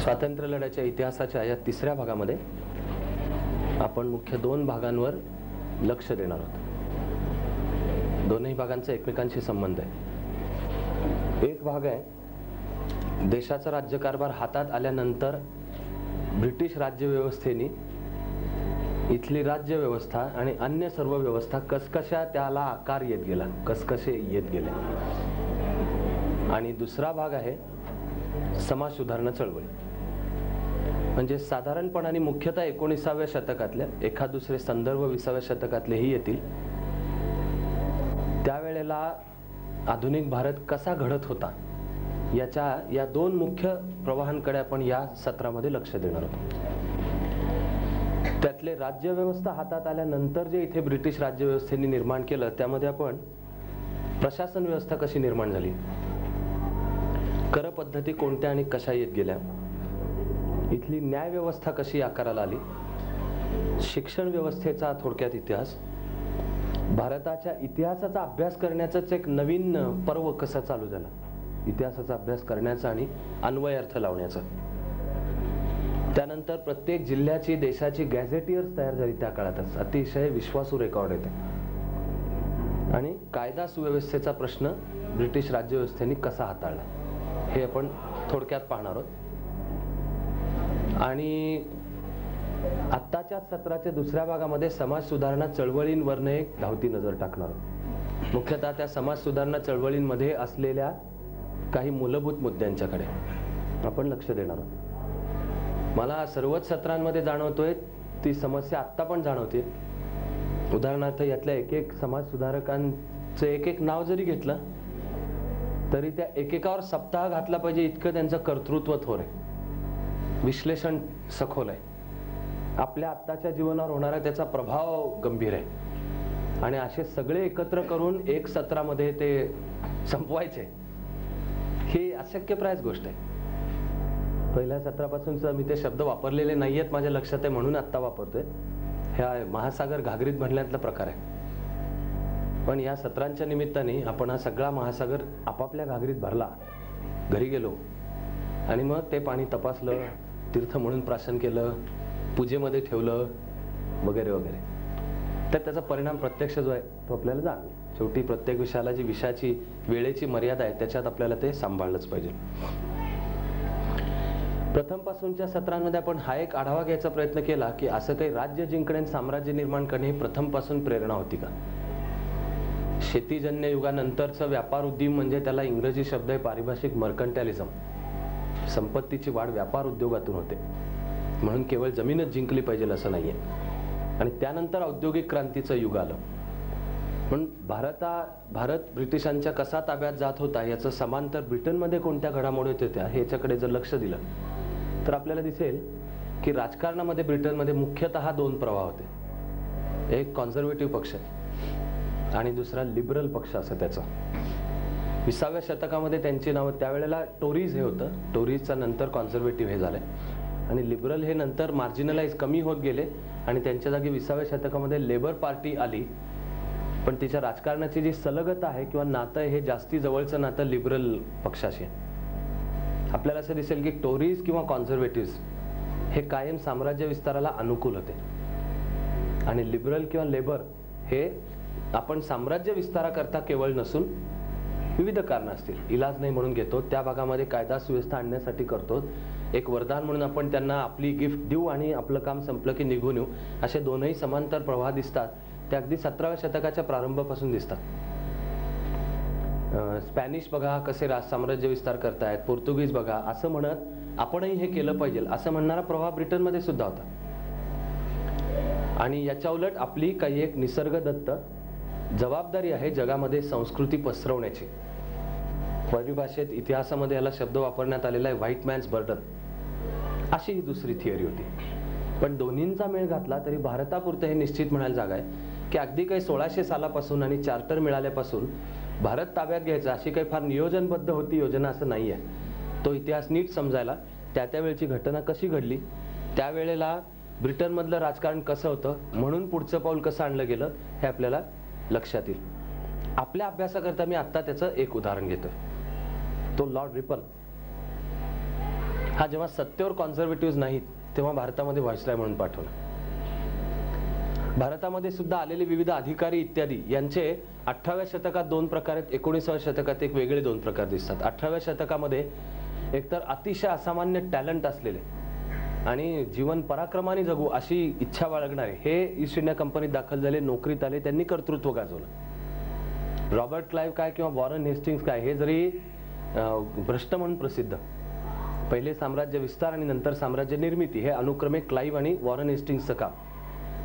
स्वातंत्र्य लढ्याच्या इतिहासाच्या या तिसऱ्या भागामध्ये आपण मुख्य दोन भागांवर लक्ष देणार आहोत। दोन्ही भागांचा एकमेकांशी संबंध आहे। एक भाग आहे देशाचा राज्यकारभार हातात आल्यानंतर ब्रिटिश राज्यव्यवस्थेने इथली राज्यव्यवस्था आणि अन्य सर्व व्यवस्था कसकशा त्याला आकार येत गेला, कसकसे येत गेले। आणि दुसरा भाग आहे समाज सुधारणा चळवळी, म्हणजे साधारणपणाने मुख्यतः 19व्या शतकातल्या एखाद दुसरे संदर्भ 20व्या शतकातलेही येतील। त्यावेळेला आधुनिक भारत कसा घडत होता या दोन मुख्य प्रवाहांकडे आपण या सत्रामध्ये लक्ष देणार आहोत। त्यातले राज्यव्यवस्था हातात आल्यानंतर जे इथे ब्रिटिश राज्यव्यवस्थेने निर्माण केलं त्यामध्ये आपण प्रशासन व्यवस्था कशी निर्माण झाली, कर पद्धती कोणत्या आणि कशा येत गेल्या, इथली न्याय व्यवस्था कशी आकाराला आली, शिक्षण व्यवस्थेचा थोडक्यात इतिहास, भारताच्या इतिहासाचा अभ्यास करण्याचाच एक नवीन पर्व कसा चालू झाला, इतिहासाचा अभ्यास करण्याचा आणि अन्वयार्थ लावण्याचा। त्यानंतर प्रत्येक जिल्ह्याची देशाची गॅझेटियर्स तयार झाली त्या काळातच, अतिशय विश्वासू रेकॉर्ड येते। आणि कायदा सुव्यवस्थेचा प्रश्न ब्रिटिश राज्यव्यवस्थेने कसा हाताळला हे आपण थोडक्यात पाहणार आहोत। आणि आत्ताच्या सत्राच्या दुसऱ्या भागामध्ये समाज सुधारणा चळवळींवरनं एक धावती नजर टाकणार आहोत। मुख्यतः त्या समाज सुधारणा चळवळींमध्ये असलेल्या काही मूलभूत मुद्द्यांच्याकडे आपण लक्ष देणार आहोत। मला सर्वच सत्रांमध्ये जाणवतोय ती समस्या आत्ता पण जाणवते। उदाहरणार्थ यातल्या एक समाज सुधारकांचं एक नाव जरी घेतलं तरी त्या एकेकावर सप्ताह घातला पाहिजे इतकं त्यांचं कर्तृत्व थोर आहे, विश्लेषण सखोल आहे, आपल्या आत्ताच्या जीवनावर होणारा त्याचा प्रभाव गंभीर आहे। आणि असे सगळे एकत्र करून एक सत्रामध्ये ते संपवायचे ही अशक्यप्रायच गोष्ट आहे। पहिल्या सत्रापासून मी ते शब्द वापरलेले नाहीयेत, माझ्या लक्षात आहे म्हणून आत्ता वापरतोय। ह्या महासागर घागरीत म्हणण्यातला प्रकार आहे, पण या सत्रांच्या निमित्ताने आपण हा सगळा महासागर आपापल्या घागरीत भरला, घरी गेलो आणि मग ते पाणी तपासलं, तीर्थ म्हणून प्राशन केलं, पूजेमध्ये ठेवलं वगैरे वगैरे। तर त्याचा परिणाम प्रत्यक्ष जो आहे तो आपल्याला जाणवेल। शेवटी प्रत्येक विषयाला जी विषयाची वेळेची मर्यादा आहे त्याच्यात आपल्याला ते सांभाळलंच पाहिजे। प्रथम पासूनच्या सत्रांमध्ये आपण हा एक आढावा घ्यायचा प्रयत्न केला की असं काही राज्य जिंकणे, साम्राज्य निर्माण करणे ही प्रथम पासून प्रेरणा होती का? शेतीजन्य युगानंतरचं व्यापार उद्यम म्हणजे त्याला इंग्रजी शब्द आहे पारिभाषिक मर्कंटालिझम, संपत्तीची वाढ व्यापार उद्योगातून होते, म्हणून केवळ जमीनच जिंकली पाहिजे असं नाहीये। आणि त्यानंतर औद्योगिक क्रांतीचं युग आलं, पण भारत ब्रिटिशांच्या कसा ताब्यात जात होता याचं समांतर ब्रिटनमध्ये कोणत्या घडामोडी होत्या ह्याच्याकडे जर लक्ष दिलं तर आपल्याला दिसेल की राजकारणामध्ये ब्रिटनमध्ये मुख्यतः दोन प्रवाह होते, एक कॉन्झर्वेटिव्ह पक्ष आणि दुसरा लिबरल पक्ष असं त्याचं। 20व्या शतकामध्ये त्यांची नावं त्यावेळेला टोरीज हे होतं, टोरीजचा नंतर कॉन्झर्वेटिव्ह हे झालंय आणि लिबरल हे नंतर मार्जिनलाइज कमी होत गेले आणि त्यांच्या जागी 20व्या शतकामध्ये लेबर पार्टी आली। पण तिच्या राजकारणाची जी सलगता आहे किंवा नातं हे जास्ती जवळचं नातं लिबरल पक्षाशी आहे। आपल्याला असं दिसेल की टोरीज किंवा कॉन्झर्वेटिव्ह हे कायम साम्राज्य विस्ताराला अनुकूल होते आणि लिबरल किंवा लेबर हे आपण साम्राज्य विस्ताराकरता केवळ नसून विविध कारणं असतील, इलाज नाही म्हणून घेतो, त्या भागामध्ये कायदा सुव्यवस्था आणण्यासाठी करतो, एक वरदान म्हणून आपण त्यांना आपली गिफ्ट देऊ आणि आपलं काम संपलं की निघून येऊ, असे दोनही समांतर प्रवाह दिसतात। ते अगदी 17व्या शतकाच्या प्रारंभापासून दिसतात। स्पॅनिश बघा कसे साम्राज्य विस्तार करतायत, पोर्तुगीज बघा असं म्हणत आपणही हे केलं पाहिजे असं म्हणणारा प्रवाह ब्रिटनमध्ये सुद्धा होता। आणि याच्या उलट आपली काही एक निसर्गदत्त जबाबदारी आहे जगामध्ये संस्कृती पसरवण्याची। परिभाषेत इतिहासामध्ये याला शब्द वापरण्यात आलेला आहे व्हाईट मॅन्स बर्डन, अशी ही दुसरी थिअरी होती। पण दोन्हींचा मेळ घातला तरी भारतापुरतं हे निश्चित म्हणायला जागा आहे की अगदी काही 1600 सालापासून आणि चार्टर मिळाल्यापासून भारत ताब्यात घ्यायचा अशी काही फार नियोजनबद्ध होती योजना असं नाही आहे। तो इतिहास नीट समजायला त्यावेळची घटना कशी घडली, त्यावेळेला ब्रिटनमधलं राजकारण कसं होतं, म्हणून पुढचं पाऊल कसं आणलं गेलं हे आपल्याला लक्षात येईल। आपल्या अभ्यासाकरता मी आत्ता त्याचं एक उदाहरण घेतोय, तो लॉर्ड रिपन। हा जेव्हा सत्तेवर कॉन्झर्वेटिव्ह नाहीत तेव्हा भारतामध्ये व्हाईसरॉय म्हणून पाठवलं. भारतामध्ये सुद्धा आलेले विविध अधिकारी इत्यादी यांचे 18व्या शतकात दोन प्रकार आहेत, 19व्या शतकात एक वेगळे दोन प्रकार दिसतात. 18व्या शतकामध्ये एकतर अतिशय असामान्य टॅलेंट असलेले आणि जीवन पराक्रमाने जगू अशी इच्छा बाळगणारे हे ईस्ट इंडिया कंपनीत दाखल झाले, नोकरीत आले, त्यांनी कर्तृत्व गाजवलं. रॉबर्ट क्लाइव्ह काय किंवा वॉरन हेस्टिंग्स काय हे जरी भ्रष्ट म्हणून प्रसिद्ध, पहिले साम्राज्य विस्तार आणि नंतर साम्राज्य निर्मिती हे अनुक्रमे क्लाइव्ह आणि वॉरन हेस्टिंग्सचं काम.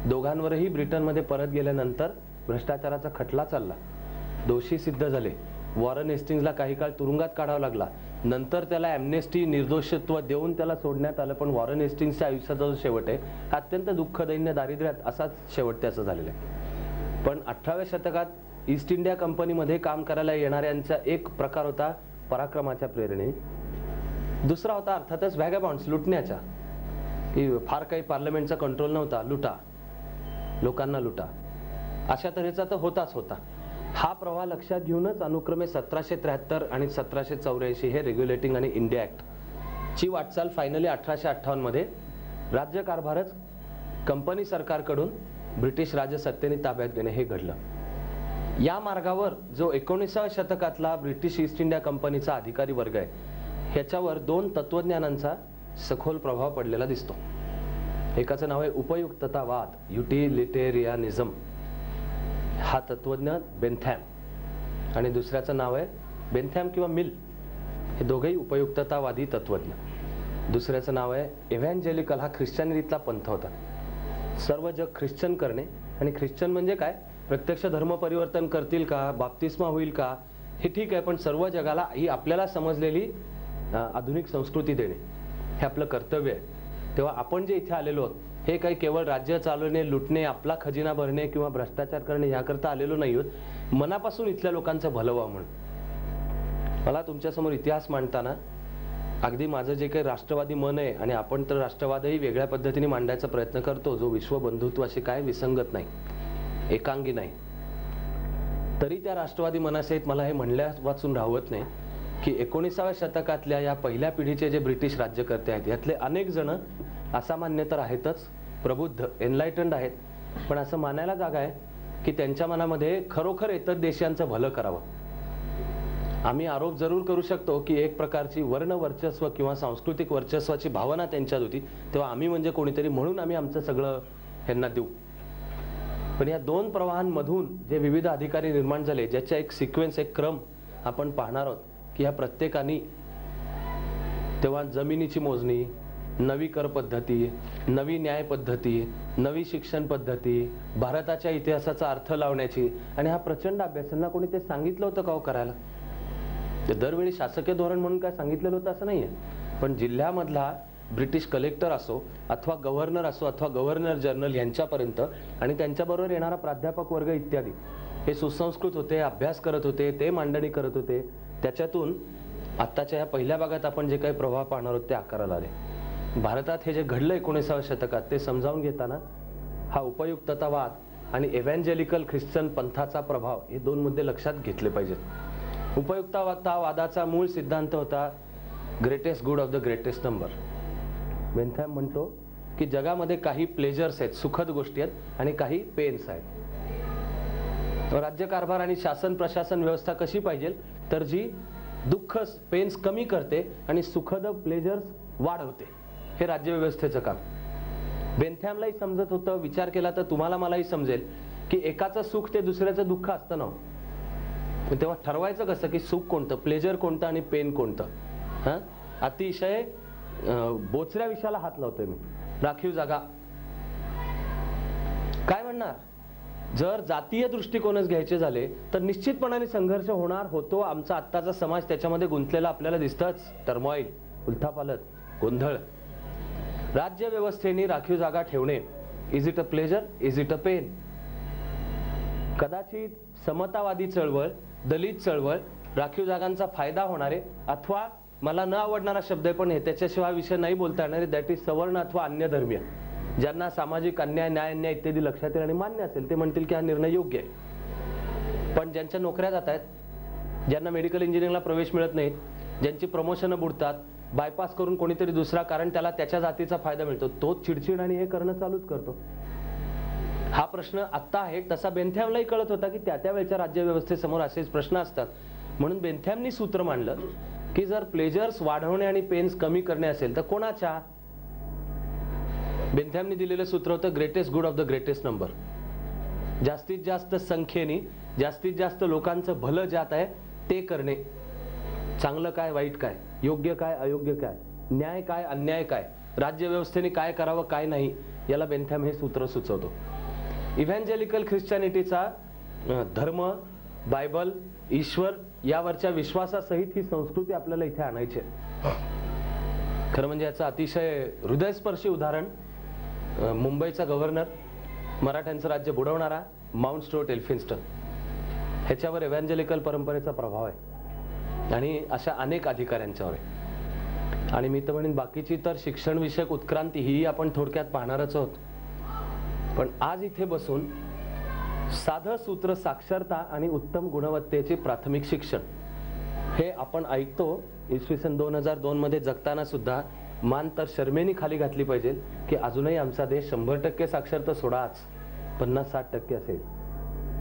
दोघांवरही ब्रिटनमध्ये परत गेल्यानंतर भ्रष्टाचाराचा खटला चालला, दोषी सिद्ध झाले. वॉरन हेस्टिंग्सला काही काळ तुरुंगात काढावा लागला, नंतर त्याला ॲम्नेस्टी निर्दोषत्व देऊन त्याला सोडण्यात आलं. पण वॉरन हेस्टिंग्सच्या आयुष्याचा जो शेवट आहे अत्यंत दुःखदैन्य दारिद्र्यात असाच शेवट त्याचा झालेला आहे. पण 18व्या शतकात ईस्ट इंडिया कंपनीमध्ये काम करायला येणाऱ्यांचा एक प्रकार होता पराक्रमाच्या प्रेरणे, दुसरा होता अर्थातच व्हॅगाबॉन्ड्स लुटण्याचा, की फार काही पार्लमेंटचा कंट्रोल नव्हता, लुटा, लोकांना लुटा, अशा तऱ्हेचा तर होताच होता. हा प्रवाह लक्षात घेऊनच अनुक्रमे 1773 आणि 1784 हे रेग्युलेटिंग आणि इंडिया ऍक्ट ची वाटचाल फायनली 1858 मध्ये राज्यकारभारच कंपनी सरकारकडून ब्रिटिश राजसत्तेने ताब्यात घेणे हे घडलं. या मार्गावर जो 19व्या शतकातला ब्रिटिश ईस्ट इंडिया कंपनीचा अधिकारी वर्ग आहे ह्याच्यावर दोन तत्वज्ञानांचा सखोल प्रभाव पडलेला दिसतो. एकाचं नाव आहे उपयुक्ततावाद, युटिलिटेरियनिझम, हा तत्वज्ञ बेंथॅम, आणि दुसऱ्याचं नाव आहे बेंथॅम किंवा मिल, हे दोघेही उपयुक्ततावादी तत्वज्ञ. दुसऱ्याचं नाव आहे इव्हॅन्जेलिकल, हा ख्रिश्चनिटीतला पंथ होता. सर्व जग ख्रिश्चन करणे, आणि ख्रिश्चन म्हणजे काय, प्रत्यक्ष धर्म परिवर्तन करतील का, बाप्तिस्मा होईल का हे ठीक आहे, पण सर्व जगाला ही आपल्याला समजलेली आधुनिक संस्कृती देणे हे आपलं कर्तव्य आहे. तेव्हा आपण जे इथे आलेलो आहोत हे काही केवळ राज्य चालवणे, लुटणे, आपला खजिना भरणे किंवा भ्रष्टाचार करणे याकरता आलेलो नाही आहोत, मनापासून इथल्या लोकांचं भलं व्हावं म्हणून. मला तुमच्यासमोर इतिहास मांडताना अगदी माझं जे काही राष्ट्रवादी मन आहे, आणि आपण तर राष्ट्रवादही वेगळ्या पद्धतीने मांडायचा प्रयत्न करतो जो विश्वबंधुत्वाशी काय विसंगत नाही, एकांगी नाही, तरी त्या राष्ट्रवादी मनासहित मला हे म्हणल्या वाचून राहवत नाही की 19व्या शतकातल्या या पहिल्या पिढीचे जे ब्रिटिश राज्यकर्ते आहेत यातले अनेक जण असामान्य तर आहेतच, प्रबुद्ध, एनलायटन्ड आहेत, पण असं मानायला जागा आहे की त्यांच्या मनामध्ये खरोखर इतर देशांचं भलं करावं. आम्ही आरोप जरूर करू शकतो की एक प्रकारची वर्ण वर्चस्व किंवा सांस्कृतिक वर्चस्वाची भावना त्यांच्यात होती, तेव्हा आम्ही म्हणजे कोणीतरी म्हणून आम्ही आमचं सगळं ह्यांना देऊ. पण या दोन प्रवाहांमधून जे विविध अधिकारी निर्माण झाले, ज्याच्या एक सिक्वेन्स, एक क्रम आपण पाहणार आहोत की ह्या प्रत्येकाने तेव्हा जमिनीची मोजणी, नवी कर पद्धती, नवी न्याय पद्धती, नवी शिक्षण पद्धती, भारताच्या इतिहासाचा अर्थ लावण्याची, आणि हा प्रचंड अभ्यासांना कोणी ते सांगितलं होतं का हो करायला? ते दरवेळी शासकीय धोरण म्हणून काय सांगितलेलं होतं असं नाहीये, पण जिल्ह्यामधला ब्रिटिश कलेक्टर असो अथवा गव्हर्नर असो अथवा गव्हर्नर जनरल यांच्यापर्यंत आणि त्यांच्याबरोबर येणारा प्राध्यापक वर्ग इत्यादी हे सुसंस्कृत होते, अभ्यास करत होते, ते मांडणी करत होते. त्याच्यातून आत्ताच्या या पहिल्या भागात आपण जे काही प्रभाव पाहणार आहोत ते आकाराला आले. भारतात हे जे घडलं 19व्या शतकात ते समजावून घेताना हा उपयुक्ततावाद आणि इव्हॅन्जेलिकल ख्रिश्चन पंथाचा प्रभाव हे दोन मुद्दे लक्षात घेतले पाहिजेत. उपयुक्ततावादाचा मूळ सिद्धांत होता greatest good of the greatest number. Bentham म्हणतो की जगामध्ये काही प्लेजर्स आहेत, सुखद गोष्टी आहेत, आणि काही पेन्स आहेत. राज्यकारभार आणि शासन प्रशासन व्यवस्था कशी पाहिजे तर जी दुःख पेन्स कमी करते आणि सुखद प्लेजर्स वाढवते, हे राज्यव्यवस्थेचं काम. बेंथॅमलाही समजत होतं, विचार केला तर तुम्हाला मलाही समजेल की एकाचं सुख ते दुसऱ्याचं दुःख असतं ना. तेव्हा ठरवायचं कसं की सुख कोणतं, प्लेजर कोणतं आणि पेन कोणतं. हां, अतिशय बोचऱ्या विषयाला हात लावतोय मी. राखीव जागा काय म्हणणार, जर जातीय दृष्टिकोनच घ्यायचे झाले तर निश्चितपणाने संघर्ष होणार, होतो. आमचा आत्ताचा समाज त्याच्यामध्ये गुंतलेला आपल्याला दिसतच. टर्मॉइल, उलथापालथ, गोंधळ. राज्य व्यवस्थेने राखीव जागा ठेवणे, is it a pleasure, is it a pain? कदाचित समतावादी चळवळ, दलित चळवळ, राखीव जागांचा फायदा होणारे, अथवा मला न आवडणारा शब्द आहे पण त्याच्याशिवाय विषय नाही बोलता येणारे, दॅट इज सवर्ण अथवा अन्य धर्मीय, ज्यांना सामाजिक अन्याय, न्याय अन्याय इत्यादी लक्षात येईल आणि मान्य असेल ते म्हणतील की हा निर्णय योग्य आहे. पण ज्यांच्या नोकऱ्या जात आहेत, ज्यांना मेडिकल इंजिनिअरिंगला प्रवेश मिळत नाही, ज्यांची प्रमोशन बुडतात, बायपास करून कोणीतरी दुसरा, कारण त्याला त्याच्या जातीचा फायदा मिळतो, तो चिडचिड आणि हे करणं चालूच करतो. हा प्रश्न आत्ता आहे, तसा बेंथॅमलाही कळत होता की त्या वेळच्या राज्यव्यवस्थेसमोर असेच प्रश्न असतात. म्हणून बेंथॅमनी सूत्र मांडलं की जर प्लेजर्स वाढवणे आणि पेन्स कमी करणे असेल तर कोणाच्या? बेंथॅमनी दिलेलं सूत्र होतं greatest good of the greatest number. जास्तीत जास्त संख्येने जास्तीत जास्त लोकांचं भलं ज्यात आहे ते करणे. चांगलं काय, वाईट काय, योग्य काय, अयोग्य काय, न्याय काय, अन्याय काय, राज्यव्यवस्थेने काय करावं काय नाही, याला बेंथॅम हे सूत्र सुचवतो. इव्हॅन्जेलिकल ख्रिश्चॅनिटीचा धर्म, बायबल, ईश्वर यावरच्या विश्वासासहित ही संस्कृती आपल्याला इथे आणायची आहे. खरं म्हणजे याचं अतिशय हृदयस्पर्शी उदाहरण मुंबईचा गव्हर्नर, मराठ्यांचं राज्य बुडवणारा माउंट स्टुअर्ट एल्फिन्स्टन, ह्याच्यावर इव्हॅन्जेलिकल परंपरेचा प्रभाव आहे आणि अशा अनेक अधिकाऱ्यांच्यावर आहे. आणि मी तर म्हणेन बाकीची तर शिक्षण विषयक उत्क्रांती ही आपण थोडक्यात पाहणारच आहोत. पण आज इथे बसून साधं सूत्र साक्षरता आणि उत्तम गुणवत्तेचे प्राथमिक शिक्षण हे आपण ऐकतो. इसवी सन 2002 मध्ये जगताना सुद्धा मान तर शर्मेनी खाली घातली पाहिजे की अजूनही आमचा देश 100% साक्षर तर सोडाच 50-60% असेल.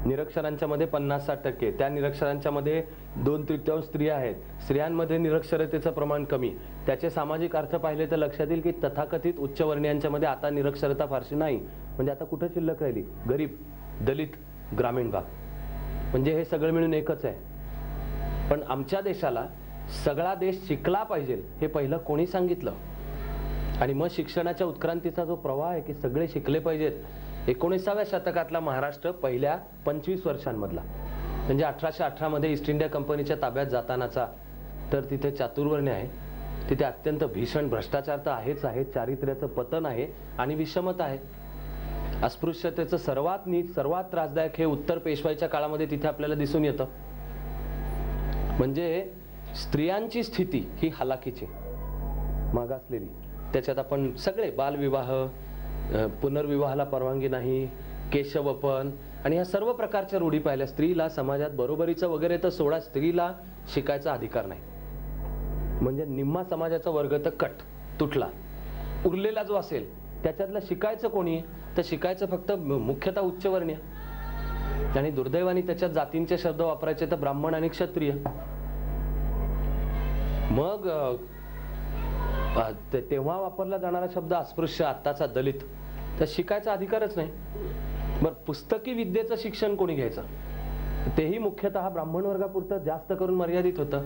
निरक्षरांच्या मध्ये 50-60%, त्या निरक्षरांच्या मध्ये 2/3 स्त्रिया आहेत. स्त्रियांमध्ये निरक्षरतेचं प्रमाण कमी. त्याचे सामाजिक अर्थ पाहिले तर लक्षात येईल की तथाकथित उच्चवर्णीयांच्या मध्ये आता निरक्षरता फारशी नाही. म्हणजे आता कुठे शिल्लक राहिली? गरीब, दलित, ग्रामीण भाग. म्हणजे हे सगळं मिळून एकच आहे. पण आमच्या देशाला सगळा देश शिकला पाहिजे हे पहिलं कोणी सांगितलं? आणि मग शिक्षणाच्या उत्क्रांतीचा जो प्रवाह आहे की सगळे शिकले पाहिजेत, 19व्या शतकातला महाराष्ट्र पहिल्या 25 वर्षांमधला, म्हणजे 1818 मध्ये ईस्ट इंडिया कंपनीच्या ताब्यात जातानाचा, तर तिथे चातुर्वर्ण्य आहे, तिथे अत्यंत भीषण भ्रष्टाचार तर आहेच आहे, चारित्र्याचं पतन आहे आणि विषमता आहे. अस्पृश्यतेचं सर्वात नीच, सर्वात त्रासदायक हे उत्तर पेशवाईच्या काळामध्ये तिथे आपल्याला दिसून येतं. म्हणजे स्त्रियांची स्थिती ही हलाखीची, मागासलेली. त्याच्यात आपण सगळे बालविवाह, पुनर्विवाहाला परवानगी नाही, केशवपन आणि ह्या सर्व प्रकारच्या रूढी पाहिल्या. स्त्रीला समाजात बरोबरीचं वगैरे तर सोडा, स्त्रीला शिकायचा अधिकार नाही. म्हणजे निम्मा समाजाचा वर्ग तर कट तुटला. उरलेला जो असेल त्याच्यातलं शिकायचं कोणी? तर शिकायचं फक्त मुख्यतः उच्चवर्णीय. आणि दुर्दैवाने त्याच्यात जातींचे शब्द वापरायचे तर ब्राह्मण आणि क्षत्रिय. मग तेव्हा वापरला जाणारा शब्द अस्पृश्य, आत्ताचा दलित. तर शिकायचा अधिकारच नाही. बरं, पुस्तकी विद्येचं शिक्षण कोणी घ्यायचं? तेही मुख्यतः ब्राह्मण वर्गापुरतं जास्त करून मर्यादित होतं.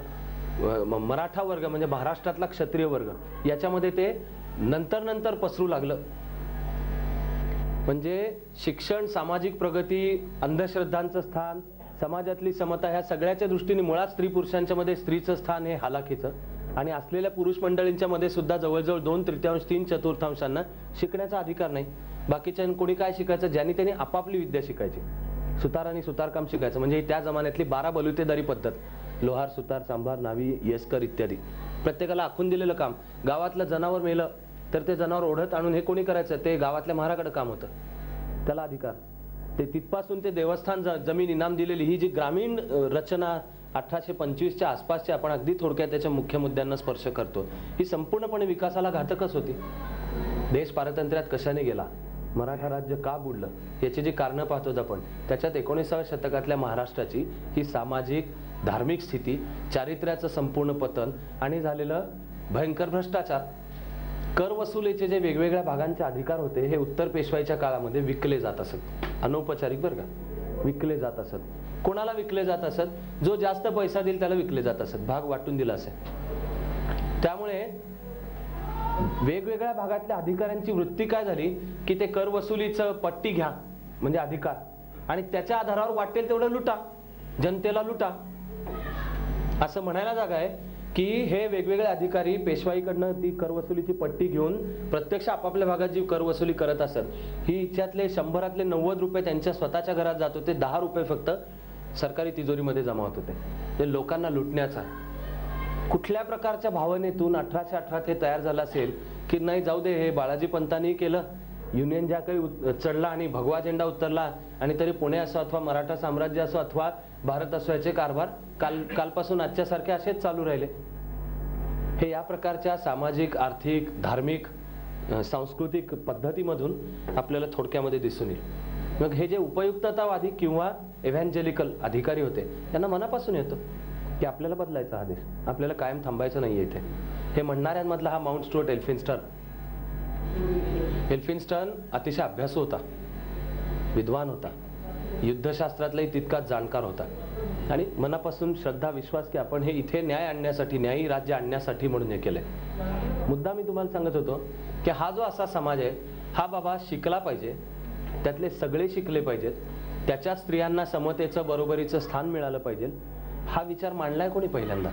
मराठा वर्ग म्हणजे महाराष्ट्रातला क्षत्रिय वर्ग, याच्यामध्ये ते नंतर पसरू लागलं. म्हणजे शिक्षण, सामाजिक प्रगती, अंधश्रद्धांचं स्थान, समाजातली समता, ह्या सगळ्याच्या दृष्टीने मुळात स्त्री पुरुषांच्या मध्ये स्त्रीचं स्थान हे हालाखीचं. आणि असलेल्या पुरुष मंडळींच्या मध्ये सुद्धा जवळजवळ 2/3 3/4 शिकण्याचा अधिकार नाही. बाकीच्या कोणी काय शिकायचं? ज्यांनी त्यांनी आपापली विद्या शिकायची. सुतारांनी सुतारकाम शिकायचं, म्हणजे त्या जमान्यातली 12 बलुतेदारी पद्धत, लोहार, सुतार, सांभार, नावी, येसकर इत्यादी. प्रत्येकाला आखून दिलेलं काम. गावातलं जनावर मेलं तर ते जनावर ओढत आणून हे कोणी करायचं? ते गावातल्या महाराकडे काम होतं, त्याला अधिकार. ते तिथपासून ते देवस्थान जमीन इनाम दिलेली, ही जी ग्रामीण रचना 1825च्या आसपासची, आपण अगदी थोडक्यात त्याच्या मुख्य मुद्द्यांना स्पर्श करतो, ही संपूर्णपणे विकासाला घातकच होती. देश पारतंत्र्यात कशाने गेला, मराठा राज्य का बुडलं, याची जी कारणं पाहतो आपण, त्याच्यात 19व्या शतकातल्या महाराष्ट्राची ही सामाजिक, धार्मिक स्थिती, चारित्र्याचं संपूर्ण पतन आणि झालेलं भयंकर भ्रष्टाचार. कर वसुलीचे जे वेगवेगळ्या भागांचे अधिकार होते हे उत्तर पेशवाईच्या काळामध्ये विकले जात असत. अनौपचारिक बरं का, विकले जात असत. कोणाला विकले जात असत? जो जास्त पैसा देईल त्याला विकले जात असत, भाग वाटून दिला असेल. त्यामुळे वेगवेगळ्या भागातल्या अधिकाऱ्यांची वृत्ती काय झाली की ते कर वसुलीचं पट्टी घ्या, म्हणजे अधिकार, आणि त्याच्या आधारावर वाटेल तेवढं लुटा, जनतेला लुटा. असं म्हणायला जागा आहे की हे वेगवेगळे अधिकारी पेशवाईकडनं ती करवसुलीची पट्टी घेऊन प्रत्यक्ष आपापल्या भागात जी करवसुली करत असत, ही इच्छातले 100रातले 90 रुपये त्यांच्या स्वतःच्या घरात जात होते, 10 रुपये फक्त सरकारी तिजोरीमध्ये जमा होत होते. ते लोकांना लुटण्याचा कुठल्या प्रकारच्या भावनेतून 1818 ते तयार झाला असेल की नाही जाऊ दे, हे बाळाजी पंतांनी केलं, युनियन ज्या काही चढला आणि भगवा झेंडा उतरला, आणि तरी पुणे असो अथवा मराठा साम्राज्य असो अथवा भारत असो, याचे कारभार कालपासून आजच्यासारखे असेच चालू राहिले. हे या प्रकारच्या सामाजिक, आर्थिक, धार्मिक, सांस्कृतिक पद्धतीमधून आपल्याला थोडक्यामध्ये दिसून येईल. मग हे जे उपयुक्ततावादी किंवा एव्हॅन्जेलिकल अधिकारी होते त्यांना मनापासून येतं की आपल्याला बदलायचा हा देश, आपल्याला कायम थांबायचं नाही इथे. हे म्हणणाऱ्यांमधला हा माउंट स्टुअर्ट एल्फिन्स्टन. एल्फिन्स्टन अतिशय अभ्यासू होता, विद्वान होता, युद्धशास्त्रातलाही तितकाच जाणकार होता आणि मनापासून श्रद्धा, विश्वास की आपण हे इथे न्याय आणण्यासाठी, न्यायी राज्य आणण्यासाठी म्हणून हे केलंय. मुद्दा मी तुम्हाला सांगत होतो की हा जो असा समाज आहे हा बाबा शिकला पाहिजे, त्यातले सगळे शिकले पाहिजेत, त्याच्या स्त्रियांना समतेचं, बरोबरीचं स्थान मिळालं पाहिजे, हा विचार मांडलाय कोणी पहिल्यांदा?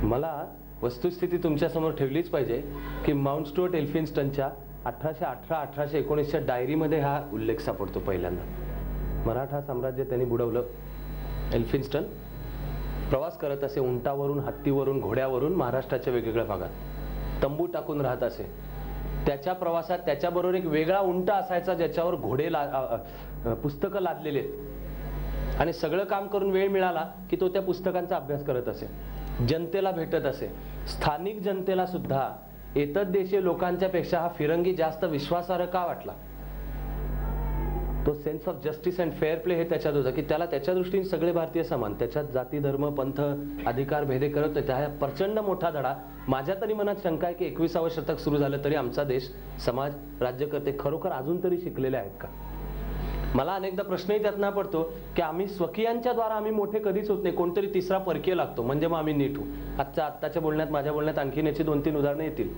मला वस्तुस्थिती तुमच्यासमोर ठेवलीच पाहिजे की माउंट स्टुअर्ट एल्फिन्स्टनच्या 1818-1819च्या डायरीमध्ये हा उल्लेख सापडतो पहिल्यांदा. मराठा साम्राज्य त्यांनी बुडवलं. एल्फिन्स्टन प्रवास करत असे, उंटावरून, हत्तीवरून, घोड्यावरून महाराष्ट्राच्या वेगवेगळ्या भागात तंबू टाकून राहत असे. त्याच्या प्रवासात त्याच्याबरोबर एक वेगळा उंट असायचा ज्याच्यावर घोडे पुस्तकं लादलेले आहेत आणि सगळं काम करून वेळ मिळाला की तो त्या पुस्तकांचा अभ्यास करत असे, जनतेला भेटत असे. स्थानिक जनतेला सुद्धा एतद्देशीय लोकांच्या पेक्षा हा फिरंगी जास्त विश्वासार्ह का वाटला? तो sense of justice and fair play हे त्याच्यात होता की त्याला त्याच्या दृष्टीने सगळे भारतीय समान, त्याच्यात जाती, धर्म, पंथ, अधिकार भेदे करत होते. हा प्रचंड मोठा धडा. माझ्या तरी मनात शंका आहे की 21वे शतक सुरू झालं तरी आमचा देश, समाज, राज्यकर्ते खरोखर अजून तरी शिकलेले आहेत का? मला अनेकदा प्रश्नही त्यातनं पडतो की आम्ही स्वकीयांच्या द्वारा आम्ही मोठे कधीच होत नाही, कोणतरी तिसरा परकीय लागतो म्हणजे मग आम्ही नीट होऊ. आत्ताच्या बोलण्यात, माझ्या बोलण्यात आणखीन याची 2-3 उदाहरणं येतील.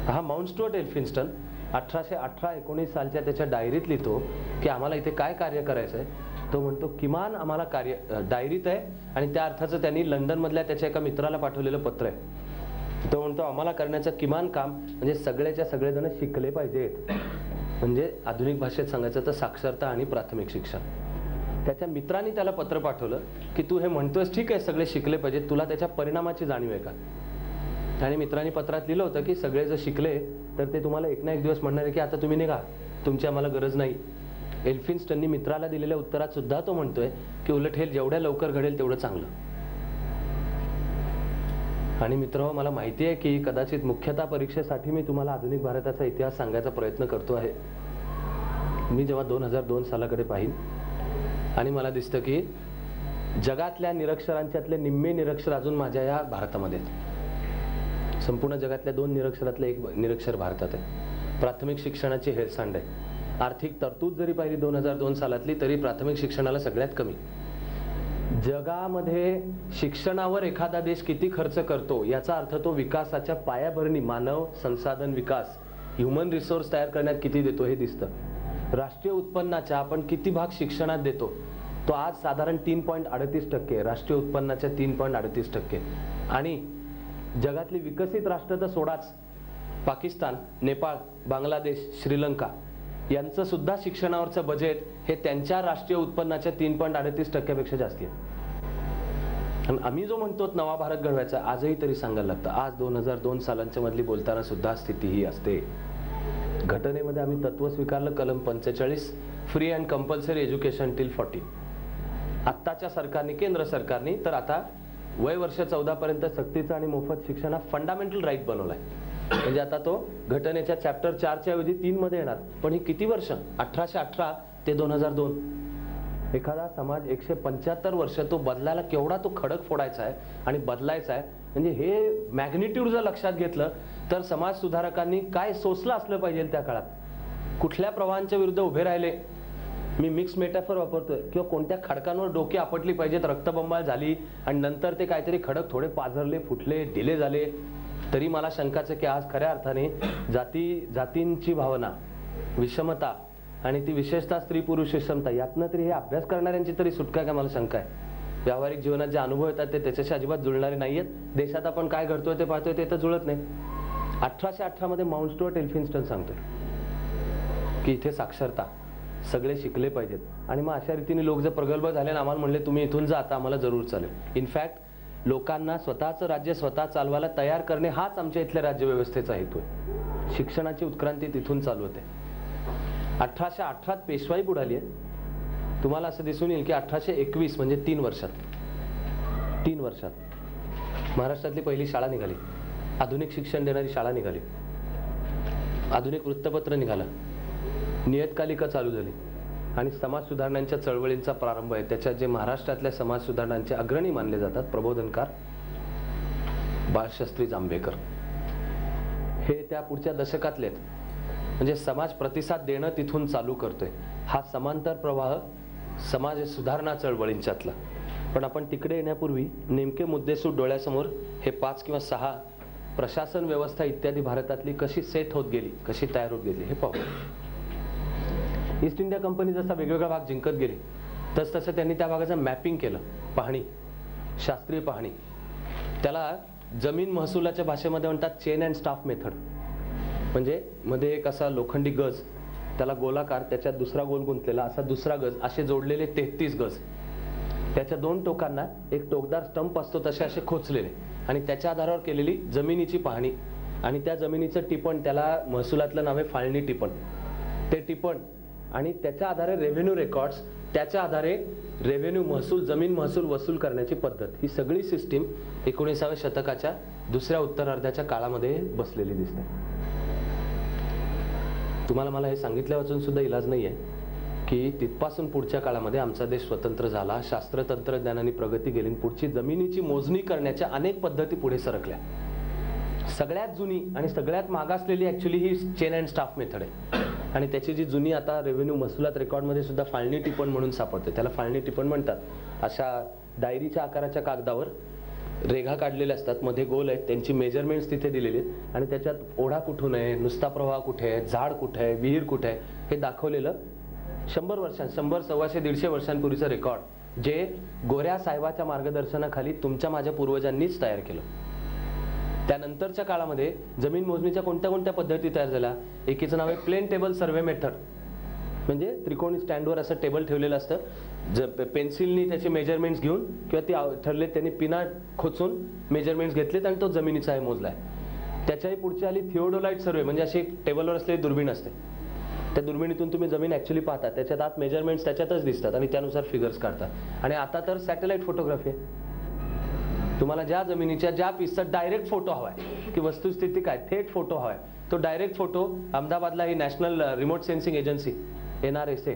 हा माउंट स्टुअर्ट एल्फिन्स्टन 1818-19 सालच्या त्याच्या डायरीत लिहितो की आम्हाला इथे काय कार्य करायचं आहे. तो म्हणतो किमान आम्हाला कार्य, डायरीत आहे आणि त्या अर्थाचं त्यांनी लंडनमधल्या त्याच्या एका मित्राला पाठवलेलं पत्र आहे. तो म्हणतो आम्हाला करण्याचं किमान काम म्हणजे सगळेच्या सगळेजण शिकले पाहिजेत, म्हणजे आधुनिक भाषेत सांगायचं तर साक्षरता आणि प्राथमिक शिक्षण. त्याच्या मित्रांनी त्याला पत्र पाठवलं की तू हे म्हणतोयस ठीक आहे, सगळे शिकले पाहिजेत, तुला त्याच्या परिणामाची जाणीव आहे का? आणि मित्रांनी पत्रात लिहिलं होतं की सगळे जर शिकले तर ते तुम्हाला एक ना एक दिवस म्हणणार आहे की आता तुम्ही निघा, तुमची आम्हाला गरज नाही. एल्फिन्स्टननी मित्राला दिलेल्या उत्तरात सुद्धा तो म्हणतोय की उलट हे जेवढ्या लवकर घडेल तेवढं चांगलं. आणि मित्र, मला माहिती आहे की कदाचित मुख्यतः परीक्षेसाठी मी तुम्हाला आधुनिक भारताचा इतिहास सांगायचा प्रयत्न करतो आहे. मी जेव्हा 2002 सालाकडे पाहीन आणि मला दिसतं की जगातल्या निरक्षरांच्यातले निम्मे निरक्षर अजून माझ्या या भारतामध्ये आहेत. संपूर्ण जगातल्या 2 निरक्षरातले 1 निरक्षर भारतात आहे. प्राथमिक शिक्षणाची हेळसांड आहे. आर्थिक तरतूद जरी पाहिली 2002 सालातली तरी प्राथमिक शिक्षणाला सगळ्यात कमी. जगामध्ये शिक्षणावर एखादा देश किती खर्च करतो याचा अर्थ तो विकासाच्या पायाभरणी, मानव संसाधन विकास, ह्युमन रिसोर्स तयार करण्यात किती देतो हे दिसतं. राष्ट्रीय उत्पन्नाच्या आपण किती भाग शिक्षणात देतो तो आज साधारण 3.38%, राष्ट्रीय उत्पन्नाच्या 3.38%. आणि जगातली विकसित राष्ट्र तर सोडाच, पाकिस्तान, नेपाळ, बांगलादेश, श्रीलंका यांचं सुद्धा शिक्षणावरचं बजेट हे त्यांच्या राष्ट्रीय उत्पन्नाच्या 3.38% जास्ती आहे. आणि आम्ही जो म्हणतो नवा भारत घडवायचा, आजही तरी सांगायला लागतं. आज 2002 सालांच्या मधली बोलताना सुद्धा स्थिती ही असते. घटनेमध्ये आम्ही तत्व स्वीकारलं, कलम 45, free and compulsory education till 40. आत्ताच्या सरकारने, केंद्र सरकारने तर आता वय वर्ष 14 पर्यंत सक्तीचं आणि मोफत शिक्षण हा फंडामेंटल राईट बनवलाय. म्हणजे आता तो घटनेच्या चॅप्टर 4च्या ऐवजी 3 मध्ये येणार. पण ही किती वर्ष? 1818 ते 2002. एखादा समाज 175 वर्ष तो बदलायला केवढा तो खडक फोडायचा आहे आणि बदलायचा आहे. म्हणजे हे मॅग्निट्यूड जर लक्षात घेतलं तर समाज सुधारकांनी काय सोसलं असलं पाहिजे त्या काळात. कुठल्या प्रवाहांच्या विरुद्ध उभे राहिले. मी मिक्स मेटाफर वापरतोय. किंवा कोणत्या खडकांवर डोकी आपटली पाहिजेत, रक्तबंबाळ झाली आणि नंतर ते काहीतरी खडक थोडे पाझरले, फुटले, ढिले झाले. तरी मला शंकाच आहे की आज खऱ्या अर्थाने जातींची भावना, विषमता आणि ती विशेषतः स्त्री पुरुष विषमता यातनं तरी हे अभ्यास करणाऱ्यांची तरी सुटका आहे का? मला शंका आहे. व्यावहारिक जीवनात जे अनुभव येतात ते त्याच्याशी अजिबात जुळणारे नाहीयेत. देशात आपण काय घडतोय ते पाहतोय ते तर जुळत नाही. 1818 मध्ये माउंट स्टुअर्ट एल्फिन्स्टन सांगतोय की इथे साक्षरता, सगळे शिकले पाहिजेत. आणि मग अशा रीतीने लोक जर प्रगल्भ झाले आणि आम्हाला म्हणले तुम्ही इथून जा, आता आम्हाला जरूर चालेल. इनफॅक्ट लोकांना स्वतःचं राज्य स्वतः चालवायला तयार करणे हाच आमच्या इथल्या राज्यव्यवस्थेचा हेतू आहे. शिक्षणाची उत्क्रांती तिथून चालू होते. 1818 पेशवाई बुडाली आहे. तुम्हाला असं दिसून येईल की 1821 म्हणजे 3 वर्षात महाराष्ट्रातली पहिली शाळा निघाली, आधुनिक शिक्षण देणारी शाळा निघाली, आधुनिक वृत्तपत्र निघालं, नियतकालिका चालू झाली आणि समाज सुधारणांच्या चळवळींचा प्रारंभ आहे. त्याच्यात जे महाराष्ट्रातल्या समाज सुधारणांचे अग्रणी मानले जातात प्रबोधनकार बाळशास्त्री जांभेकर, हे त्या पुढच्या दशकातले आहेत. म्हणजे समाज प्रतिसाद देणं तिथून चालू करतोय, हा समांतर प्रवाह समाज सुधारणा चळवळींच्यातला. पण आपण तिकडे येण्यापूर्वी नेमके मुद्देसूद डोळ्यासमोर हे 5 किंवा 6 प्रशासन व्यवस्था इत्यादी भारतातली कशी सेट होत गेली, कशी तयार होत गेली हे पाहू. ईस्ट इंडिया कंपनी जसा वेगवेगळा भाग जिंकत गेली तसं त्यांनी त्या भागाचं मॅपिंग केलं, पाहणी, शास्त्रीय पाहणी. त्याला जमीन महसुलाच्या भाषेमध्ये म्हणतात चेन अँड स्टाफ मेथड. म्हणजे मध्ये एक असा लोखंडी गज, त्याला गोलाकार, त्याच्यात दुसरा गोल गुंतलेला असा दुसरा गज, असे जोडलेले 33 गज, त्याच्या 2 टोकांना एक टोकदार स्टंप असतो तसे असे खोचलेले, आणि त्याच्या आधारावर केलेली जमिनीची पाहणी. आणि त्या जमिनीचं टिपण, त्याला महसुलातलं नाव आहे फाळणी टिपण. ते टिपण आणि त्याच्या आधारे रेव्हेन्यू रेकॉर्ड्स, त्याच्या आधारे रेव्हेन्यू महसूल, जमीन महसूल वसूल करण्याची पद्धत, ही सगळी सिस्टीम 19व्या शतकाच्या दुसऱ्या उत्तरार्धाच्या काळामध्ये बसलेली दिसते. तुम्हाला मला हे सांगितल्या वाचून सुद्धा इलाज नाही आहे की तिथपासून पुढच्या काळामध्ये आमचा देश स्वतंत्र झाला, शास्त्र तंत्रज्ञानाने प्रगती गेली, पुढची जमिनीची मोजणी करण्याच्या अनेक पद्धती पुढे सरकल्या. सगळ्यात जुनी आणि सगळ्यात मागासलेली ऍक्च्युली ही चेन अँड स्टाफ मेथड आहे. आणि त्याची जी जुनी आता रेव्हेन्यू महसुलात रेकॉर्डमध्ये सुद्धा फाळणी टिपण म्हणून सापडते, त्याला फाळणी टिपण म्हणतात. अशा डायरीच्या आकाराच्या कागदावर रेघा काढलेल्या असतात, मध्ये गोल आहेत, त्यांची मेजरमेंट्स तिथे दिलेली आहेत, आणि त्याच्यात ओढा कुठून आहे, नुसता प्रवाह कुठे आहे, झाड कुठे आहे, विहीर कुठे आहे, हे दाखवलेलं 100 वर्षां 100, 125, 150 वर्षांपूर्वीचं रेकॉर्ड, जे गोऱ्या साहेबाच्या मार्गदर्शनाखाली तुमच्या माझ्या पूर्वजांनीच तयार केलं. त्यानंतरच्या काळामध्ये जमीन मोजणीच्या कोणत्या कोणत्या पद्धती तयार झाल्या. एकीचं नाव आहे प्लेन टेबल सर्वे मेथड. म्हणजे त्रिकोणी स्टँडवर असं टेबल ठेवलेलं असतं, पेन्सिलनी त्याचे मेजरमेंट्स घेऊन किंवा ती ठरले त्यांनी पिना खोचून मेजरमेंट्स घेतलेत आणि तो जमिनीचा आहे मोजलाय. त्याच्याही पुढची आली थिओडोलाइट सर्वे. म्हणजे अशी टेबलवर असलेली दुर्बीण असते, त्या दुर्बिणीतून तुम्ही जमीन ऍक्च्युअली पाहता, त्याच्यात आत मेजरमेंट्स त्याच्यातच दिसतात आणि त्यानुसार फिगर्स काढतात. आणि आता तर सॅटेलाइट फोटोग्राफी आहे. तुम्हाला ज्या जमिनीच्या ज्या पीसचा डायरेक्ट फोटो हवाय की वस्तुस्थिती काय, थेट फोटो हवाय, तो डायरेक्ट फोटो अहमदाबादला ही national remote sensing agency NRSA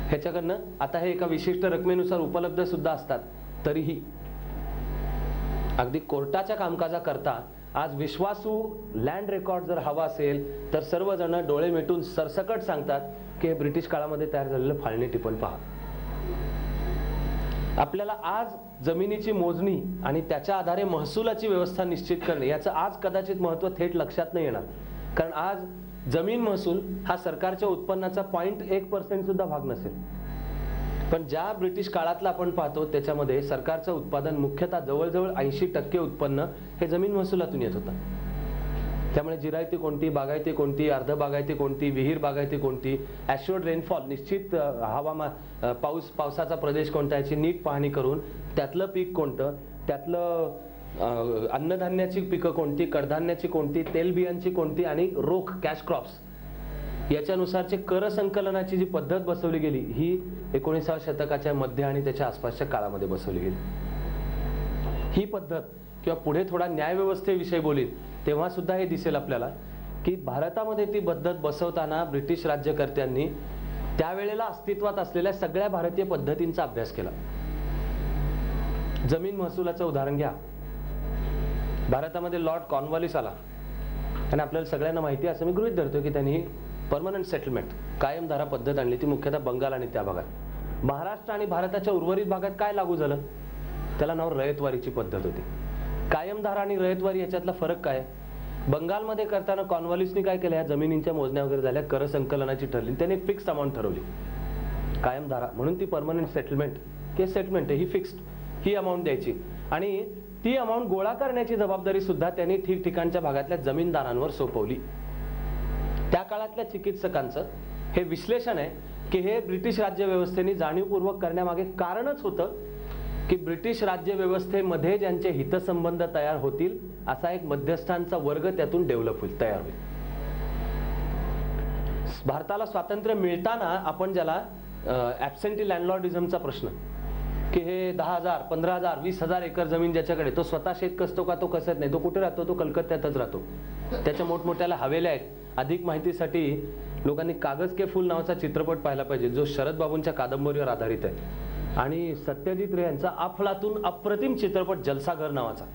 ह्याच्याकडनं आता हे एका विशिष्ट रकमेनुसार उपलब्ध सुद्धा असतात. तरीही अगदी कोर्टाच्या कामकाजाकरता आज विश्वासू लँड रेकॉर्ड जर हवा असेल तर सर्वजण डोळे मिटून सरसकट सांगतात की हे ब्रिटिश काळामध्ये तयार झालेलं फाळणी टिपण पहा. आपल्याला आज जमिनीची मोजणी आणि त्याच्या आधारे महसुलाची व्यवस्था निश्चित करणे याचं आज कदाचित महत्त्व थेट लक्षात नाही येणार. कारण आज जमीन महसूल हा सरकारच्या उत्पन्नाचा 0.1% सुद्धा भाग नसेल. पण ज्या ब्रिटिश काळातला आपण पाहतो त्याच्यामध्ये सरकारचं उत्पादन मुख्यतः जवळजवळ 80% उत्पन्न हे जमीन महसुलातून येत होतं. त्यामुळे जिरायती कोणती, बागायती कोणती, अर्ध बागायती कोणती, विहीर बागायती कोणती, ॲश्युअर्ड रेनफॉल, निश्चित हवामान, पावसाचा प्रदेश कोणता, याची नीट पाहणी करून त्यातलं पीक कोणतं, त्यातलं अन्नधान्याची पिकं कोणती, कडधान्याची कोणती, तेलबियांची कोणती आणि रोख कॅश क्रॉप्स याच्यानुसारचे कर संकलनाची जी पद्धत बसवली गेली ही 19व्या शतकाच्या मध्य आणि त्याच्या आसपासच्या काळामध्ये बसवली गेली. ही पद्धत किंवा पुढे थोडा न्यायव्यवस्थेविषयी बोलील तेव्हा सुद्धा हे दिसेल आपल्याला की भारतामध्ये ती पद्धत बसवताना ब्रिटिश राज्यकर्त्यांनी त्यावेळेला अस्तित्वात असलेल्या सगळ्या भारतीय पद्धतींचा अभ्यास केला. जमीन महसुलाचं उदाहरण घ्या. भारतामध्ये लॉर्ड कॉर्नवॉलिस आला आणि आपल्याला सगळ्यांना माहिती आहे, असं मी गृहीत धरतो, की त्यांनी परमनंट सेटलमेंट, कायमधारा पद्धत आणली. ती मुख्यतः बंगाल आणि त्या भागात. महाराष्ट्र आणि भारताच्या उर्वरित भागात काय लागू झालं, त्याला नाव रयतवारीची पद्धत होती. कायमधारा आणि रयतवारी याच्यातला फरक काय? बंगालमध्ये करताना कॉर्नवॉलिसने काय केलं, या जमिनींच्या मोजण्या वगैरे झाल्या, कर संकलनाची ठरली, त्याने एक फिक्स अमाऊंट ठरवली, कायमधारा, म्हणून ती परमनंट सेटलमेंट की सेटलमेंट ही फिक्स्ड, ही अमाऊंट द्यायची. आणि ती अमाऊंट गोळा करण्याची जबाबदारी सुद्धा त्यांनी ठिकठिकाणच्या भागातल्या जमीनदारांवर सोपवली. त्या काळातल्या चिकित्सकांचं हे विश्लेषण आहे की हे ब्रिटिश राज्यव्यवस्थेने जाणीवपूर्वक करण्यामागे कारणच होतं की ब्रिटिश राज्यव्यवस्थेमध्ये ज्यांचे हितसंबंध तयार होतील असा एक मध्यस्थांचा वर्ग त्यातून डेव्हलप होईल, तयार होईल. भारताला स्वातंत्र्य मिळताना आपण ज्याला ॲब्सेंटी लँडलॉर्डिझमचा प्रश्न, की हे 10,000, 15,000, 20,000 एकर जमीन ज्याच्याकडे, तो स्वतः शेत कसतो का? तो कसत नाही. तो कुठे राहतो? तो कलकत्त्यातच राहतो. त्याच्या मोठमोठ्याला हवेल्या आहेत. अधिक माहितीसाठी लोकांनी कागज के फूल नावाचा चित्रपट पाहायला पाहिजे, जो शरद बाबूंच्या कादंबरीवर आधारित आहे. आणि सत्यजित रे यांचा अफलातून अप्रतिम चित्रपट जलसाघर नावाचा.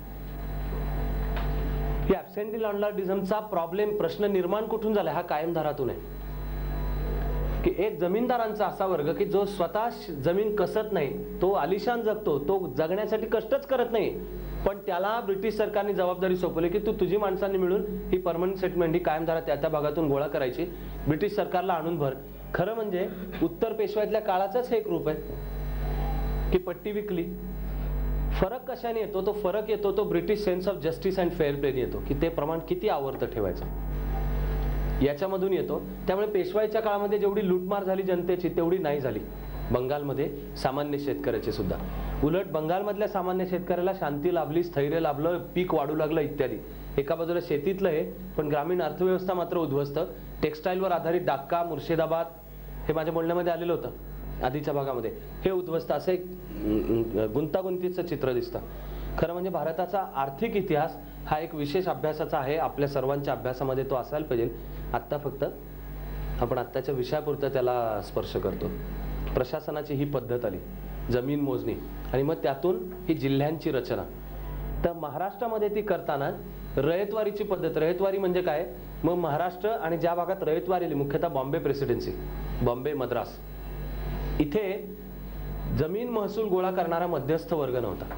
ही ॲब्सेंटी लँडलॉर्डिझमचा प्रश्न निर्माण कुठून झाला? हा कायमधारातून आहे की एक जमीनदारांचा असा वर्ग की जो स्वतः जमीन कसत नाही, तो आलिशान जगतो, तो जगण्यासाठी कष्टच करत नाही, पण त्याला ब्रिटिश सरकारने जबाबदारी सोपवली की तू तुझी माणसांनी मिळून ही परमनंट सेटलमेंट, ही कायमधारा त्या भागातून गोळा करायची, ब्रिटिश सरकारला आणून भर. खरं म्हणजे उत्तर पेशव्यातल्या काळाचंच हे एक रूप आहे की पट्टी विकली. फरक कशाने येतो? तो फरक येतो तो British sense of justice and fair प्लेने येतो की ते प्रमाण किती आवर्त ठेवायचं याच्यामधून येतो. त्यामुळे पेशवाईच्या काळामध्ये जेवढी लूटमार झाली जनतेची तेवढी नाही झाली बंगालमध्ये सामान्य शेतकऱ्याची सुद्धा. उलट बंगालमधल्या सामान्य शेतकऱ्याला शांती लाभली, स्थैर्य लाभलं, पीक वाढू लागलं इत्यादी. एका बाजूला शेतीतलं हे, पण ग्रामीण अर्थव्यवस्था मात्र उद्ध्वस्त. टेक्स्टाईलवर आधारित डाक्का, मुर्शिदाबाद हे माझ्या बोलण्यामध्ये आलेलं होतं आधीच्या भागामध्ये, हे उद्ध्वस्त. असं एक गुंतागुंतीचं चित्र दिसतं. खरं म्हणजे भारताचा आर्थिक इतिहास हा एक विशेष अभ्यासाचा आहे. आपल्या सर्वांच्या अभ्यासामध्ये तो असायला पाहिजे. आत्ता फक्त आपण आत्ताच्या विषयापुरतं त्याला स्पर्श करतो. प्रशासनाची ही पद्धत आली, जमीन मोजणी, आणि मग त्यातून ही जिल्ह्यांची रचना. तर महाराष्ट्रामध्ये ती करताना रयतवारीची पद्धत. रयतवारी म्हणजे काय? मग महाराष्ट्र आणि ज्या भागात रयतवारी आली, मुख्यतः बॉम्बे प्रेसिडेन्सी, बॉम्बे, मद्रास, इथे जमीन महसूल गोळा करणारा मध्यस्थ वर्ग नव्हता.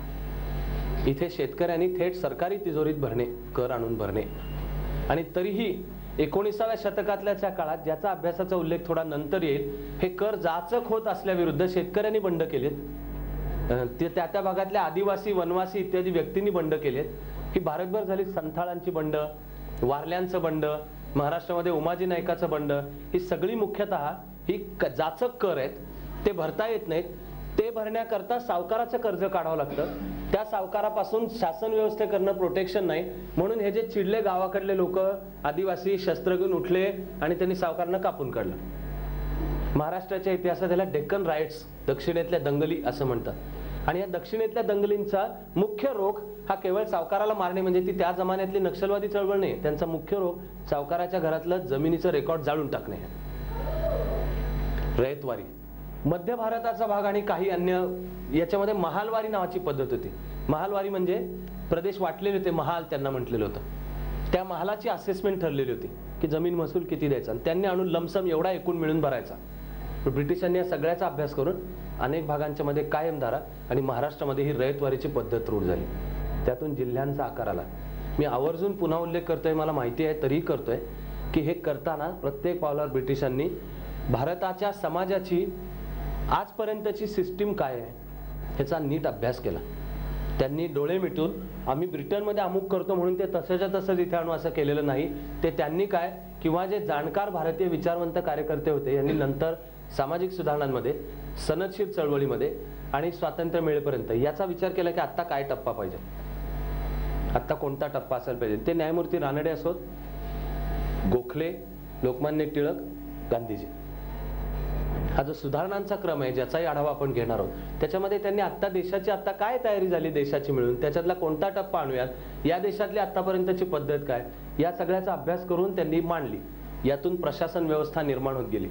इथे शेतकऱ्यांनी थेट सरकारी तिजोरीत भरणे, कर आणून भरणे. आणि तरीही 19व्या शतकातल्या काळात, ज्याचा अभ्यासाचा उल्लेख थोडा नंतर येईल, हे कर जाचक होत असल्याविरुद्ध शेतकऱ्यांनी बंड केलेत. ते त्या भागातल्या आदिवासी, वनवासी इत्यादी व्यक्तींनी बंड केलेत. ही भारतभर झाली. संथाळांची बंड, वारल्यांचं बंड, महाराष्ट्रामध्ये उमाजी नायकाचं बंड, ही सगळी मुख्यतः ही जाचक कर आहेत. ते भरता येत नाहीत. ते भरण्याकरता सावकाराचं कर्ज काढावं लागतं. त्या सावकारापासून शासन व्यवस्था करणं, प्रोटेक्शन नाही, म्हणून हे जे चिडले गावाकडले लोक, आदिवासी, शस्त्र घेऊन उठले आणि त्यांनी सावकारांना कापून काढलं. महाराष्ट्राच्या इतिहासात त्याला डेक्कन रायट्स, दक्षिणेतल्या दंगली असं म्हणतात. आणि या दक्षिणेतल्या दंगलींचा मुख्य रोग हा केवळ सावकाराला मारणे, म्हणजे ती त्या जमान्यातली नक्षलवादी चळवळ नाही. त्यांचा मुख्य रोग सावकाराच्या घरातलं जमिनीचं रेकॉर्ड जाळून टाकणे. रयतवारी. मध्य भारताचा भाग आणि काही अन्य, याच्यामध्ये महालवारी नावाची पद्धत होती. महालवारी म्हणजे प्रदेश वाटलेले होते, महाल त्यांना म्हटलेलं होतं. त्या महालाची असेसमेंट ठरलेली होती की जमीन महसूल किती द्यायचा, आणि त्यांनी आणून लमसम एवढा एकूण मिळून भरायचा. ब्रिटिशांनी या सगळ्याचा अभ्यास करून अनेक भागांच्या मध्ये कायमधारा आणि महाराष्ट्रामध्ये ही रयतवारीची पद्धत रूढ झाली. त्यातून जिल्ह्यांचा आकार आला. मी आवर्जून पुन्हा उल्लेख करतोय, मला माहिती आहे तरीही करतोय, की हे करताना प्रत्येक पावलावर ब्रिटिशांनी भारताच्या समाजाची आजपर्यंतची सिस्टीम काय आहे ह्याचा नीट अभ्यास केला. त्यांनी डोळे मिटून आम्ही ब्रिटनमध्ये अमुक करतो म्हणून ते तसंच्या तसंच इथे आणू असं केलेलं नाही. ते त्यांनी काय, किंवा जे जाणकार भारतीय विचारवंत कार्यकर्ते होते यांनी नंतर सामाजिक सुधारणांमध्ये, सनदशीर चळवळीमध्ये आणि स्वातंत्र्य मिळेपर्यंत याचा विचार केला की आत्ता काय टप्पा पाहिजे, आत्ता कोणता टप्पा असायला पाहिजे. ते न्यायमूर्ती रानडे असोत, गोखले, लोकमान्य टिळक, गांधीजी, हा जो सुधारणांचा क्रम आहे ज्याचाही आढावा आपण घेणार आहोत, त्याच्यामध्ये त्यांनी आत्ता देशाची आत्ता काय तयारी झाली देशाची मिळून, त्याच्यातला कोणता टप्पा आणूयात, या देशातली आत्तापर्यंतची पद्धत काय, या सगळ्याचा अभ्यास करून त्यांनी मांडली. यातून प्रशासन व्यवस्था निर्माण होत गेली.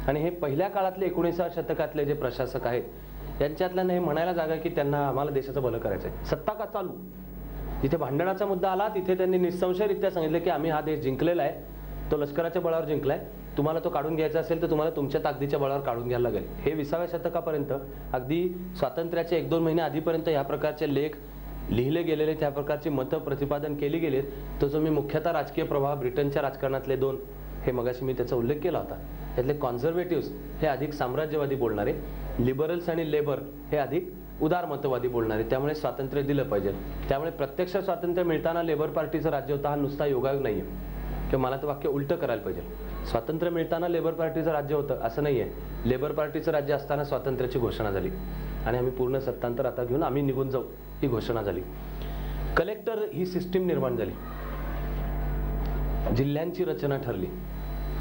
आणि हे पहिल्या काळातले 19व्या शतकातले जे प्रशासक आहेत यांच्यातल्या हे म्हणायला जागा की त्यांना आम्हाला देशाचं भलं करायचं आहे. सत्ता का चालू, जिथे भांडणाचा मुद्दा आला तिथे त्यांनी निसंशयरित्या सांगितलं की आम्ही हा देश जिंकलेला आहे, तो लष्कराच्या बळावर जिंकलाय, तुम्हाला तो काढून घ्यायचा असेल तर तुम्हाला तुमच्या ताकदीच्या बळावर काढून घ्यायला लागेल. हे 20व्या शतकापर्यंत, अगदी स्वातंत्र्याचे 1-2 महिने आधीपर्यंत या प्रकारचे लेख लिहिले गेलेले, त्या प्रकारची मतं प्रतिपादन केली गेलेत. तो जो मी मुख्यतः राजकीय प्रभाव ब्रिटनच्या राजकारणातले 2, हे मगाशी मी त्याचा उल्लेख केला होता, त्यातले कॉन्झर्वेटिव्स हे अधिक साम्राज्यवादी बोलणारे, लिबरल्स आणि लेबर हे अधिक उदारमतवादी बोलणारे. त्यामुळे स्वातंत्र्य दिलं पाहिजे. त्यामुळे प्रत्यक्ष स्वातंत्र्य मिळताना लेबर पार्टीचं राज्य होतं हा नुसता योगायोग नाहीये, किंवा मला तर वाक्य उलटं करायला पाहिजे. स्वातंत्र्य मिळताना लेबर पार्टीचं राज्य होतं असं नाहीये. लेबर पार्टीचं राज्य असताना स्वातंत्र्याची घोषणा झाली आणि आम्ही पूर्ण सत्तांतर आता घेऊन आम्ही निघून जाऊ ही घोषणा झाली. कलेक्टर ही सिस्टीम निर्माण झाली, जिल्ह्यांची रचना ठरली,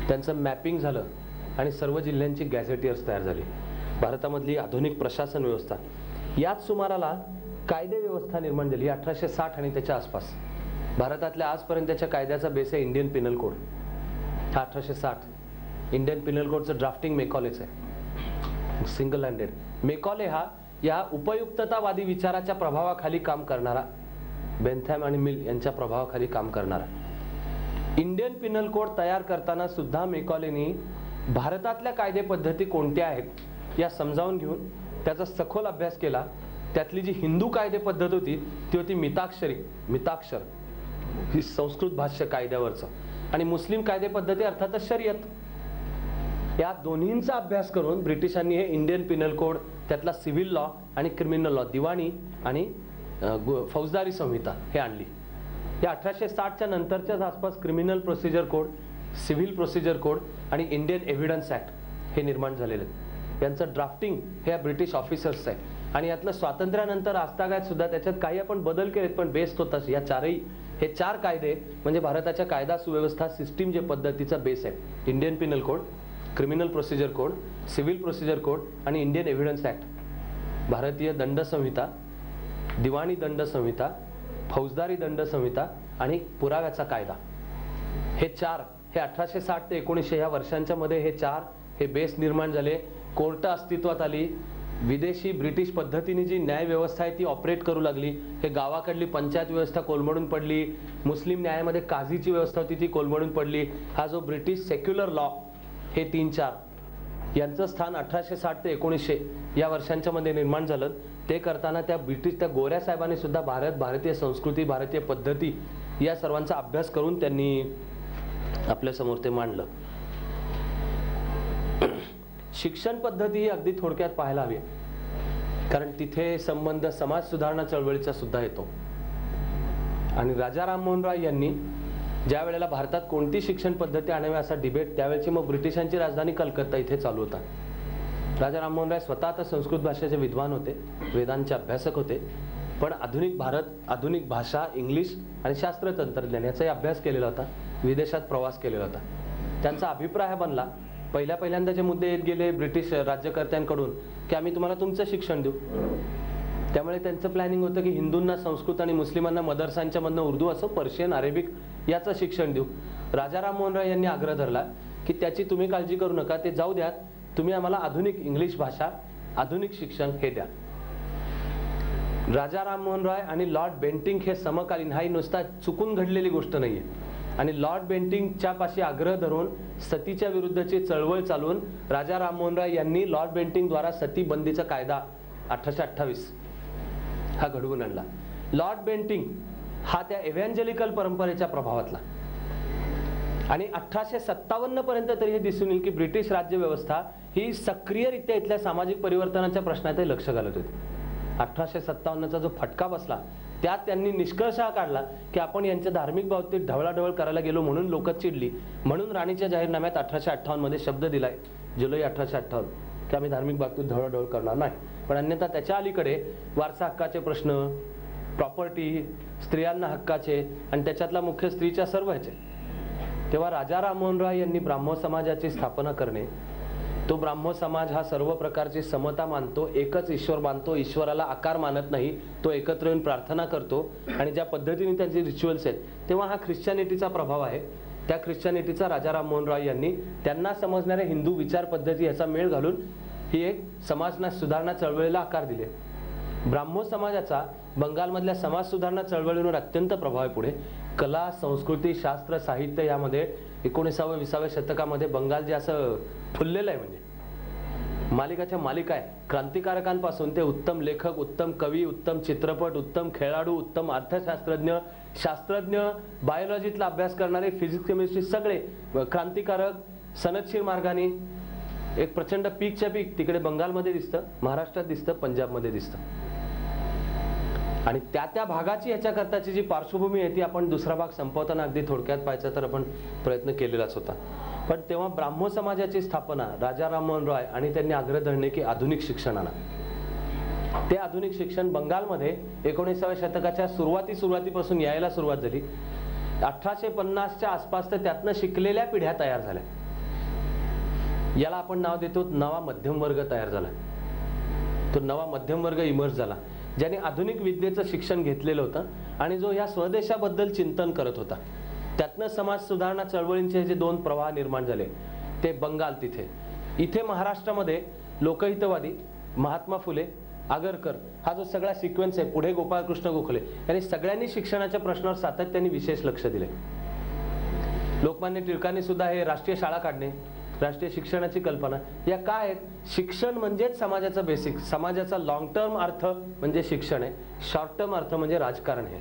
त्यांचं मॅपिंग झालं आणि सर्व जिल्ह्यांची गॅझेटियर्स तयार झाली. भारतामधली आधुनिक प्रशासन व्यवस्था याच सुमाराला कायदे व्यवस्था निर्माण झाली 1860 आणि त्याच्या आसपास. भारतातल्या आजपर्यंतच्या कायद्याचा बेस आहे Indian penal code. 1860 Indian penal कोडचं ड्राफ्टिंग मेकॉलेच आहे, सिंगल हँडेड. मेकॉले हा या उपयुक्ततावादी विचाराच्या प्रभावाखाली काम करणारा, बेंथॅम आणि मिल यांच्या प्रभावाखाली काम करणारा. इंडियन पिनल कोड तयार करताना सुद्धा मेकॉलेनी भारतातल्या कायदे पद्धती कोणत्या आहेत या समजावून घेऊन त्याचा सखोल अभ्यास केला. त्यातली जी हिंदू कायदे पद्धत होती ती होती मिताक्षर, ही संस्कृत भाष्य कायद्यावरचं, आणि मुस्लिम कायदे पद्धती अर्थातच शरीयत. या दोन्हींचा अभ्यास करून ब्रिटिशांनी हे इंडियन पिनल कोड, त्यातला सिव्हिल लॉ आणि क्रिमिनल लॉ, दिवाणी आणि फौजदारी संहिता हे आणली. या 1860च्या नंतरच्याच आसपास criminal procedure code, civil procedure code आणि इंडियन एव्हिडन्स ऍक्ट हे निर्माण झालेले. यांचं ड्राफ्टिंग हे या ब्रिटिश ऑफिसर्स आहे. आणि यातलं स्वातंत्र्यानंतर आजतागायत सुद्धा त्याच्यात काही आपण बदल केलेत, पण बेस तो तस. या हे चार कायदे म्हणजे भारताच्या कायदा सुव्यवस्था सिस्टीम जे पद्धतीचा बेस आहे. Indian penal code, criminal procedure code, civil procedure code आणि इंडियन एव्हिडन्स ऍक्ट, भारतीय दंड संहिता, दिवाणी दंड संहिता, फौजदारी दंड संहिता आणि पुराव्याचा कायदा, हे चार, हे 1860 ते 1900 या वर्षांच्या मध्ये हे बेस निर्माण झाले. कोर्ट अस्तित्वात आली. विदेशी ब्रिटिश पद्धतीने जी न्याय व्यवस्था आहे ती ऑपरेट करू लागली. हे गावाकडली पंचायत व्यवस्था कोलमडून पडली. मुस्लिम न्यायामध्ये काझीची व्यवस्था होती ती कोलमडून पडली. हा जो ब्रिटिश सेक्युलर लॉ, हे 3-4 यांचं स्थान 1860 ते 1900 या वर्षांच्या मध्ये निर्माण झालं. ते करताना त्या गोऱ्या साहेबांनी सुद्धा भारतीय संस्कृती, भारतीय पद्धती या सर्वांचा अभ्यास करून त्यांनी आपल्या समोर ते मांडलं. शिक्षण पद्धती ही अगदी थोडक्यात पाहायला हवी, कारण तिथे संबंध समाज सुधारणा चळवळीचा सुद्धा येतो. आणि राजा राममोहन रॉय यांनी ज्या वेळेला भारतात कोणती शिक्षण पद्धती आणावी असा डिबेट, त्यावेळेची मग ब्रिटिशांची राजधानी कलकत्ता इथे चालू होता. राजा राममोहन रॉय स्वतः तर संस्कृत भाषेचे विद्वान होते, वेदांचे अभ्यासक होते, पण आधुनिक भारत, आधुनिक भाषा, इंग्लिश आणि शास्त्र तंत्रज्ञान याचाही अभ्यास केलेला होता. विदेशात प्रवास केलेला होता. त्यांचा अभिप्राय हा बनला, पहिल्यांदा जे मुद्दे येत गेले ब्रिटिश राज्यकर्त्यांकडून की आम्ही तुम्हाला तुमचं शिक्षण देऊ. त्यामुळे त्यांचं प्लॅनिंग होतं की हिंदूंना संस्कृत आणि मुस्लिमांना मदरसांच्या मधनं उर्दू असं पर्शियन, अरेबिक याचं शिक्षण देऊ. राजा राममोहन रॉय यांनी आग्रह धरला की त्याची तुम्ही काळजी करू नका, ते जाऊ द्यात, तुम्ही आम्हाला आधुनिक इंग्लिश भाषा, आधुनिक शिक्षण हे द्या. राजा राममोहन रॉय आणि लॉर्ड बेंटिंक हे समकालीन, हा नुसता चुकून घडलेली गोष्ट नाहीये. आणि लॉर्ड बेंटिंकच्या पाशी आग्रह धरून सतीच्या विरुद्धची चळवळ चालवून राजा राममोहन रॉय यांनी लॉर्ड बेंटिंक द्वारा सती बंदीचा कायदा 1828 हा घडवून आणला. लॉर्ड बेंटिंक हा त्या एव्हँजेलिकल परंपरेच्या प्रभावातला. आणि 1857 पर्यंत तरी हे दिसून येईल की ब्रिटिश राज्य व्यवस्था ही सक्रियरित्या इथल्या सामाजिक परिवर्तनाच्या प्रश्नातही लक्ष घालत होती. 1857चा जो फटका बसला त्यात त्यांनी निष्कर्ष हा काढला की आपण यांच्या धार्मिक बाबतीत ढवळाढवळ करायला गेलो म्हणून लोक चिडली. म्हणून राणीच्या जाहीरनाम्यात 1858 मध्ये शब्द दिलाय, जुलै 1858, की आम्ही धार्मिक बाबतीत ढवळाढवळ करणार नाही. पण अन्यथा त्याच्या अलीकडे वारसा हक्काचे प्रश्न, प्रॉपर्टी, स्त्रियांना हक्काचे आणि त्याच्यातला मुख्य स्त्रीच्या सर्व ह्याचे. तेव्हा राजा राममोहन रॉय यांनी ब्राह्मो समाजाची स्थापना करणे, तो ब्राह्मो समाज हा सर्व प्रकारची समता मानतो, एकच ईश्वर मानतो, ईश्वराला आकार मानत नाही, तो एकत्र येऊन प्रार्थना करतो आणि ज्या पद्धतीने त्यांचे रिच्युअल्स आहेत, तेव्हा हा ख्रिश्चनिटीचा प्रभाव आहे. त्या ख्रिश्चनिटीचा राजा राममोहन रॉय यांनी त्यांना समजणाऱ्या हिंदू विचार पद्धती याचा मेळ घालून ही एक समाज सुधारणा चळवळीला आकार दिले. ब्राह्मो समाजाचा बंगालमधल्या समाज सुधारणा चळवळीवर अत्यंत प्रभाव आहे. पुढे कला, संस्कृती, शास्त्र, साहित्य यामध्ये 19व्या-20व्या शतकामध्ये बंगाल जे असं फुललेलं आहे, म्हणजे मालिकाच्या मालिका आहे. क्रांतिकारकांपासून ते उत्तम लेखक, उत्तम कवी, उत्तम चित्रपट, उत्तम खेळाडू, उत्तम अर्थशास्त्रज्ञ, शास्त्रज्ञ, बायोलॉजीतला अभ्यास करणारे, फिजिक्स, केमिस्ट्री, सगळे क्रांतिकारक सनदशीर मार्गाने एक प्रचंड पीकच्या पीक तिकडे बंगालमध्ये दिसतं, महाराष्ट्रात दिसतं, पंजाबमध्ये दिसतं. आणि त्या भागाची याच्याकरताची जी पार्श्वभूमी आहे ती आपण दुसरा भाग संपवताना अगदी थोडक्यात पाहायचा तर आपण प्रयत्न केलेलाच होता. पण तेव्हा ब्राह्मो समाजाची स्थापना राजा राममोहन रॉय आणि त्यांनी आग्रह धरणे की आधुनिक शिक्षण आणा. ते आधुनिक शिक्षण बंगालमध्ये 19व्या शतकाच्या सुरुवातीपासून यायला सुरुवात झाली. 1850च्या आसपास तर त्यातनं शिकलेल्या पिढ्या तयार झाल्या. याला आपण नाव देतो नवा मध्यम वर्ग तयार झाला. तो नवा मध्यम वर्ग इमर्ज झाला, ज्याने आधुनिक विद्येचं शिक्षण घेतलेलं होतं आणि जो या स्वदेशाबद्दल चिंतन करत होता. त्यातनं समाज सुधारणा चळवळींचे जे दोन प्रवाह निर्माण झाले ते बंगाल तिथे. इथे महाराष्ट्रामध्ये लोकहितवादी, महात्मा फुले, आगरकर हा जो सगळा सिक्वेन्स आहे, पुढे गोपाळकृष्ण गोखले, यांनी सगळ्यांनी शिक्षणाच्या प्रश्नावर सातत्याने विशेष लक्ष दिले. लोकमान्य टिळकांनी सुद्धा हे राष्ट्रीय शाळा काढणे, राष्ट्रीय शिक्षणाची कल्पना या काय आहेत. शिक्षण म्हणजेच समाजाचं बेसिक, समाजाचा लॉंग टर्म अर्थ म्हणजे शिक्षण आहे, शॉर्ट टर्म अर्थ म्हणजे राजकारण आहे.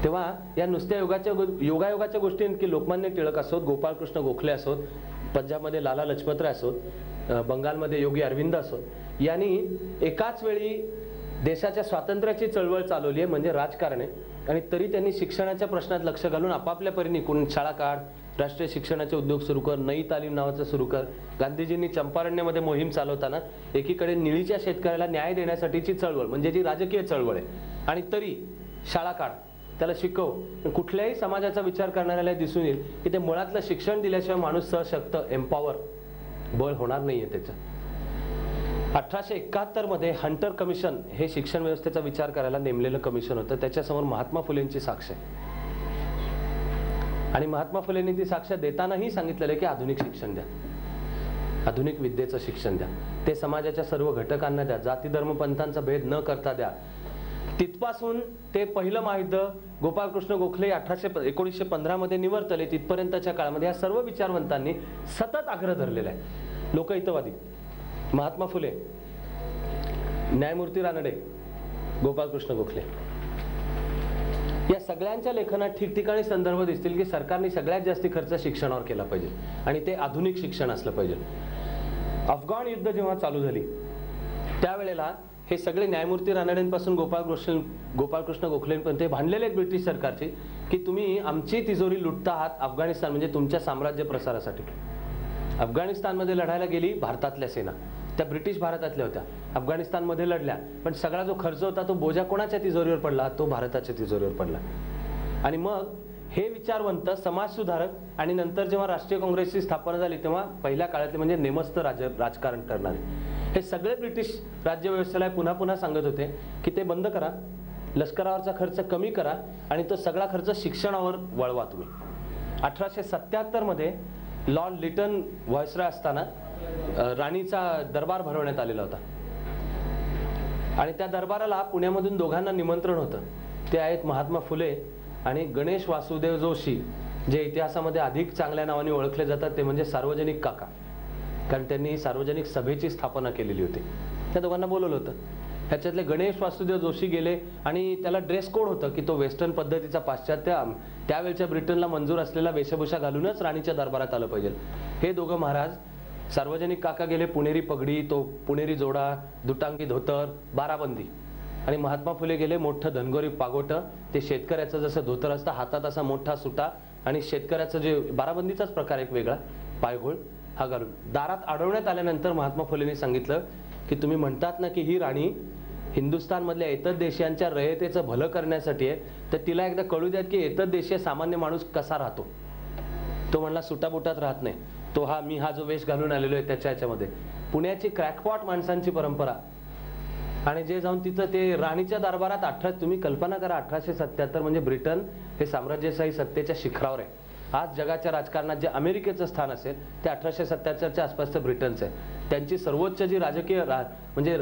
तेव्हा या नुसत्या योगायोगाच्या गोष्टी की लोकमान्य टिळक असोत, गोपाळकृष्ण गोखले असोत, पंजाबमध्ये लाला लजपतराय असोत, बंगालमध्ये योगी अरविंद असोत, यांनी एकाच वेळी देशाच्या स्वातंत्र्याची चळवळ चालवली आहे म्हणजे राजकारण आहे. आणि तरी त्यांनी शिक्षणाच्या प्रश्नात लक्ष घालून आपापल्या परीने कोण शाळा काढ, राष्ट्रीय शिक्षणाचे उद्योग सुरू कर, नई तालीम नावाचं सुरू कर. गांधीजींनी चंपारण्यामध्ये मोहीम चालवताना एकीकडे निळीच्या शेतकऱ्याला न्याय देण्यासाठीची चळवळ म्हणजे जी राजकीय चळवळ आहे, आणि तरी शाळा काढ, त्याला शिकव. कुठल्याही समाजाचा विचार करणाऱ्याला दिसून येईल की ते मुळातलं शिक्षण दिल्याशिवाय माणूस सशक्त एम्पॉवर बळ होणार नाहीये त्याचं. 1871 मध्ये हंटर कमिशन हे शिक्षण व्यवस्थेचा विचार करायला नेमलेलं कमिशन होतं. त्याच्यासमोर महात्मा फुलेंची साक्ष आहे आणि महात्मा फुलेंनी ती साक्ष देतानाही सांगितलेलं आहे की आधुनिक शिक्षण द्या, आधुनिक विद्येचं शिक्षण द्या, ते समाजाच्या सर्व घटकांना द्या, जाती धर्म पंथांचा भेद न करता द्या. तिथपासून ते पहिलं महायुद्ध गोपाळकृष्ण गोखले 1915 मध्ये निवर्तले तिथपर्यंतच्या काळामध्ये या सर्व विचारवंतांनी सतत आग्रह धरलेला आहे. लोकहितवादी महात्मा फुले, न्यायमूर्ती रानडे, गोपाळकृष्ण गोखले या सगळ्यांच्या लेखनात ठिकठिकाणी संदर्भ दिसतील की सरकारने सगळ्यात जास्त खर्च शिक्षणावर केला पाहिजे आणि ते आधुनिक शिक्षण असलं पाहिजे. अफगाण युद्ध जेव्हा चालू झाली त्यावेळेला हे सगळे न्यायमूर्ती रानडेंपासून गोपाळकृष्ण गोखलेंपर्यंत ते भांडलेले आहेत ब्रिटिश सरकारचे की तुम्ही आमची तिजोरी लुटता आहात अफगाणिस्तान म्हणजे तुमच्या साम्राज्य प्रसारासाठी. अफगाणिस्तानमध्ये लढायला गेली भारतातल्या सेना, त्या ब्रिटिश भारतातल्या होत्या, अफगाणिस्तानमध्ये लढल्या, पण सगळा जो खर्च होता तो बोजा कोणाच्या तिजोरीवर पडला, तो भारताच्या तिजोरीवर पडला. आणि मग हे विचारवंत, समाजसुधारक आणि नंतर जेव्हा राष्ट्रीय काँग्रेसची स्थापना झाली तेव्हा पहिल्या काळातले म्हणजे नेमस्त राजकारण करणारे हे सगळे ब्रिटिश राज्यव्यवस्थेला पुन्हा पुन्हा सांगत होते की ते बंद करा, लष्करावरचा खर्च कमी करा आणि तो सगळा खर्च शिक्षणावर वळवा तुम्ही. 1877 मध्ये लॉर्ड लिटन व्हायसरॉय असताना राणीचा दरबार भरवण्यात आलेला होता आणि त्या दरबाराला पुण्यामधून दोघांना निमंत्रण होतं. ते आहेत महात्मा फुले आणि गणेश वासुदेव जोशी, जे इतिहासामध्ये अधिक चांगल्या नावाने ओळखले जातात ते म्हणजे सार्वजनिक काका, कारण त्यांनी सार्वजनिक सभेची स्थापना केलेली होती. त्या दोघांना बोलवलं होतं. ह्याच्यातले गणेश वासुदेव जोशी गेले आणि त्याला ड्रेस कोड होतं की तो वेस्टर्न पद्धतीचा पाश्चात्य त्यावेळच्या ब्रिटनला मंजूर असलेला वेशभूषा घालूनच राणीच्या दरबारात आलं पाहिजे. हे दोघं महाराज, सार्वजनिक काका गेले पुणेरी पगडी, तो पुणेरी जोडा, दुटांगी धोतर, बाराबंदी, आणि महात्मा फुले गेले मोठं धनगोरी पागोटं, ते शेतकऱ्याचं जसं धोतर असतं हातात असा मोठा सुटा आणि शेतकऱ्याचं जे बाराबंदीचाच प्रकार एक वेगळा पायघोळ हा घालून. दारात अडवण्यात आल्यानंतर महात्मा फुलेंनी सांगितलं की तुम्ही म्हणतात ना की ही राणी हिंदुस्थानमधल्या एतद्देशीयांच्या रयतेचं भलं करण्यासाठी आहे, तर तिला एकदा कळू द्यात की एतद्देशीय सामान्य माणूस कसा राहतो. तो म्हणला सुटाबुटात राहत नाही, तो हा जो वेश घालून आलेलो आहे त्याच्या ह्याच्यामध्ये पुण्याची क्रॅकपॉट माणसांची परंपरा. आणि जे जाऊन तिथं ते राणीच्या दरबारात तुम्ही कल्पना करा 1877 म्हणजे ब्रिटन हे साम्राज्यशाही सत्तेच्या शिखरावर आहे. आज जगाच्या राजकारणात जे अमेरिकेचं स्थान असेल ते 1877च्या आसपासचं ब्रिटनचं आहे. त्यांची सर्वोच्च जी राजकीय म्हणजे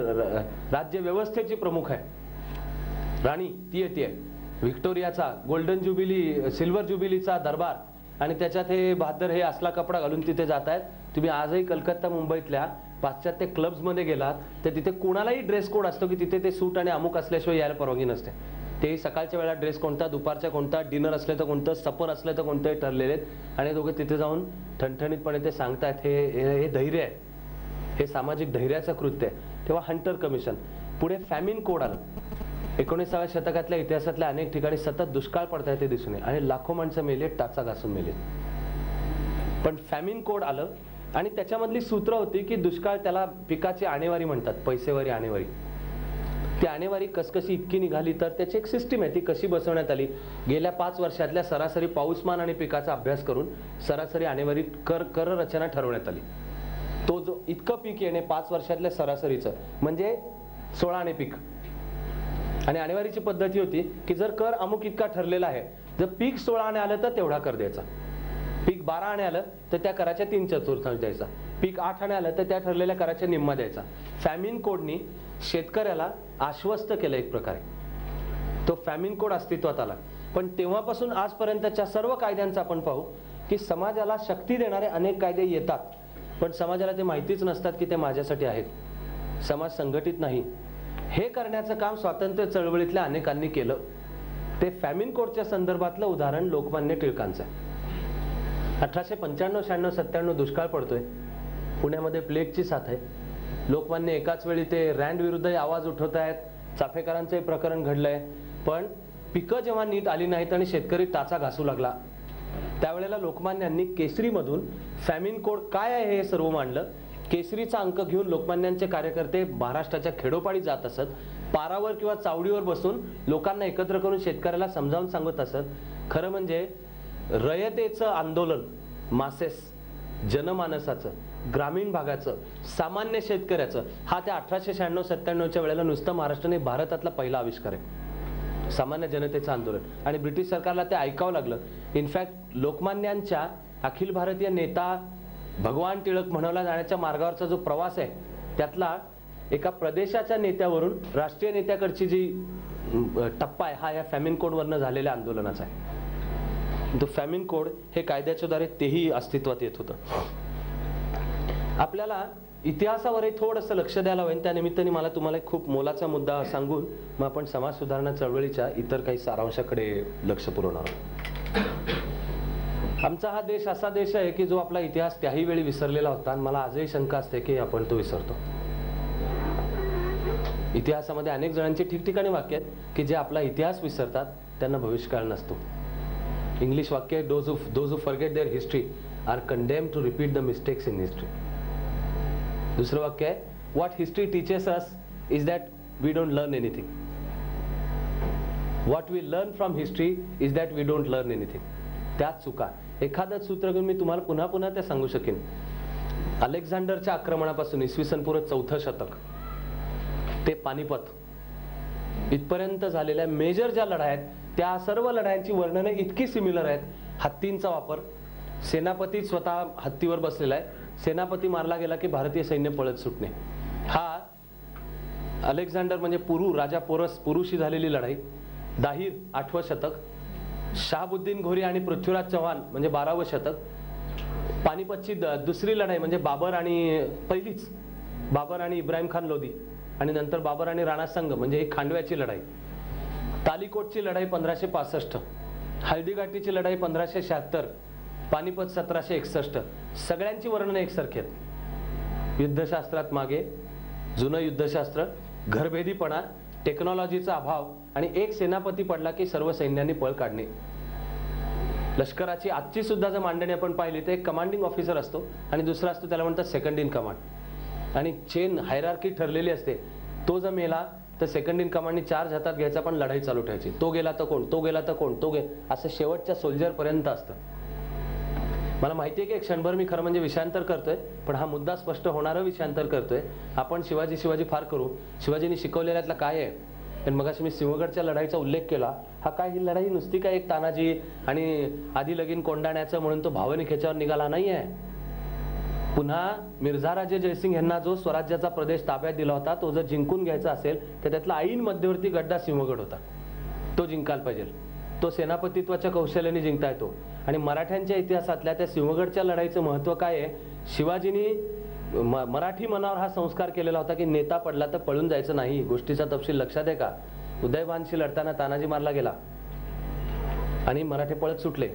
राज्य व्यवस्थेची प्रमुख आहे राणी ती आहे. व्हिक्टोरियाचा गोल्डन ज्युबिली सिल्वर ज्युबिलीचा दरबार आणि त्याच्यात हे बहादर हे असला कपडा घालून तिथे जात आहेत. तुम्ही आजही कलकत्ता मुंबईतल्या पाश्चात्य क्लब्समध्ये गेलात तर तिथे कोणालाही ड्रेस कोड असतो की तिथे ते सूट आणि अमुक असल्याशिवाय यायला परवानगी नसते. ते सकाळच्या वेळा ड्रेस कोणता, दुपारच्या कोणता, डिनर असले तर कोणतं, सपर असलं तर कोणतंही ठरलेले आहेत. आणि दोघे तिथे जाऊन ठणठणीतपणे ते सांगतायत हे धैर्य आहे, हे सामाजिक धैर्याचं कृत्य आहे. तेव्हा हंटर कमिशन, पुढे फॅमिन कोड आलं. 19व्या शतकातल्या इतिहासातल्या अनेक ठिकाणी सतत दुष्काळ पडताय ते दिसून आणि लाखो माणसं मेले, टाचा घासून मेले. पण फॅमिन कोड आलं आणि त्याच्यामधली सूत्र होती की दुष्काळ त्याला पिकाची आणेवारी म्हणतात, पैसेवारी आणेवारी. ती आणेवारी कशी इतकी निघाली तर त्याची एक सिस्टीम आहे, ती कशी बसवण्यात आली. गेल्या 5 वर्षातल्या सरासरी पाऊसमान आणि पिकाचा अभ्यास करून सरासरी आणेवारी कर रचना ठरवण्यात आली. तो जो इतकं पीक येणे 5 वर्षातल्या सरासरीचं म्हणजे 16 आणे पीक. आणि आणेवारीची पद्धती होती की जर कर अमुक इतका ठरलेला आहे, जर पीक 16 आणे आलं तर तेवढा कर द्यायचा, पीक 12 आणे आलं तर त्या कराच्या 3/4 द्यायचा, पीक 8 आणे आलं तर त्या ठरलेल्या कराच्या निम्मा द्यायचा. फॅमिन कोडनी शेतकऱ्याला आश्वस्त केलं एक प्रकारे. तो फॅमिन कोड अस्तित्वात आला. पण तेव्हापासून आजपर्यंतच्या सर्व कायद्यांचा आपण पाहू की समाजाला शक्ती देणारे अनेक कायदे येतात, पण समाजाला ते माहितीच नसतात की ते माझ्यासाठी आहेत. समाज संघटित नाही. हे करण्याचं काम स्वातंत्र्य चळवळीतल्या अनेकांनी केलं. ते फॅमिन कोडच्या संदर्भातलं उदाहरण लोकमान्य टिळकांचं आहे. 1895, 96, 97 दुष्काळ पडतोय. पुण्यामध्ये प्लेगची साथ आहे. लोकमान्य एकाच वेळी ते रँड विरुद्ध आवाज उठवत आहेत. चाफेकरांचं प्रकरण घडलंय. पण पिकं जेव्हा नीट आली नाहीत आणि शेतकरी टाचा घासू लागला, त्यावेळेला लोकमान्यांनी केसरीमधून फॅमिन कोड काय आहे हे सर्व मांडलं. केसरीचा अंक घेऊन लोकमान्यांचे कार्यकर्ते महाराष्ट्राच्या खेडोपाडी जात असत. पारावर किंवा चावडीवर बसून लोकांना एकत्र करून शेतकऱ्याला समजावून सांगत असत. खरं म्हणजे रयतेचं आंदोलन, मासेस, जनमानसाचं, ग्रामीण भागाचं, सामान्य शेतकऱ्याचं, हा त्या 1896-97च्या वेळेला नुसतं महाराष्ट्राने भारतातला पहिला आविष्कार आहे, सामान्य जनतेचं आंदोलन. आणि ब्रिटिश सरकारला ते ऐकावं लागलं. इनफॅक्ट लोकमान्यांच्या अखिल भारतीय नेता भगवान टिळक म्हणवला जाण्याच्या मार्गावरचा जो प्रवास आहे, त्यातला एका प्रदेशाच्या नेत्यावरून राष्ट्रीय नेत्याकडची जी टप्पा आहे, हा या फॅमिन कोडवरनं झालेल्या आंदोलनाचा आहे. तो फॅमिन कोड हे कायद्याच्या द्वारे तेही अस्तित्वात येत होतं. आपल्याला इतिहासावरही थोडंसं लक्ष द्यायला हवं. त्या निमित्ताने मला तुम्हाला एक खूप मोलाचा मुद्दा सांगून मग आपण समाज सुधारणा चळवळीच्या इतर काही सारांशाकडे लक्ष पुरवणार आहोत. आमचा हा देश असा देश आहे की जो आपला इतिहास त्याही वेळी विसरलेला होता आणि मला आजही शंका असते की आपण तो विसरतो. इतिहासामध्ये अनेक जणांची ठिकठिकाणी वाक्य आहेत की जे आपला इतिहास विसरतात त्यांना भविष्यकाळ नसतो. इंग्लिश वाक्य आहे, those who forget their history are condemned to repeat the mistakes in history. दुसरं वाक्य आहे, what history teaches us is that we don't learn anything. What we learn from history is that we don't learn anything. त्याच चुका. एखादं सूत्र घेऊन मी तुम्हाला पुन्हा पुन्हा ते सांगू शकेन. अलेक्झांडरच्या आक्रमणापासून इसवी सन पूर्व 4थं शतक ते पानिपत इथपर्यंत झालेल्या मेजर ज्या लढाया आहेत, त्या सर्व लढायांची वर्णने इतकी सिमिलर आहेत. हत्तींचा वापर, सेनापती स्वतः हत्तीवर बसलेला आहे, सेनापती मारला गेला की भारतीय सैन्य पळत सुटणे. हा अलेक्झांडर म्हणजे राजा पुरुशी झालेली लढाई. दाहिर 8वं शतक. शहाबुद्दीन घोरी आणि पृथ्वीराज चव्हाण म्हणजे 12वं शतक. पानिपतची दुसरी लढाई म्हणजे पहिलीच बाबर आणि इब्राहिम खान लोधी आणि नंतर बाबर आणि राणा संघ म्हणजे ही खांडव्याची लढाई. तालिकोटची लढाई 1565, हल्दीघाटीची लढाई 1576, पानिपत 1761. सगळ्यांची वर्णनं एकसारखी आहेत. युद्धशास्त्रात मागे, जुनं युद्धशास्त्र, घरभेदीपणा, टेक्नॉलॉजीचा अभाव आणि एक सेनापती पडला की सर्व सैन्यांनी पळ काढणे. लष्कराची आजची सुद्धा जर मांडणी आपण पाहिली तर एक कमांडिंग ऑफिसर असतो आणि दुसरा असतो त्याला म्हणतात सेकंड इन कमांड. आणि चेन हायरार्की ठरलेली असते. तो जर मेला तर सेकंड इन कमांडनी चार्ज हातात घ्यायचा, पण लढाई चालू ठेवायची. तो गेला तर कोण, तो गेला तर कोण, असं शेवटच्या सोल्जर पर्यंत असतं. मला माहिती आहे की एक क्षणभर मी खरं म्हणजे विषयांतर करतोय, पण हा मुद्दा स्पष्ट होणारं विषयांतर करतोय. आपण शिवाजी फार करू. शिवाजींनी शिकवलेल्यातला काय आहे. पण मगाशी मी सिंहगडच्या लढाईचा उल्लेख केला. हा काय, ही लढाई नुसती काय एक तानाजी आणि आधी लगीन कोंडाण्याचं म्हणून तो भावनिक ह्याच्यावर निघाला नाहीये. पुन्हा मिर्झाराजे जयसिंग यांना जो स्वराज्याचा प्रदेश ताब्यात दिला होता, तो जर जिंकून घ्यायचा असेल तर त्यातला ऐन मध्यवर्ती गड्डा सिंहगड होता. तो जिंकायला पाहिजे. तो सेनापतित्वाच्या कौशल्याने जिंकता येतो. आणि मराठ्यांच्या इतिहासातल्या त्या सिंहगडच्या लढाईचं महत्त्व काय आहे. शिवाजींनी मराठी मनावर हा संस्कार केलेला होता की नेता पडला तर पळून जायचं नाही. गोष्टीचा तपशील लक्षात आहे का. उदयभानशी लढताना तानाजी मारला गेला आणि मराठे पळत सुटले.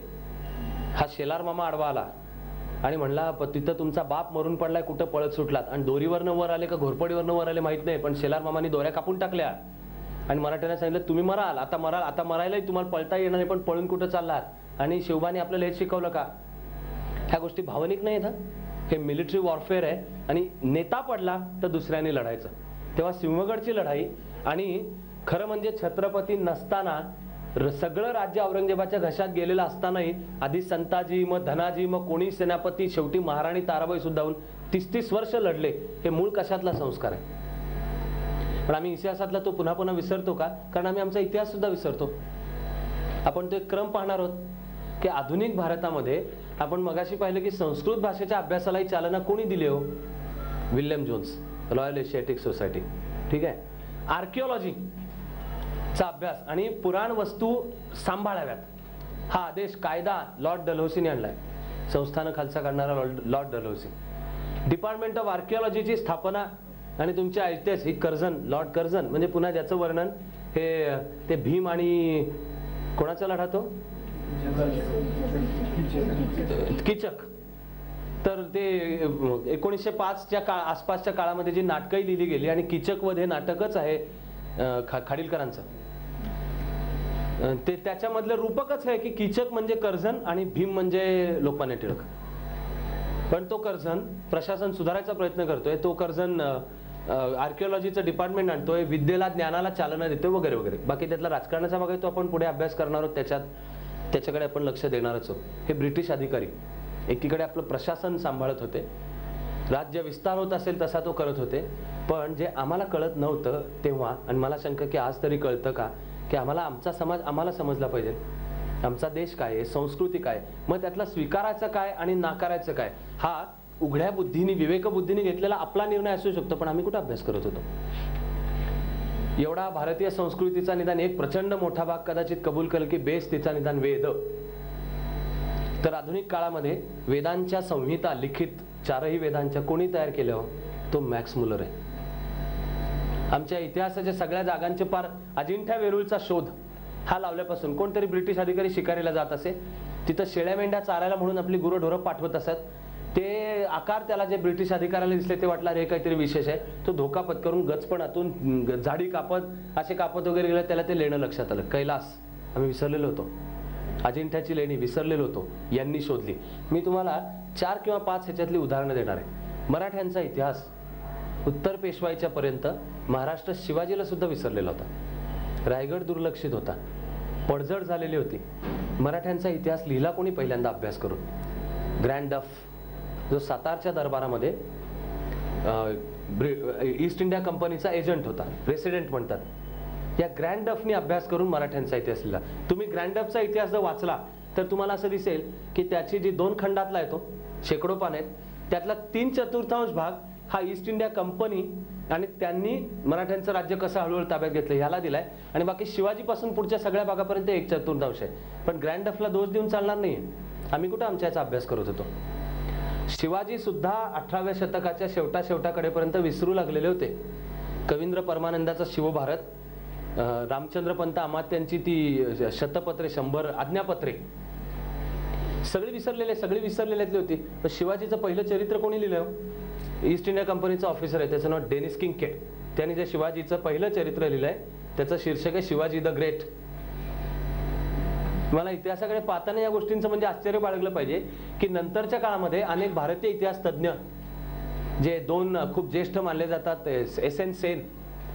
हा शेलार मामा आडवा आला आणि म्हणला तिथं तुमचा बाप मरून पडलाय, कुठं पळत सुटलात. आणि दोरीवरनं वर आले का घोरपडीवरनं वर आले माहित नाही, पण शेलार मामानी दोऱ्या कापून टाकल्या आणि मराठ्यांना सांगितलं तुम्ही मराल, आता मरायलाही तुम्हाला पळता येणार नाही, पण पळून कुठं चाललात. आणि शिवबाने आपल्याला हेच शिकवलं का. ह्या गोष्टी भावनिक नाहीत. हे मिलिटरी वॉरफेअर आहे. आणि नेता पडला तर दुसऱ्याने लढायचं. तेव्हा सिंहगडची लढाई आणि खरं म्हणजे छत्रपती नसताना सगळं राज्य औरंगजेबाच्या घशात गेलेलं असतानाही आधी संताजी, मग धनाजी, मग कोणी सेनापती, शेवटी महाराणी ताराबाई सुद्धा होऊन 30-30 वर्ष लढले. हे मूळ कशातला संस्कार आहे? पण आम्ही इतिहासातला तो पुन्हा पुन्हा विसरतो का? कारण आम्ही आमचा इतिहास सुद्धा विसरतो. आपण तो एक क्रम पाहणार आहोत की आधुनिक भारतामध्ये आपण मगाशी पाहिलं की संस्कृत भाषेच्या अभ्यासालाही चालना कोणी दिली हो? William Jones, royal Asiatic society. ठीक आहे. आर्किओलॉजीचा अभ्यास आणि पुराण वस्तू सांभाळाव्यात हा आदेश, कायदा लॉर्ड डलहौसीने आणलाय. संस्थानं खालसा काढणारा लॉर्ड डलहौसी. डिपार्टमेंट ऑफ आर्किओलॉजीची स्थापना आणि तुमच्या ऐतिहासिक कर्झन, लॉर्ड कर्झन, म्हणजे पुन्हा ज्याचं वर्णन हे ते भीम आणि कोणाचा लढा तो कीचक. तर ते 1905च्या आसपासच्या काळामध्ये जी नाटकही लिहिली गेली आणि कीचक वध हे नाटकच आहे खाडीलकरांचं. ते त्याच्यामधलं रूपकच आहे की कीचक म्हणजे कर्झन आणि भीम म्हणजे लोकमान्य टिळक. पण तो कर्झन प्रशासन सुधारायचा प्रयत्न करतोय, तो कर्झन आर्किओलॉजीचं डिपार्टमेंट आणतोय, विद्येला ज्ञानाला चालना देतोय वगैरे वगैरे. बाकी त्यातला राजकारणाचा भाग आहे तो आपण पुढे अभ्यास करणार आहोत, त्याच्याकडे आपण लक्ष देणारच आहोत. हे ब्रिटिश अधिकारी एकीकडे आपलं प्रशासन सांभाळत होते, राज्य विस्तार होत असेल तसा तो करत होते. पण जे आम्हाला कळत नव्हतं तेव्हा, आणि मला शंका की आज तरी कळतं का, की आम्हाला आमचा समाज आम्हाला समजला पाहिजे, आमचा देश काय आहे, संस्कृती काय, मग त्यातला स्वीकारायचं काय आणि नाकारायचं काय, हा उघड्या बुद्धीने विवेकबुद्धीने घेतलेला आपला निर्णय असू शकतो. पण आम्ही कुठे अभ्यास करत होतो? एवढा भारतीय संस्कृतीचा निदान एक प्रचंड मोठा भाग कदाचित कबूल करेल की बेस तिचा निदान वेद. तर आधुनिक काळामध्ये वेदांच्या संहिता लिखित 4ही वेदांच्या कोणी तयार केल्या हो? तो मॅक्स मुलर आहे. आमच्या इतिहासाच्या सगळ्या जागांचे पार अजिंठा वेरूळचा शोध हा लावल्यापासून कोणतरी ब्रिटिश अधिकारी शिकारीला जात असे, तिथं शेळ्या मेंढ्या चारायला म्हणून आपली गुरंढोरं पाठवत असत. ते आकार त्याला जे ब्रिटिश अधिकाऱ्याला दिसले ते वाटलं हे काहीतरी विशेष आहे. तो धोका पत्करून गचपणातून झाडी कापत असे कापत वगैरे गेलं, त्याला ते लेणं लक्षात आलं. कैलास आम्ही विसरलेलो होतो, अजिंठ्याची लेणी विसरलेलो होतो, यांनी शोधली. मी तुम्हाला 4 किंवा 5 ह्याच्यातली उदाहरणं देणार आहे. मराठ्यांचा इतिहास उत्तर पेशवाईच्या पर्यंत महाराष्ट्र शिवाजीला सुद्धा विसरलेला होता. रायगड दुर्लक्षित होता, पडझड झालेली होती. मराठ्यांचा इतिहास लिहिला कोणी पहिल्यांदा अभ्यास करून? ग्रँड डफ, जो सातारच्या दरबारामध्ये ईस्ट इंडिया कंपनीचा एजंट होता, रेसिडेंट म्हणतात. या ग्रँड डफनी अभ्यास करून मराठ्यांचा इतिहास लिहिला. तुम्ही ग्रँड डफचा इतिहास जर वाचला तर तुम्हाला असं दिसेल की त्याची जी 2 खंडातला येतो, शेकडो पान आहेत, त्यातला 3/4 भाग हा ईस्ट इंडिया कंपनी आणि त्यांनी मराठ्यांचं राज्य कसं हळूहळू ताब्यात घेतलं ह्याला दिलाय, आणि बाकी शिवाजीपासून पुढच्या सगळ्या भागापर्यंत 1/4 आहे. पण ग्रँड डफला दोष देऊन चालणार नाहीये. आम्ही कुठं आमच्या याचा अभ्यास करत होतो? शिवाजी सुद्धा 18व्या शतकाच्या शेवटाकडेपर्यंत विसरू लागलेले होते. कवींद्र परमानंदाचा शिवभारत, रामचंद्र पंत अमात्यांची ती शतपत्रे, 100 आज्ञापत्रे सगळी विसरलेल्यातली होती. पण शिवाजीचं पहिलं चरित्र कोणी लिहिलं? ईस्ट इंडिया कंपनीचा ऑफिसर आहे, त्याचं नाव डेनिस किंकेट. त्यांनी जे शिवाजीचं पहिलं चरित्र लिहिलंय त्याचं शीर्षक आहे शिवाजी द ग्रेट. मला इतिहासाकडे पाहताना या गोष्टींचं म्हणजे आश्चर्य बाळगलं पाहिजे की नंतरच्या काळामध्ये अनेक भारतीय इतिहास तज्ज्ञ, जे 2 खूप ज्येष्ठ मानले जातात, SN सेन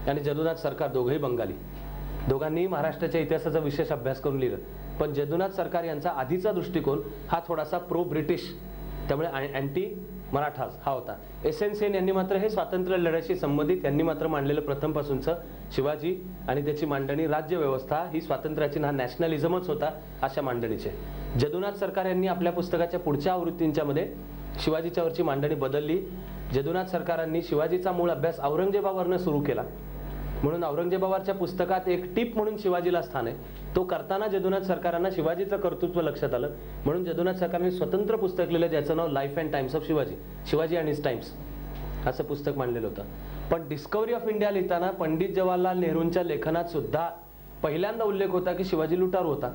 आणि जदुनाथ सरकार, दोघेही बंगाली, दोघांनी महाराष्ट्राच्या इतिहासाचा विशेष अभ्यास करून लिहिलं. पण जदुनाथ सरकार यांचा आधीचा दृष्टिकोन हा थोडासा प्रो ब्रिटिश, त्यामुळे अँटी मराठास हा होता. SN सेन यांनी मात्र हे स्वातंत्र्य लढ्याशी संबंधित यांनी मात्र मांडलेलं प्रथमपासूनचं शिवाजी आणि त्याची मांडणी, राज्यव्यवस्था ही स्वातंत्र्याची, हा नॅशनलिझमच होता अशा मांडणीचे. जदुनाथ सरकार यांनी आपल्या पुस्तकाच्या पुढच्या आवृत्तींच्या मध्ये शिवाजीच्या वरची मांडणी बदलली. जदुनाथ सरकारांनी शिवाजीचा मूळ अभ्यास औरंगजेबावरनं सुरू केला, म्हणून औरंगजेबावरच्या पुस्तकात एक टिप म्हणून शिवाजीला स्थान आहे. तो करताना जदुनाथ सरकारांना शिवाजीचं कर्तृत्व लक्षात आलं, म्हणून जदुनाथ सरकारने स्वतंत्र पुस्तक लिहिलं ज्याचं नाव life and times of Shivaji, Shivaji and his times असं पुस्तक मांडलेलं होतं. पण डिस्कव्हरी ऑफ इंडिया लिहिताना पंडित जवाहरलाल नेहरूंच्या लेखनात सुद्धा पहिल्यांदा उल्लेख होता की शिवाजी लुटारू होता.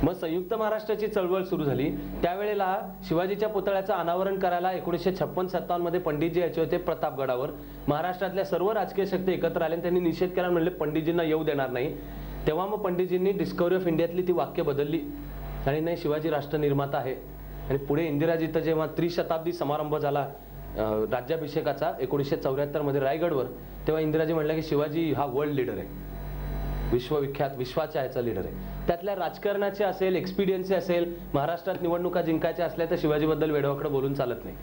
मग संयुक्त महाराष्ट्राची चळवळ सुरू झाली, त्यावेळेला शिवाजीच्या पुतळ्याचं अनावरण करायला 1956-57 मध्ये पंडितजी यायचे होते प्रतापगडावर. महाराष्ट्रातल्या सर्व राजकीय शक्ती एकत्र आल्या, त्यांनी निषेध केला, म्हणले पंडितजींना येऊ देणार नाही. तेव्हा मग पंडितजींनी डिस्कव्हरी ऑफ इंडियातली ती वाक्य बदलली आणि नाही, शिवाजी राष्ट्र निर्माता आहे. आणि पुढे इंदिराजीचा जेव्हा त्रिशताब्दी समारंभ झाला राज्याभिषेकाचा 1974 मध्ये रायगडवर, तेव्हा इंदिराजी म्हणल्या की शिवाजी हा वर्ल्ड लीडर आहे. विश्वविख्यात विश्वाच्या याचा लीडर आहे. त्यातल्या राजकारणाचे असेल, एक्सपिरियन्सी असेल, महाराष्ट्रात निवडणुका जिंकायच्या असल्या तर शिवाजीबद्दल वेडवाकडे बोलून चालत नाही.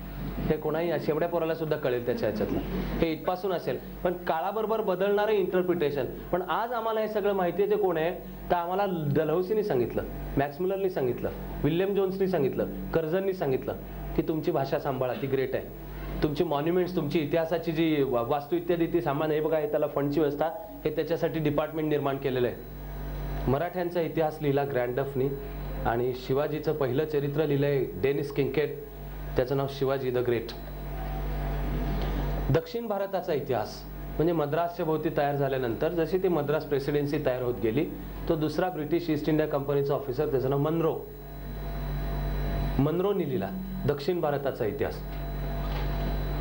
हे कोणाही शेवड्या पोराला सुद्धा कळेल त्याच्या ह्याच्यातलं, हे इथपासून असेल. पण काळाबरोबर बदलणारे इंटरप्रिटेशन. पण आज आम्हाला हे सगळं माहिती आहे ते कोण आहे, तर आम्हाला डलहौसीनी सांगितलं, मॅक्स मुलरनी सांगितलं, विल्यम जोन्सनी सांगितलं, कर्झननी सांगितलं की तुमची भाषा सांभाळा, ती ग्रेट आहे. तुमची मॉन्युमेंट्स, तुमची इतिहासाची जी वास्तू इत्यादी ती सांभाळा. हे बघा, हे त्याला फंडची व्यवस्था, हे त्याच्यासाठी डिपार्टमेंट निर्माण केलेलं आहे. मराठ्यांचा इतिहास लिहिला ग्रँडफनी आणि शिवाजीचं पहिलं चरित्र लिहिलंय डेनिस किंकेट, त्याचं नाव शिवाजी द ग्रेट. दक्षिण भारताचा इतिहास म्हणजे मद्रासच्या भोवती तयार झाल्यानंतर जशी ती मद्रास प्रेसिडेन्सी तयार होत गेली, तो दुसरा ब्रिटिश ईस्ट इंडिया कंपनीचा ऑफिसर, त्याचं नाव मनरोनी लिहिला दक्षिण भारताचा इतिहास.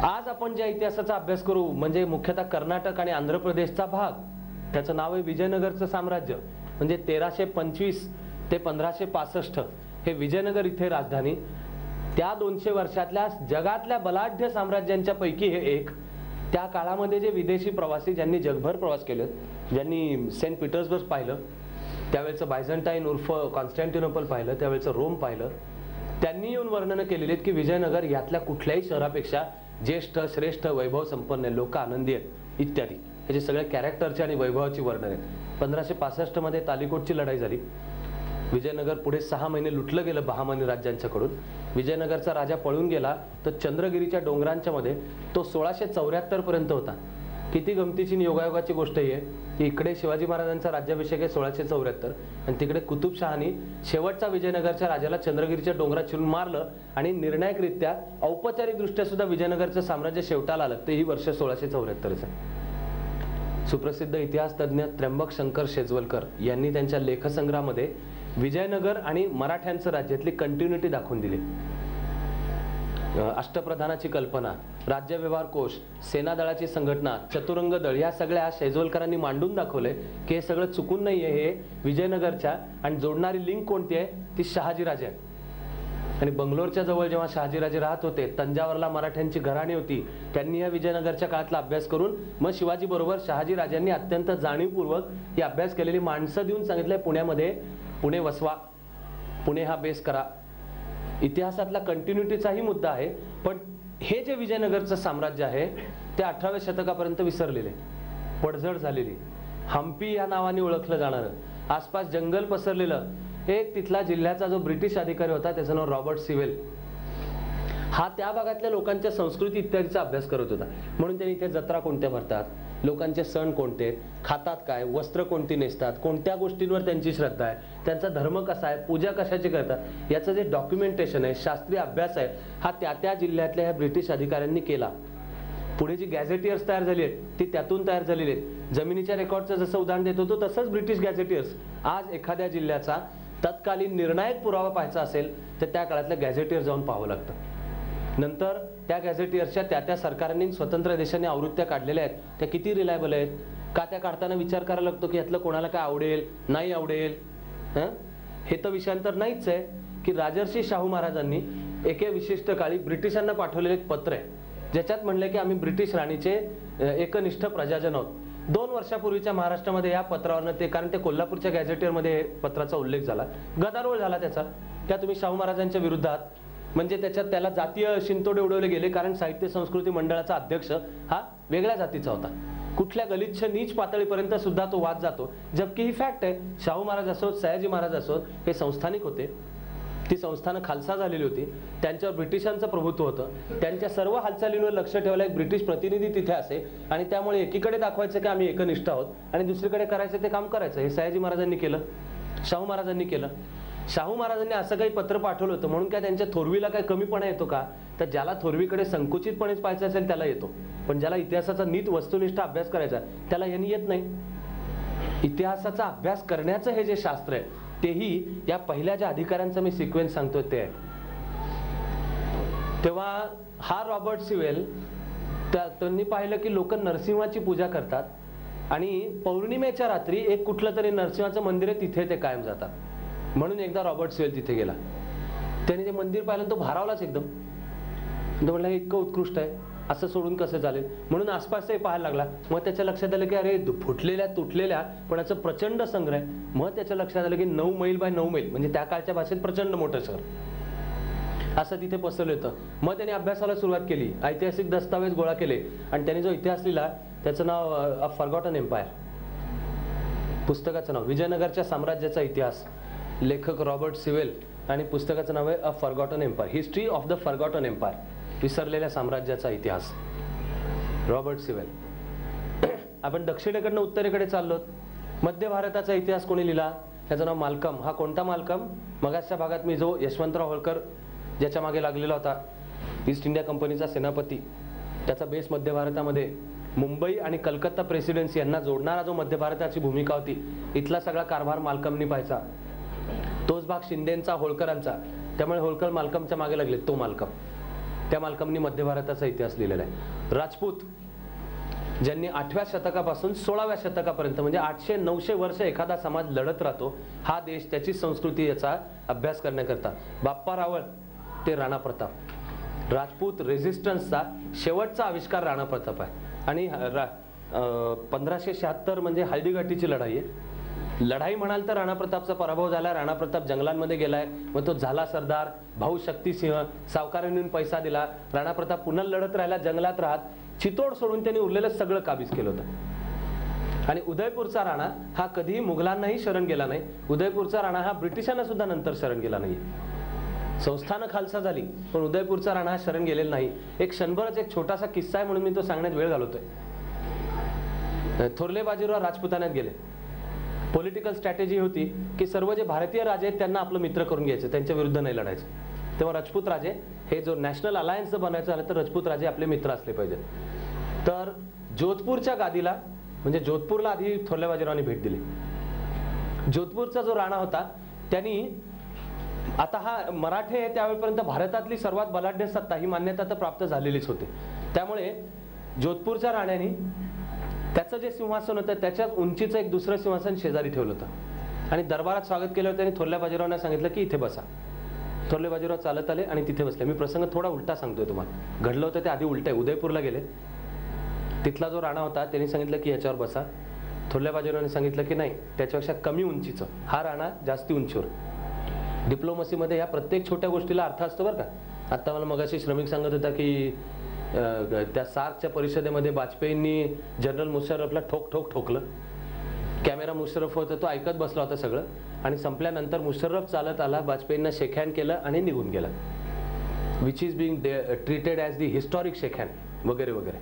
आज आपण ज्या इतिहासाचा अभ्यास करू म्हणजे मुख्यतः कर्नाटक आणि आंध्र प्रदेशचा भाग, त्याचं नाव आहे विजयनगरचं साम्राज्य. म्हणजे 1325 ते 1565 हे विजयनगर इथे राजधानी. त्या 200 वर्षातल्या जगातल्या बलाढ्य साम्राज्यांच्या पैकी हे एक. त्या काळामध्ये जे विदेशी प्रवासी ज्यांनी जगभर प्रवास केले, ज्यांनी सेंट पीटर्सबर्ग पाहिलं, त्यावेळेचं बायझंटाईन उर्फ कॉन्स्टँटिनोपल पाहिलं, त्यावेळेचं रोम पाहिलं, त्यांनी येऊन वर्णनं केलेली आहेत की विजयनगर यातल्या कुठल्याही शहरापेक्षा ज्येष्ठ, श्रेष्ठ, वैभव संपन्न, लोक आनंदी आहेत इत्यादी. याचे सगळे कॅरेक्टरचे आणि वैभवाची वर्णन आहेत. 1565 मध्ये तालिकोटची लढाई झाली. विजयनगर पुढे 6 महिने लुटलं गेलं बहामनी राज्यांच्याकडून. विजयनगरचा राजा पळून गेला तर चंद्रगिरीच्या डोंगरांच्या मध्ये तो 1674 पर्यंत होता. किती गमतीची योगायोगाची गोष्ट ही आहे की इकडे शिवाजी महाराजांचा राज्याभिषेक आहे 1674 आणि तिकडे कुतुबशहानी शेवटचा विजयनगरच्या राजाला चंद्रगिरीच्या डोंगरात शिरून मारलं आणि निर्णायकरित्या औपचारिकदृष्ट्या सुद्धा विजयनगरचं साम्राज्य शेवटाला आलं. ते ही वर्ष 1674 आहे. सुप्रसिद्ध इतिहास तज्ज्ञ त्र्यंबक शंकर शेजवलकर यांनी त्यांच्या लेखसंग्रहामध्ये विजयनगर आणि मराठ्यांचं राज्यातली कंटिन्युटी दाखवून दिली. अष्टप्रधानाची कल्पना, राज्य व्यवहार कोश, सेनादळाची संघटना, चतुरंग दळ, या सगळ्या शेजवलकरांनी मांडून दाखवलंय की हे सगळं चुकून नाहीये. हे विजयनगरच्या आणि जोडणारी लिंक कोणती आहे ती शहाजीराजे आहे. आणि बंगलोरच्या जवळ जेव्हा शहाजीराजे राहत होते, तंजावरला मराठ्यांची घराणी होती, त्यांनी या विजयनगरच्या काळातला अभ्यास करून मग शिवाजी बरोबर शहाजीराजांनी अत्यंत जाणीवपूर्वक ही अभ्यास केलेली माणसं देऊन सांगितलंय पुण्यामध्ये पुणे वसवा, पुणे हा बेस करा. इतिहासातला कंटिन्युटीचाही मुद्दा आहे. पण हे जे विजयनगरचं साम्राज्य आहे ते 18व्या शतकापर्यंत विसरलेले, पडझड झालेली. हम्पी या नावाने ओळखलं जाणारं, आसपास जंगल पसरलेलं एक तिथला जिल्ह्याचा जो ब्रिटिश अधिकारी होता त्याचं नाव रॉबर्ट सिवेल, हा त्या भागातल्या लोकांच्या संस्कृती इत्यादीचा अभ्यास करत होता. म्हणून त्यांनी इथे जत्रा कोणत्या भरतात, लोकांचे सण कोणते, खातात काय, वस्त्र कोणती नेसतात, कोणत्या गोष्टींवर त्यांची श्रद्धा आहे, त्यांचा धर्म कसा आहे, पूजा कशाची करतात, याचं जे डॉक्युमेंटेशन आहे, शास्त्रीय अभ्यास आहे, हा त्या जिल्ह्यातल्या ह्या ब्रिटिश अधिकाऱ्यांनी केला. पुढे जी गॅझेटियर्स तयार झाली आहेत ती त्यातून तयार झालेली आहेत. जमिनीच्या रेकॉर्डचं जसं उदाहरण देत होतो तसंच ब्रिटिश गॅझेटियर्स. आज एखाद्या जिल्ह्याचा तत्कालीन निर्णायक पुरावा पाहायचा असेल तर त्या काळातल्या गॅझेटियर जाऊन पाहावं लागतं. नंतर त्या गॅझेटियर्सच्या त्या सरकारांनी स्वतंत्र देशांनी आवृत्त्या काढलेल्या आहेत, त्या किती रिलायबल आहेत का, त्या काढताना विचार करायला लागतो की यातलं कोणाला काय आवडेल नाही आवडेल. हे तर विषयांतर नाहीच आहे की राजर्षी शाहू महाराजांनी एके विशिष्ट काळी ब्रिटिशांना पाठवलेलं एक पत्र आहे ज्याच्यात म्हणले की आम्ही ब्रिटिश राणीचे एकनिष्ठ प्रजाजन आहोत. 2 वर्षापूर्वीच्या महाराष्ट्रामध्ये या पत्रावरनं ते, कारण ते कोल्हापूरच्या गॅझेटियरमध्ये पत्राचा उल्लेख झाला, गदारोळ झाला त्याचा, त्या तुम्ही शाहू महाराजांच्या विरुद्धात, म्हणजे त्याच्यात त्याला जातीय शिंतोडे उडवले गेले. कारण साहित्य संस्कृती मंडळाचा अध्यक्ष हा वेगळ्या जातीचा होता. कुठल्या गलिच्छ नीच पातळीपर्यंत सुद्धा तो वाद जातो. जबकि ही फॅक्ट आहे, शाहू महाराज असोत, सयाजी महाराज असोत, हे संस्थानिक होते. ती संस्थानं खालसा झालेली होती, त्यांच्यावर ब्रिटिशांचं प्रभुत्व होतं. त्यांच्या सर्व हालचालींवर लक्ष ठेवायला एक ब्रिटिश प्रतिनिधी तिथे असे आणि त्यामुळे एकीकडे दाखवायचं की आम्ही एकनिष्ठ आहोत आणि दुसरीकडे करायचं ते काम करायचं. हे सयाजी महाराजांनी केलं, शाहू महाराजांनी केलं. शाहू महाराजांनी असं काही पत्र पाठवलं होतं म्हणून काय त्यांच्या थोरवीला काय कमीपणा येतो का, तर ज्याला थोरवीकडे संकुचितपणेच पाहायचं असेल त्याला येतो, पण ज्याला इतिहासाचा नीट वस्तुनिष्ठ अभ्यास करायचा त्याला यांनी येत नाही. इतिहासाचा अभ्यास करण्याचं हे जे शास्त्र आहे तेही या पहिल्या ज्या अधिकाऱ्यांचा मी सिक्वेन्स सांगतोय ते आहे. तेव्हा हा रॉबर्ट सिवेल त्यांनी पाहिलं की लोक नरसिंहाची पूजा करतात आणि पौर्णिमेच्या रात्री एक कुठलं तरी नरसिंहाचं मंदिर आहे तिथे ते कायम जातात. म्हणून एकदा रॉबर्ट सिवेल तिथे गेला, त्याने ते मंदिर पाहिलं तो भारावलाच एकदम. तो म्हटलं हे इतकं उत्कृष्ट आहे, असं सोडून कसं चालेल, म्हणून आसपासही पाहायला लागला. मग त्याच्या लक्षात आलं की अरे फुटलेल्या तुटलेल्या पण याचं प्रचंड संग्रह आहे. मग त्याच्या लक्षात आलं की 9 मैल बाय 9 मैल म्हणजे त्या काळच्या भाषेत प्रचंड मोठं शहर असं तिथे पसरलं होतं. मग त्याने अभ्यासाला सुरुवात केली, ऐतिहासिक दस्तावेज गोळा केले आणि त्याने जो इतिहास लिहिला त्याचं नाव अ फॉरगॉटन एम्पायर. पुस्तकाचं नाव विजयनगरच्या साम्राज्याचा इतिहास, लेखक रॉबर्ट सिवेल, आणि पुस्तकाचं नाव आहे a forgotten empire, history of the forgotten empire, विसरलेल्या साम्राज्याचा इतिहास, रॉबर्ट सिवेल. आपण दक्षिणेकडनं उत्तरेकडे चाललो. मध्य भारताचा इतिहास कोणी लिहिला, त्याचं नाव माल्कम. हा कोणता माल्कम, मगाच्या भागात मी जो यशवंतराव होळकर ज्याच्या मागे लागलेला होता, ईस्ट इंडिया कंपनीचा सेनापती, त्याचा बेस मध्य भारतामध्ये, मुंबई आणि कलकत्ता प्रेसिडेन्सी यांना जोडणारा जो मध्य भारताची भूमिका होती, इथला सगळा कारभार माल्कमनी पाहायचा. तोच भाग शिंदेचा, होळकरांचा, त्यामुळे होळकर माल्कमच्या मागे लागले. तो माल्कम, त्या माल्कमनी मध्य भारताचा इतिहास लिहिलेला आहे. राजपूत ज्यांनी 8व्या शतकापासून 16व्या शतकापर्यंत म्हणजे 800-900 वर्ष एखादा समाज लढत राहतो, हा देश, त्याची संस्कृती, याचा अभ्यास करण्याकरता. बाप्पा रावळ ते राणा प्रताप, राजपूत रेझिस्टन्सचा शेवटचा आविष्कार राणा प्रताप आहे. आणि 1576 म्हणजे हल्दीघाटीची लढाई आहे. लढाई म्हणाल तर राणा प्रतापचा पराभव झाला, राणा प्रताप जंगलांमध्ये गेलाय, मग तो झाला सरदार. भाऊ शक्तिसिंह सावकारांनी पैसा दिला, राणा प्रताप पुन्हा लढत राहिला, जंगलात राहत. चितोड सोडून त्यांनी उरलेलं सगळं काबीज केलं होतं. आणि उदयपूरचा राणा हा कधीही मुघलांनाही शरण गेला नाही, उदयपूरचा राणा हा ब्रिटिशांना सुद्धा नंतर शरण गेला नाही. संस्थानं खालसा झाली पण उदयपूरचा राणा हा शरण गेलेला नाही. एक क्षणभरच एक छोटासा किस्सा आहे म्हणून मी तो सांगण्यात वेळ घालवतोय. थोरले बाजीराव राजपुतान्यात गेले. पॉलिटिकल स्ट्रॅटेजी होती की सर्व जे भारतीय राजे आहेत त्यांना आपलं मित्र करून घ्यायचं, त्यांच्या विरुद्ध नाही लढायचं. तेव्हा राजपूत राजे हे जो नॅशनल अलायन्स बनायचं झालं तर राजपूत राजे आपले मित्र असले पाहिजेत. तर जोधपूरच्या गादीला म्हणजे जोधपूरला आधी थोरल्या बाजीरावांनी भेट दिली. जोधपूरचा जो राणा होता त्यांनी, आता हा मराठे आहे त्यावेळेपर्यंत भारतातली सर्वात बलाढ्य सत्ता ही मान्यता तर प्राप्त झालेलीच होती. त्यामुळे जोधपूरच्या राण्याने त्याचं जे सिंहासन होतं त्याच्या उंचीचं एक दुसरं सिंहासन शेजारी ठेवलं होतं आणि दरबारात स्वागत केलं होतं. आणि थोरल्या बाजीरावांना सांगितलं की इथे बसा. थोरले बाजीराव चालत आले आणि तिथे बसले. मी प्रसंग थोडा उलटा सांगतोय तुम्हाला, घडलं होतं ते आधी उलट आहे. उदयपूरला गेले, तिथला जो राणा होता त्यांनी सांगितलं की याच्यावर बसा. थोरल्या बाजीरावांनी सांगितलं की नाही, त्याच्यापेक्षा कमी उंचीचं, हा राणा जास्ती उंचीवर. डिप्लोमसीमध्ये या प्रत्येक छोट्या गोष्टीला अर्थ असतो बरं का. आता मला मगाशी श्रमिक सांगत होता की त्या सार्कच्या परिषदेमध्ये वाजपेयींनी जनरल मुशर्रफला ठोकलं. कॅमेरा मुशर्रफ होता, तो ऐकत बसला होता सगळं. आणि संपल्यानंतर मुशर्रफ चालत आला, वाजपेयींना शेक हँड केलं आणि निघून गेला. Which is being treated as the historic shake hand वगैरे वगैरे.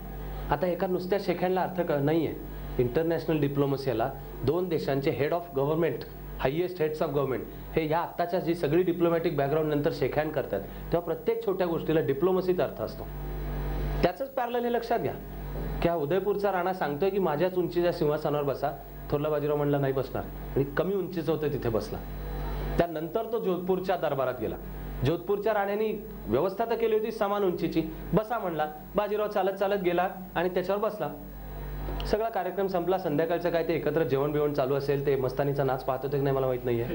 आता एका नुसत्या शेक हँडला अर्थ नाही आहे. इंटरनॅशनल डिप्लोमसीला दोन देशांचे head of government, highest heads of government हे या आत्ताच्या जी सगळी डिप्लोमॅटिक बॅकग्राऊंड नंतर शेक हँड करतात, तेव्हा प्रत्येक छोट्या गोष्टीला डिप्लोमसीत अर्थ असतो. त्याचंच पॅरलल हे लक्षात घ्या की हा उदयपूरचा राणा सांगतोय की माझ्याच उंचीच्या सिंहासनावर बसा. थोरला बाजीराव म्हणला नाही बसणार आणि कमी उंचीचं होतं तिथे बसला. त्यानंतर तो जोधपूरच्या दरबारात गेला. जोधपूरच्या राण्यांनी व्यवस्था तर केली होती समान उंचीची, बसा म्हणला. बाजीराव चालत चालत गेला आणि त्याच्यावर बसला. सगळा कार्यक्रम संपला. संध्याकाळचं काय ते एकत्र जेवण बिवण चालू असेल, ते मस्तानीचा नाच पाहत होते की नाही मला माहित नाहीये.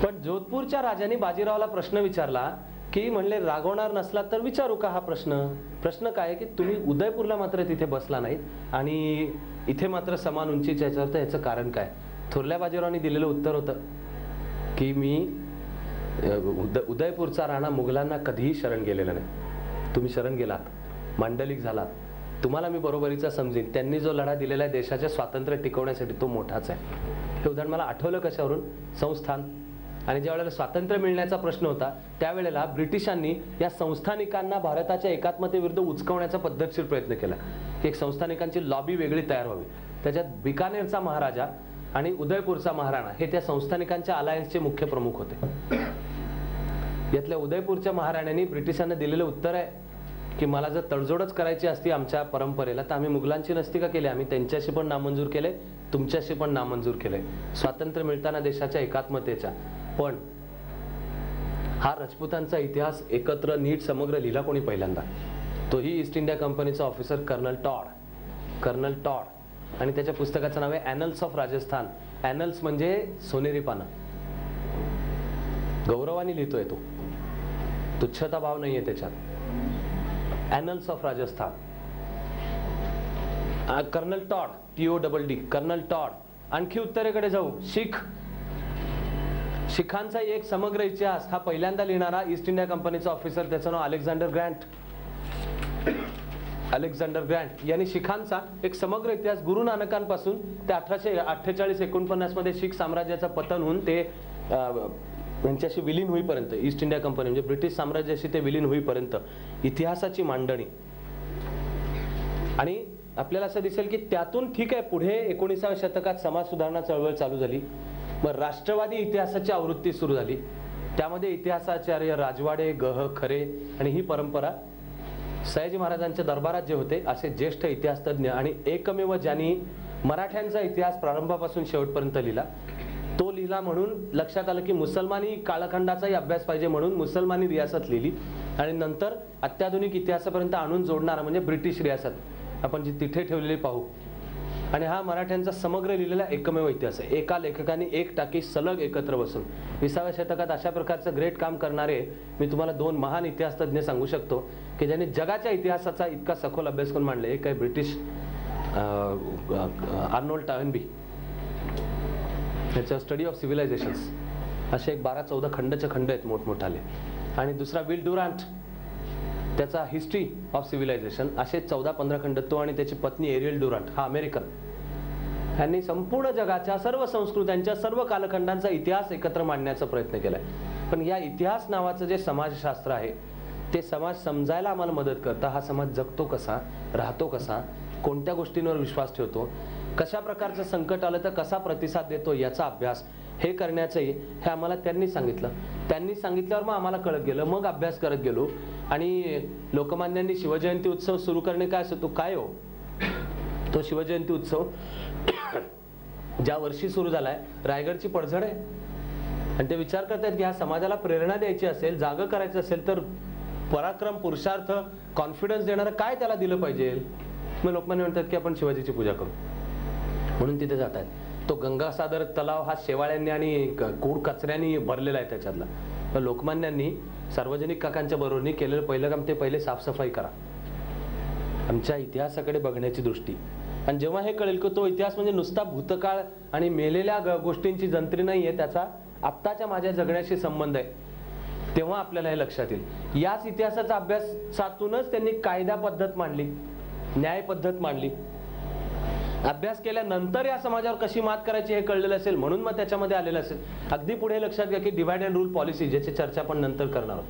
पण जोधपूरच्या राजाने बाजीरावला प्रश्न विचारला की म्हणले रागवणार नसला तर विचारू का हा प्रश्न काय आहे की तुम्ही उदयपूरला मात्र तिथे बसला नाही आणि इथे मात्र समान उंचीच्या याच्यावर, तर याचं कारण काय. थोरल्या बाजीरावांनी दिलेलं उत्तर होतं की मी उदयपूरचा राणा मुघलांना कधीही शरण गेलेला नाही. तुम्ही शरण गेलात, मांडलिक झालात, तुम्हाला मी बरोबरीचा समजेन. त्यांनी जो लढा दिलेला आहे देशाचे स्वातंत्र्य टिकवण्यासाठी तो मोठाच आहे. हे उदाहरण मला आठवलं कशावरून, संस्थान. आणि ज्या वेळेला स्वातंत्र्य मिळण्याचा प्रश्न होता त्यावेळेला ब्रिटिशांनी या संस्थानिकांना भारताच्या एकात्मतेविरुद्ध उचकवण्याचा पद्धतशीर प्रयत्न केला. एक संस्थानिकांची लॉबी वेगळी तयार व्हावी. त्याच्यात बिकानेरचा महाराजा आणि उदयपूरचा महाराणा हे त्या संस्थानिकांच्या अलायन्सचे मुख्य प्रमुख होते. यातल्या उदयपूरच्या महाराण्याने ब्रिटिशांना दिलेलं उत्तर आहे की मला जर तडजोडच करायची असती आमच्या परंपरेला तर आम्ही मुघलांची नसती का केली, आम्ही त्यांच्याशी पण नामंजूर केले, तुमच्याशी पण नामंजूर केले स्वातंत्र्य मिळताना देशाच्या एकात्मतेच्या. पण हा राजपुतांचा इतिहास एकत्र नीट समग्र लिहिला कोणी पहिल्यांदा, तोही ईस्ट इंडिया कंपनीचा ऑफिसर कर्नल टॉड. आणि त्याच्या पुस्तकाचं नाव आहे ॲनल्स ऑफ राजस्थान. ॲनल्स म्हणजे सोनेरी पानं. गौरवाने लिहितोय तो, तुच्छता भाव नाहीये त्याच्यात. Annals of Rajasthan, colonel Tod, TODD, colonel Tod. आणखी उत्तरेकडे जाऊ, शिखांचा एक समग्र इतिहास हा पहिल्यांदा लिहिणारा ईस्ट इंडिया कंपनीचा ऑफिसर, त्याचं नाव अलेक्झांडर ग्रँट यांनी शिखांचा एक समग्र इतिहास गुरु नानकांपासून ते 1848-49 मध्ये शीख साम्राज्याचं पतन होऊन ते यांच्याशी विलीन होईपर्यंत, ईस्ट इंडिया कंपनी म्हणजे ब्रिटिश साम्राज्याशी ते विलीन होईपर्यंत इतिहासाची मांडणी. आणि आपल्याला असं दिसेल की त्यातून ठीक आहे पुढे 19व्या शतकात समाज सुधारणा चळवळ चालू झाली, मग राष्ट्रवादी इतिहासाची आवृत्ती सुरू झाली. त्यामध्ये इतिहासाचार्य राजवाडे, गह, खरे आणि ही परंपरा सयाजी महाराजांच्या दरबारात जे होते असे ज्येष्ठ इतिहासतज्ञ आणि एकमेव ज्यांनी मराठ्यांचा इतिहास प्रारंभापासून शेवटपर्यंत लिहिला, तो लिहिला म्हणून लक्षात आलं की मुसलमानी कालखंडाचाही अभ्यास पाहिजे म्हणून मुसलमानी रियासत लिहिली. आणि नंतर अत्याधुनिक इतिहासापर्यंत आणून जोडणारा म्हणजे ब्रिटिश रियासत आपण जी तिथे ठेवलेली पाहू. आणि हा मराठ्यांचा समग्र लिहिलेला एकमेव इतिहास आहे. एका लेखकाने एक टाकी सलग एकत्र बसून 20व्या शतकात अशा प्रकारचं ग्रेट काम करणारे मी तुम्हाला 2 महान इतिहासतज्ञ सांगू शकतो की ज्यांनी जगाच्या इतिहासाचा इतका सखोल अभ्यास करून मांडले. एक आहे ब्रिटिश आर्नोल्ड टॉयनबी, त्याचं स्टडी ऑफ सिव्हिलायझेशन्स, असे एक 12-14 खंड आहेत मोठमोठाले. आणि दुसरा विल डुरांट, त्याचा हिस्ट्री ऑफ सिव्हिलायझेशन, असे 14-15 खंड. तो आणि त्याची पत्नी एरियल डुरांट, हा अमेरिकन, यांनी संपूर्ण जगाच्या सर्व संस्कृत्यांच्या सर्व कालखंडांचा इतिहास एकत्र मांडण्याचा प्रयत्न केलाय. पण या इतिहास नावाचं जे समाजशास्त्र आहे ते समाज समजायला आम्हाला मदत करतं. हा समाज जगतो कसा, राहतो कसा, कोणत्या गोष्टींवर विश्वास ठेवतो, कशा प्रकारचं संकट आलं तर कसा प्रतिसाद देतो, याचा अभ्यास हे करण्याचंही हे आम्हाला त्यांनी सांगितलं. त्यांनी सांगितल्यावर मग आम्हाला कळत गेलं, मग अभ्यास करत गेलो. आणि लोकमान्यांनी शिवजयंती उत्सव सुरू करणे काय असतो, काय हो तो शिवजयंती उत्सव ज्या वर्षी सुरू झालाय रायगडची पडझड आहे. आणि ते विचार करतात की ह्या समाजाला प्रेरणा द्यायची असेल, जागं करायचं असेल तर पराक्रम, पुरुषार्थ, कॉन्फिडन्स देणारं काय त्याला दिलं पाहिजे. मग लोकमान्य म्हणतात की आपण शिवाजीची पूजा करू, म्हणून तिथे जात आहेत. तो गंगासागर तलाव हा शेवाळ्यांनी आणि कूड कचऱ्यांनी भरलेला आहे त्याच्यातला. तर लोकमान्यांनी सार्वजनिक काकांच्या बरोबरनी केलेलं पहिलं काम ते पहिले साफसफाई करा, आमच्या इतिहासाकडे बघण्याची दृष्टी. आणि जेव्हा हे कळेल की तो इतिहास म्हणजे नुसता भूतकाळ आणि मेलेल्या गोष्टींची जंत्री नाहीये, त्याचा आत्ताच्या माझ्या जगण्याशी संबंध आहे, तेव्हा आपल्याला हे लक्षात येईल. याच इतिहासाचा अभ्यासातूनच त्यांनी कायदा पद्धत मांडली, न्याय पद्धत मांडली. अभ्यास केल्यानंतर या समाजावर कशी मात करायची हे कळलेलं असेल म्हणून मग त्याच्यामध्ये आलेलं असेल. अगदी पुढे लक्षात घ्या की डिवाइड अँड रूल पॉलिसी, ज्याची चर्चा आपण नंतर करणार आहोत.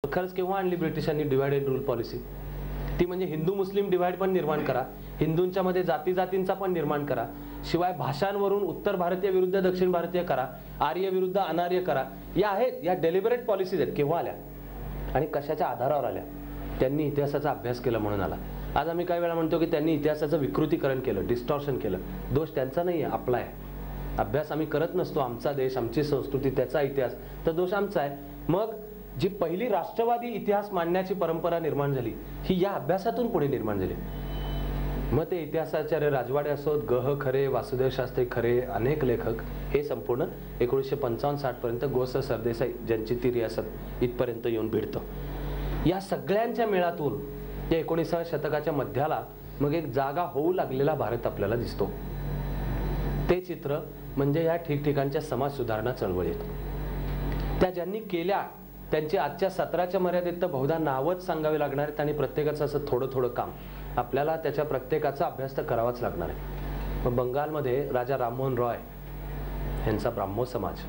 खरंच केव्हा आणली ब्रिटिशांनी डिवाइड अँड रूल पॉलिसी? ती म्हणजे हिंदू मुस्लिम डिवाइड पण निर्माण करा, हिंदूंच्या मध्ये जाती जातींचा पण निर्माण करा, शिवाय भाषांवरून उत्तर भारतीय विरुद्ध दक्षिण भारतीय करा, आर्य विरुद्ध अनार्य करा. या आहेत, या डेलिबरेट पॉलिसीज आहेत. केव्हा आल्या आणि कशाच्या आधारावर आल्या? त्यांनी इतिहासाचा अभ्यास केला म्हणून आला. आज आम्ही काही वेळा म्हणतो की त्यांनी इतिहासाचं विकृतीकरण केलं, डिस्टॉर्शन केलं. दोष त्यांचा नाही आहे, आपला आहे. अभ्यास आम्ही करत नसतो, आमचा देश, आमची संस्कृती, त्याचा इतिहास, तर दोष आमचा आहे. मग जी पहिली राष्ट्रवादी इतिहास मांडण्याची परंपरा निर्माण झाली ही या अभ्यासातून पुढे निर्माण झाली. मग ते इतिहासाचार्य राजवाडे असोत, गह खरे, वासुदेव शास्त्री खरे, अनेक लेखक, हे संपूर्ण 1955-60 पर्यंत गोस सरदेसाई ज्यांची ती रियासत इथपर्यंत येऊन भिडतं. या सगळ्यांच्या मेळातून या 19व्या शतकाच्या मध्याला मग एक जागा होऊ लागलेला भारत आपल्याला दिसतो. ते चित्र म्हणजे या ठिकठिकाणच्या समाज सुधारणा चळवळीत त्या ज्यांनी केल्या त्यांची आजच्या सत्राच्या मर्यादेत तर बहुधा नावच सांगावे लागणार आहेत. आणि प्रत्येकाचं असं थोडं थोडं काम आपल्याला त्याच्या प्रत्येकाचा अभ्यास तर करावाच लागणार आहे. मग बंगालमध्ये राजा राममोहन रॉय यांचा ब्राह्मो समाज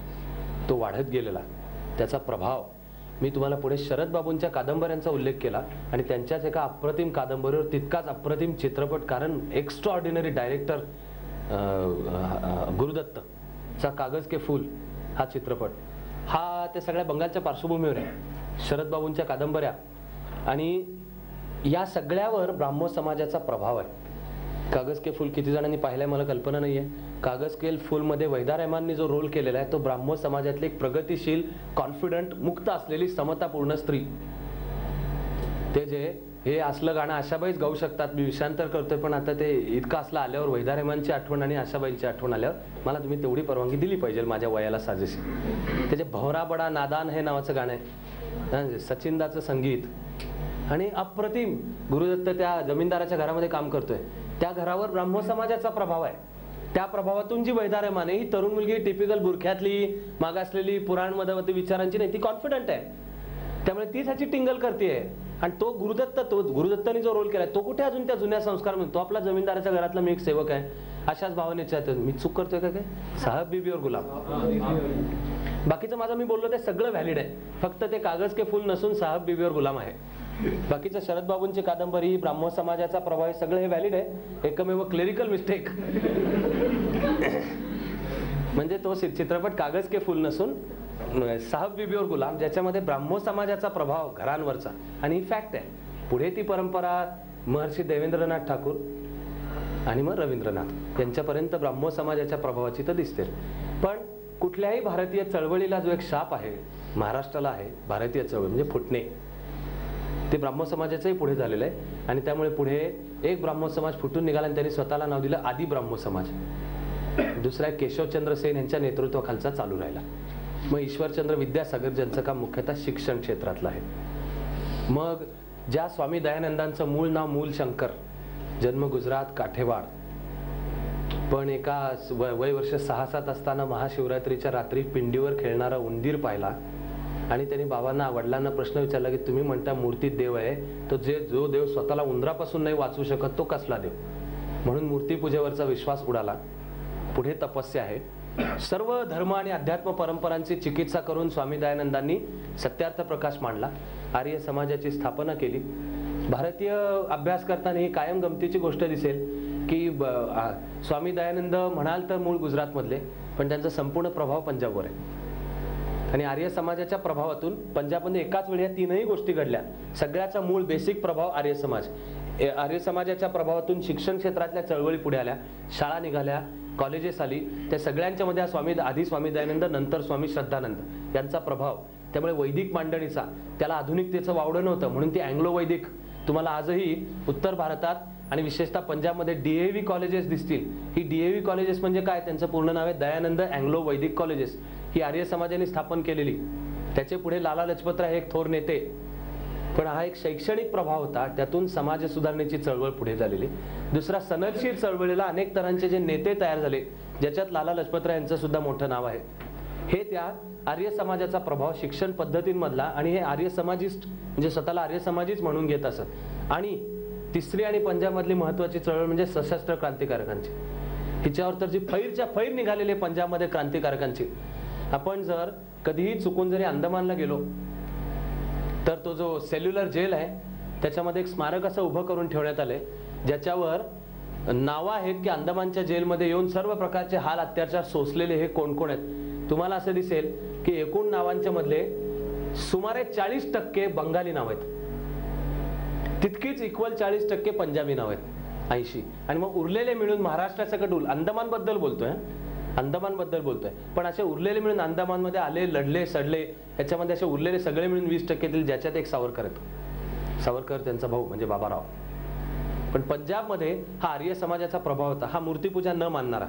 तो वाढत गेलेला, त्याचा प्रभाव मी तुम्हाला पुढे शरद बाबूंच्या कादंबऱ्यांचा उल्लेख केला. आणि त्यांच्याच एका अप्रतिम कादंबरीवर तितकाच अप्रतिम चित्रपट, कारण एक्स्ट्रा ऑर्डिनरी डायरेक्टर गुरुदत्तचा कागज के फूल हा चित्रपट, हा त्या सगळ्या बंगालच्या पार्श्वभूमीवर आहे. शरद बाबूंच्या कादंबऱ्या आणि या सगळ्यावर ब्राह्मो समाजाचा प्रभाव आहे. कागज के फूल किती जणांनी पाहिलंय मला कल्पना नाहीये. कागज के फूल मध्ये वैदा रहमाननी जो रोल केलेला आहे तो ब्राह्मो समाजातली एक प्रगतिशील, कॉन्फिडंट, मुक्त असलेली समतापूर्ण स्त्री. ते जे हे असलं गाणं आशाबाईच गाऊ शकतात, मी विषांतर करतोय, पण आता ते इतकं असलं आल्यावर वैदा रहमानची आठवण आणि आशाबाईंची आठवण आल्यावर मला तुम्ही तेवढी परवानगी दिली पाहिजे माझ्या वयाला साजेशी. त्याचे भवरा बडा नादान हे नावाचं गाणं आहे. सचिनदाचं संगीत आणि अप्रतिम गुरुदत्त त्या जमीनदाराच्या घरामध्ये काम करतोय, त्या घरावर ब्राह्मण समाजाचा प्रभाव आहे. त्या प्रभावातून जी वैदार्यमान आहे, ही तरुण मुलगी टिपिकल बुरख्यातली मागासलेली पुराण मधवती विचारांची नाही, ती कॉन्फिडंट आहे. त्यामुळे ती ह्याची टिंगल करते. आणि तो गुरुदत्ताने जो रोल केलाय तो कुठे अजून त्या जुन्या संस्कार म्हणतो, आपला जमीनदाराच्या घरातला मी एक सेवक आहे अशाच भावनेच्या. मी चूक करतोय का काय? साहब बीबी और गुलाम. बाकीचं माझं मी बोललो ते सगळं व्हॅलिड आहे, फक्त ते कागज के फुल नसून साहब बीबी और गुलाम आहे. बाकीचं शरद बाबूंची कादंबरी, ब्राह्मण समाजाचा प्रभाव, हे सगळं हे व्हॅलिड आहे. एकमेव क्लेरिकल मिस्टेक म्हणजे तो चित्रपट कागज के फुल नसून साहब बीबी और गुलाम, ज्याच्यामध्ये ब्राह्मण समाजाचा प्रभाव घरांवरचा, आणि ही फॅक्ट आहे. पुढे ती परंपरा महर्षी देवेंद्रनाथ ठाकूर आणि मग रवींद्रनाथ यांच्यापर्यंत ब्राह्मण समाजाच्या प्रभावाची तर दिसते. पण कुठल्याही भारतीय चळवळीला जो एक शाप आहे, महाराष्ट्राला आहे भारतीय चळवळ म्हणजे फुटणे, ते ब्राह्मण समाजाचंही पुढे झालेलं आहे. आणि त्यामुळे पुढे एक ब्राह्मण समाज फुटून निघाला आणि त्यांनी स्वतःला नाव दिलं आदी ब्राह्मण समाज. दुसरा केशवचंद्र सेन यांच्या नेतृत्वाखालचा चालू राहिला. मग ईश्वरचंद्र विद्यासागर ज्यांचं काम मुख्यतः शिक्षण क्षेत्रातलं आहे. मग ज्या स्वामी दयानंदांचं मूळ नाव मूलशंकर, जन्म गुजरात काठेवाड, पण एका वय वर्ष 6-7 असताना महाशिवरात्रीच्या रात्री पिंडीवर खेळणारा उंदीर पाहिला आणि त्यांनी बाबांना वडिलांना प्रश्न विचारला की तुम्ही म्हणता मूर्तीत देव आहे, तो जो देव स्वतःला उंदरापासून नाही वाचू शकत तो कसला देव? म्हणून मूर्तीपूजेवरचा विश्वास उडाला. पुढे तपस्या आहे. सर्व धर्म आणि अध्यात्म परंपरांची चिकित्सा करून स्वामी दयानंदांनी सत्यार्थ प्रकाश मांडला, आर्य समाजाची स्थापना केली. भारतीय अभ्यास करताना ही कायम गमतीची गोष्ट दिसेल की स्वामी दयानंद म्हणाल तर मूळ गुजरातमधले, पण त्यांचा संपूर्ण प्रभाव पंजाबवर आहे. आणि आर्य समाजाच्या प्रभावातून पंजाबमध्ये एकाच वेळी या तीनही गोष्टी घडल्या. सगळ्याचा मूळ बेसिक प्रभाव आर्य समाज. आर्य समाजाच्या प्रभावातून शिक्षण क्षेत्रातल्या चळवळी पुढे आल्या, शाळा निघाल्या, कॉलेजेस आली. त्या सगळ्यांच्या मध्ये आधी स्वामी दयानंद, नंतर स्वामी श्रद्धानंद यांचा प्रभाव. त्यामुळे वैदिक मांडणीचा, त्याला आधुनिकतेचं वावडं नव्हतं, म्हणून ती अँग्लो वैदिक तुम्हाला आजही उत्तर भारतात आणि विशेषतः पंजाबमध्ये DAV कॉलेजेस दिसतील. ही DAV कॉलेजेस म्हणजे काय? त्यांचं पूर्ण नाव आहे दयानंद अँग्लो वैदिक कॉलेजेस. ही आर्य समाजाने स्थापन केलेली. त्याचे पुढे लाला लजपतराय एक थोर नेते. पण हा एक शैक्षणिक प्रभाव होता, त्यातून समाज सुधारणेची चळवळ पुढे झालेली. दुसरा, सनदशीर चळवळीला अनेक तऱ्हांचे जे नेते तयार झाले, ज्याच्यात लाला लजपतराय यांचं सुद्धा मोठं नाव आहे. हे त्या आर्य समाजाचा प्रभाव शिक्षण पद्धतींमधला. आणि हे आर्य समाजिस्ट म्हणजे स्वतःला आर्य समाजीच म्हणून घेत असत. आणि तिसरी आणि पंजाबमधली महत्वाची चळवळ म्हणजे सशस्त्र क्रांतिकारकांची. हिच्यावर तर जी फैरच्या फैर निघालेली पंजाबमध्ये क्रांतिकारकांची. आपण जर कधीही चुकून जरी अंदमानला गेलो तर तो जो सेल्युलर जेल आहे त्याच्यामध्ये एक स्मारक असं उभं करून ठेवण्यात आलंय, ज्याच्यावर नावं आहेत की अंदमानच्या जेलमध्ये येऊन सर्व प्रकारचे हाल अत्याचार सोसलेले हे कोण कोण आहेत. तुम्हाला असं दिसेल की एकूण नावांच्या मधले सुमारे 40% बंगाली नाव आहेत, तितकीच इक्वल 40% पंजाबी नाव आहेत, 80. आणि मग उरलेले मिळून महाराष्ट्राचा कडूल, अंदमान बद्दल बोलतोय, अंदमान बद्दल बोलतोय, पण असे उरलेले मिळून अंदमान मध्ये आले, लढले, सडले, याच्यामध्ये असे उरलेले सगळे मिळून 20% ज्याच्यात एक सावरकर आहेत. सावरकर त्यांचा भाऊ म्हणजे बाबाराव. पण पंजाबमध्ये हा आर्य समाजाचा प्रभाव होता. हा मूर्तीपूजा न मानणारा,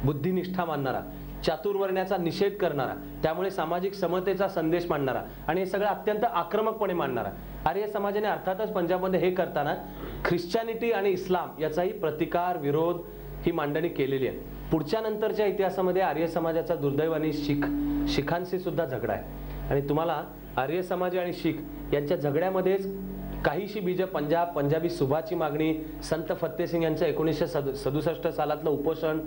बुद्धिनिष्ठा मानणारा, चातुर्वर्ण्याचा निषेध करणारा, त्यामुळे सामाजिक समतेचा संदेश मांडणारा आणि हे सगळं अत्यंत आक्रमकपणे मांडणारा आर्य समाजाने अर्थातच पंजाबमध्ये हे करताना ख्रिश्चनिटी आणि इस्लाम याचाही प्रतिकार, विरोध ही मांडणी केलेली आहे. पुढच्या नंतरच्या इतिहासामध्ये आर्य समाजाचा दुर्दैवाने शिखांशी सुद्धा झगडा आहे. आणि तुम्हाला आर्य समाज आणि शीख यांच्या झगड्यामध्येच काहीशी बीज पंजाबी सुभाची मागणी, संत फत्तेसिंग यांचं 1967 सालातलं उपोषण,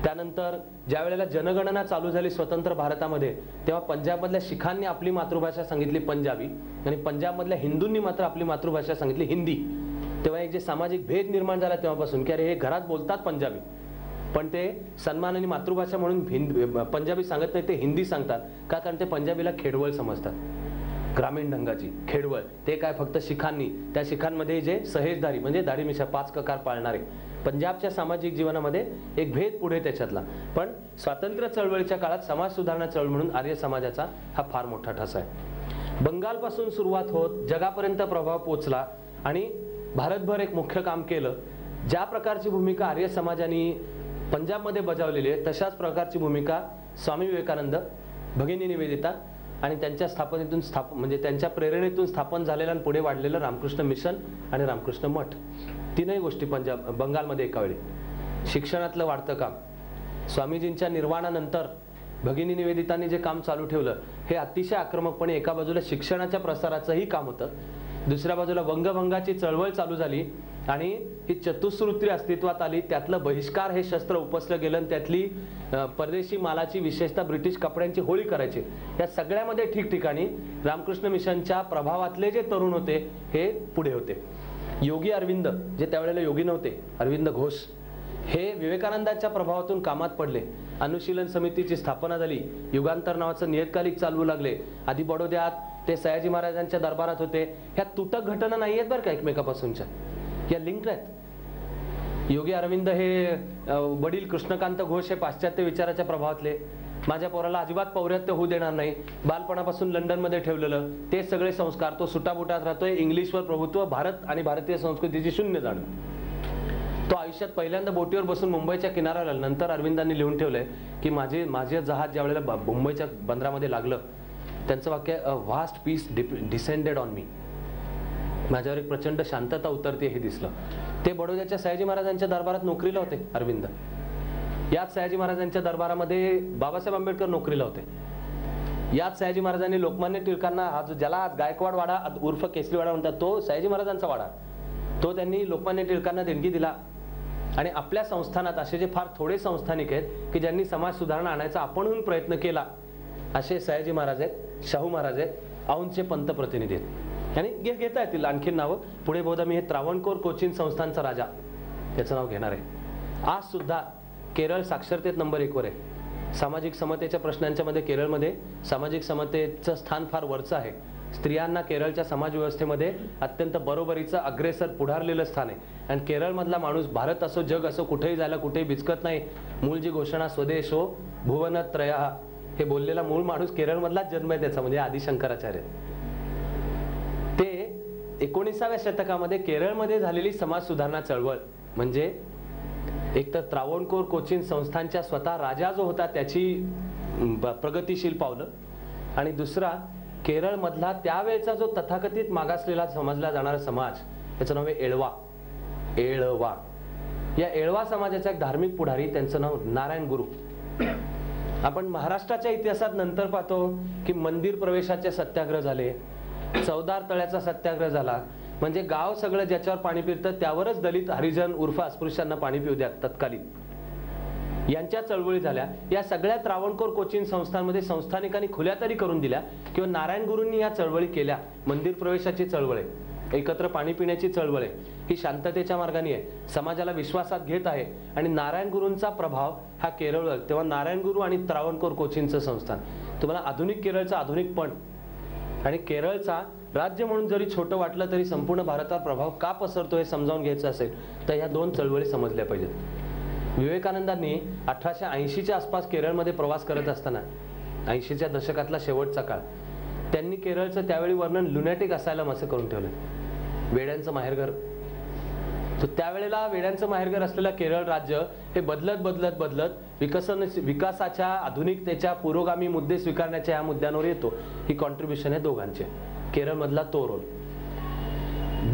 त्यानंतर ज्या वेळेला जनगणना चालू झाली स्वतंत्र भारतामध्ये, तेव्हा पंजाबमधल्या शिखांनी आपली मातृभाषा सांगितली पंजाबी आणि पंजाबमधल्या हिंदूंनी मात्र आपली मातृभाषा सांगितली हिंदी. तेव्हा एक जे सामाजिक भेद निर्माण झाला तेव्हापासून की अरे हे घरात बोलतात पंजाबी, पण ते सन्मानाने मातृभाषा म्हणून पंजाबी सांगत नाही, ते हिंदी सांगतात. का? कारण ते पंजाबीला खेडवळ समजतात, ग्रामीण ढंगाची खेडवळ. ते काय फक्त शिखांनी, त्या शिखांमध्ये जे सहेजधारी म्हणजे दाढी मिशा 5 ककार पाळणारे, पंजाबच्या सामाजिक जीवनामध्ये एक भेद पुढे त्याच्यातला. पण स्वातंत्र्य चळवळीच्या काळात समाज सुधारणा चळवळ म्हणून आर्य समाजाचा हा फार मोठा ठसा आहे. बंगालपासून सुरुवात होत जगापर्यंत प्रभाव पोचला आणि भारतभर एक मुख्य काम केलं. ज्या प्रकारची भूमिका आर्य समाजाने पंजाबमध्ये बजावलेली आहे तशाच प्रकारची भूमिका स्वामी विवेकानंद, भगिनी निवेदिता आणि त्यांच्या स्थापनेतून म्हणजे त्यांच्या प्रेरणेतून स्थापन झालेलं आणि पुढे वाढलेलं रामकृष्ण मिशन आणि रामकृष्ण मठ, तीनही गोष्टी बंगालमध्ये एका वेळी. शिक्षणातलं वाढतं काम, स्वामीजींच्या निर्वाणानंतर भगिनी निवेदितांनी जे काम चालू ठेवलं हे अतिशय आक्रमकपणे एका बाजूला शिक्षणाच्या प्रसाराचंही काम होतं, दुसऱ्या बाजूला वंगभंगाची चळवळ चालू झाली आणि ही चतुःसूत्री अस्तित्वात आली. त्यातलं बहिष्कार हे शस्त्र उपसलं गेलं आणि त्यातली परदेशी मालाची विशेषतः ब्रिटिश कपड्यांची होळी करायची. या सगळ्यामध्ये ठिकठिकाणी रामकृष्ण मिशनच्या प्रभावातले जे तरुण होते हे पुढे होते. योगी अरविंद, जे त्यावेळेला योगी नव्हते, अरविंद घोष, हे विवेकानंदांच्या प्रभावातून कामात पडले. अनुशीलन समितीची स्थापना झाली, युगांतर नावाचं नियतकालिक चालवू लागले. आधी बडोद्यात ते सयाजी महाराजांच्या दरबारात होते. ह्या तुटक घटना नाही आहेत बरं का एकमेकापासूनच्या, या लिंक आहेत. योगी अरविंद हे वडील कृष्णकांत घोष हे पाश्चात्य विचाराच्या प्रभावातले. माझ्या पोराला अजिबात पौर्यात्य होऊ देणार नाही, बालपणापासून लंडनमध्ये ठेवलेलं ते सगळे संस्कार, तो सुटाबुटात राहतोय, इंग्लिशवर प्रभुत्व, भारत आणि भारतीय संस्कृतीची शून्य जाणीव. तो आयुष्यात पहिल्यांदा बोटीवर बसून मुंबईच्या किनाऱ्याला, नंतर अरविंदांनी लिहून ठेवलंय की माझे जहाज ज्या वेळेला मुंबईच्या बंदरामध्ये लागलं, त्यांचं वाक्य, a vast peace descended on me, माझ्यावर एक प्रचंड शांतता उतरते हे दिसलं. ते बडोद्याच्या सयाजी महाराजांच्या दरबारात नोकरीला होते अरविंद. याच सयाजी महाराजांच्या दरबारामध्ये बाबासाहेब आंबेडकर नोकरीला होते. याच सयाजी महाराजांनी लोकमान्य टिळकांना, ज्याला आज गायकवाड वाडा उर्फ केसरी वाडा म्हणतात, तो सयाजी महाराजांचा वाडा, तो त्यांनी लोकमान्य टिळकांना देणगी दिला. आणि आपल्या संस्थानात असे जे फार थोडे संस्थानिक आहेत की ज्यांनी समाज सुधारणा आणायचा आपणहून प्रयत्न केला, असे सयाजी महाराज आहेत, शाहू महाराज आहेत, औंधचे पंतप्रतिनिधी आहेत. आणि घेता येतील आणखीन नावं पुढे. बहुधा मी हे त्रावणकोर कोचीन संस्थांचा राजा त्याचं नाव घेणार आहे. आज सुद्धा केरळ साक्षरतेत नंबर 1 वर आहे. सामाजिक समतेच्या प्रश्नांच्या मध्ये केरळमध्ये सामाजिक समतेचं स्थान फार वरचं आहे. स्त्रियांना केरळच्या समाज व्यवस्थेमध्ये अत्यंत बरोबरीचं अग्रेसर पुढारलेलं स्थान आहे. आणि केरळमधला माणूस भारत असो जग असो कुठेही जायला कुठेही बिचकत नाही. मूळची घोषणा स्वदेश हो भुवनत्रय हे बोललेला मूळ माणूस केरळमधलाच जन्म आहे त्याचा, म्हणजे आदि शंकराचार्य. ते 19व्या शतकामध्ये केरळमध्ये झालेली समाज सुधारणा चळवळ म्हणजे एक तर त्रावणकोर कोचीन संस्थांच्या स्वतः राजा जो होता त्याची प्रगतिशील पावलं, आणि दुसरा केरळमधला त्यावेळचा जो तथाकथित मागासलेला समजला जाणारा समाज, त्याचं नाव आहे एळवा. एळवा या एळवा समाजाचा एक धार्मिक पुढारी, त्यांचं नाव नारायण गुरु. आपण महाराष्ट्राच्या इतिहासात नंतर पाहतो की मंदिर प्रवेशाचे सत्याग्रह झाले, चौदार तळ्याचा सत्याग्रह झाला, म्हणजे गाव सगळं ज्याच्यावर पाणी पिरतं त्यावरच दलित हरिजन उर्फ अस्पृश्यांना पाणी पिऊ द्या तत्कालीन, यांच्या चळवळी झाल्या. या सगळ्या त्रावणकोर कोचीन संस्थांमध्ये संस्थानिकांनी खुल्या तरी करून दिल्या किंवा नारायण गुरूंनी या चळवळी केल्या. मंदिर प्रवेशाची चळवळ आहे, एकत्र पाणी पिण्याची चळवळ आहे, ही शांततेच्या मार्गाने आहे, समाजाला विश्वासात घेत आहे. आणि नारायण गुरूंचा प्रभाव हा केरळ, तेव्हा नारायण गुरु आणि त्रावणकोर कोचीनचं संस्थान, तुम्हाला आधुनिक केरळचा आधुनिकपण आणि केरळचा राज्य म्हणून जरी छोटं वाटलं तरी संपूर्ण भारतावर प्रभाव का पसरतो हे समजावून घ्यायचं असेल तर ह्या दोन चळवळी समजल्या पाहिजेत. विवेकानंदांनी 1880च्या आसपास केरळमध्ये प्रवास करत असताना, 80च्या दशकातला शेवटचा काळ, त्यांनी केरळचं त्यावेळी वर्णन लुनॅटिक असायलम असं करून ठेवलं, वेड्यांचं माहेरघर. तर त्यावेळेला वेड्यांचं माहेरघर असलेलं केरळ राज्य हे बदलत बदलत बदलत विकासाच्या आधुनिकतेच्या पुरोगामी मुद्दे स्वीकारण्याच्या या मुद्द्यांवर येतो. ही कॉन्ट्रीब्युशन आहे दोघांचे. केरळमधला तो रोल.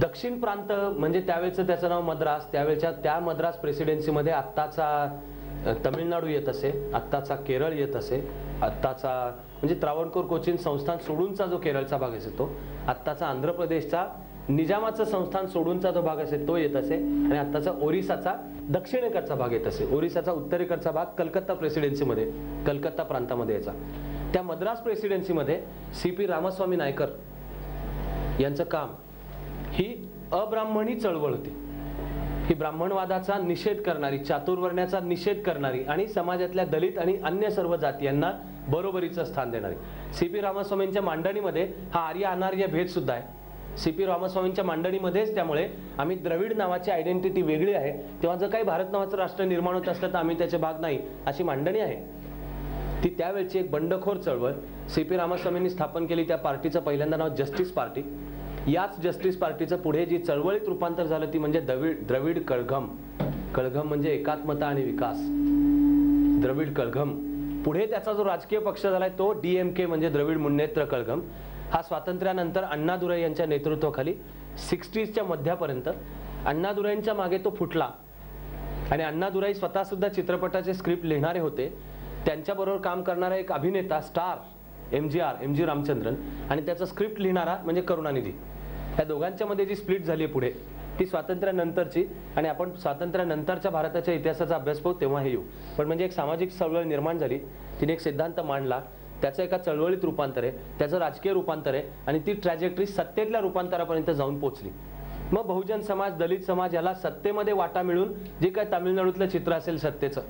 दक्षिण प्रांत म्हणजे त्यावेळेचं त्याचं नाव मद्रास, त्यावेळेच्या त्या मद्रास प्रेसिडेन्सीमध्ये आत्ताचा तमिळनाडू येत असे, आत्ताचा केरळ येत असे, आत्ताचा म्हणजे त्रावणकोर कोचीन संस्थान सोडूनचा जो केरळचा भाग असे तो, आत्ताचा आंध्र प्रदेशचा निजामाचं संस्थान सोडूनचा जो भाग असेल तो येत असे, आणि आत्ताचा ओरिसाचा दक्षिणेकडचा भाग येत असे. ओरिसाचा उत्तरेकडचा भाग कलकत्ता प्रेसिडेन्सीमध्ये, कलकत्ता प्रांतामध्ये यायचा. त्या मद्रास प्रेसिडेन्सीमध्ये CP रामस्वामी नायकर यांचं काम ही अब्राह्मणी चळवळ होती. ही ब्राह्मणवादाचा निषेध करणारी, चातुर्वर्ण्याचा निषेध करणारी आणि समाजातल्या दलित आणि अन्य सर्व जातीयांना बरोबरीचं स्थान देणारी. CP रामस्वामींच्या मांडणीमध्ये हा आर्य अनार्य भेद सुद्धा आहे. CP रामस्वामींच्या मांडणीमध्येच त्यामुळे आम्ही द्रविड नावाची आयडेंटिटी वेगळी आहे, तेव्हा जर काही भारत नावाचं राष्ट्र निर्माण होत असलं तर आम्ही त्याचे भाग नाही अशी मांडणी आहे. ती त्यावेळची एक बंडखोर चळवळ CP रामस्वामींनी स्थापन केली. त्या पार्टीचं पहिल्यांदा नाव जस्टिस पार्टी. याच जस्टिस पार्टीचं पुढे जी चळवळीत रूपांतर झालं ती म्हणजे द्रविड कळघम. कळघम म्हणजे एकात्मता आणि विकास. द्रविड कळघम पुढे त्याचा जो राजकीय पक्ष झालाय तो DMK म्हणजे द्रविड मुन्नेत्र कळघम, हा स्वातंत्र्यानंतर अण्णादुराई यांच्या नेतृत्वाखाली 60च्या मध्यापर्यंत अण्णादुराईंच्या मागे तो फुटला. आणि अण्णादुराई स्वतः सुद्धा चित्रपटाचे स्क्रिप्ट लिहिणारे होते. त्यांच्याबरोबर काम करणारा एक अभिनेता स्टार MG रामचंद्रन आणि त्याचा स्क्रिप्ट लिहिणारा म्हणजे करुणानिधी. या दोघांच्या मध्ये जी स्प्लिट झाली पुढे ती स्वातंत्र्यानंतरची. आणि आपण स्वातंत्र्यानंतरच्या भारताच्या इतिहासाचा अभ्यास पाहू तेव्हा हे येऊ. पण म्हणजे एक सामाजिक चळवळ निर्माण झाली, तिने एक सिद्धांत मांडला, त्याचं एका चळवळीत रूपांतर आहे, त्याचं राजकीय रूपांतर आहे आणि ती ट्रॅजेक्टरी सत्तेतल्या रूपांतरापर्यंत जाऊन पोहोचली. मग बहुजन समाज, दलित समाज याला सत्तेमध्ये वाटा मिळून जे काय तामिळनाडूतलं चित्र असेल सत्तेचं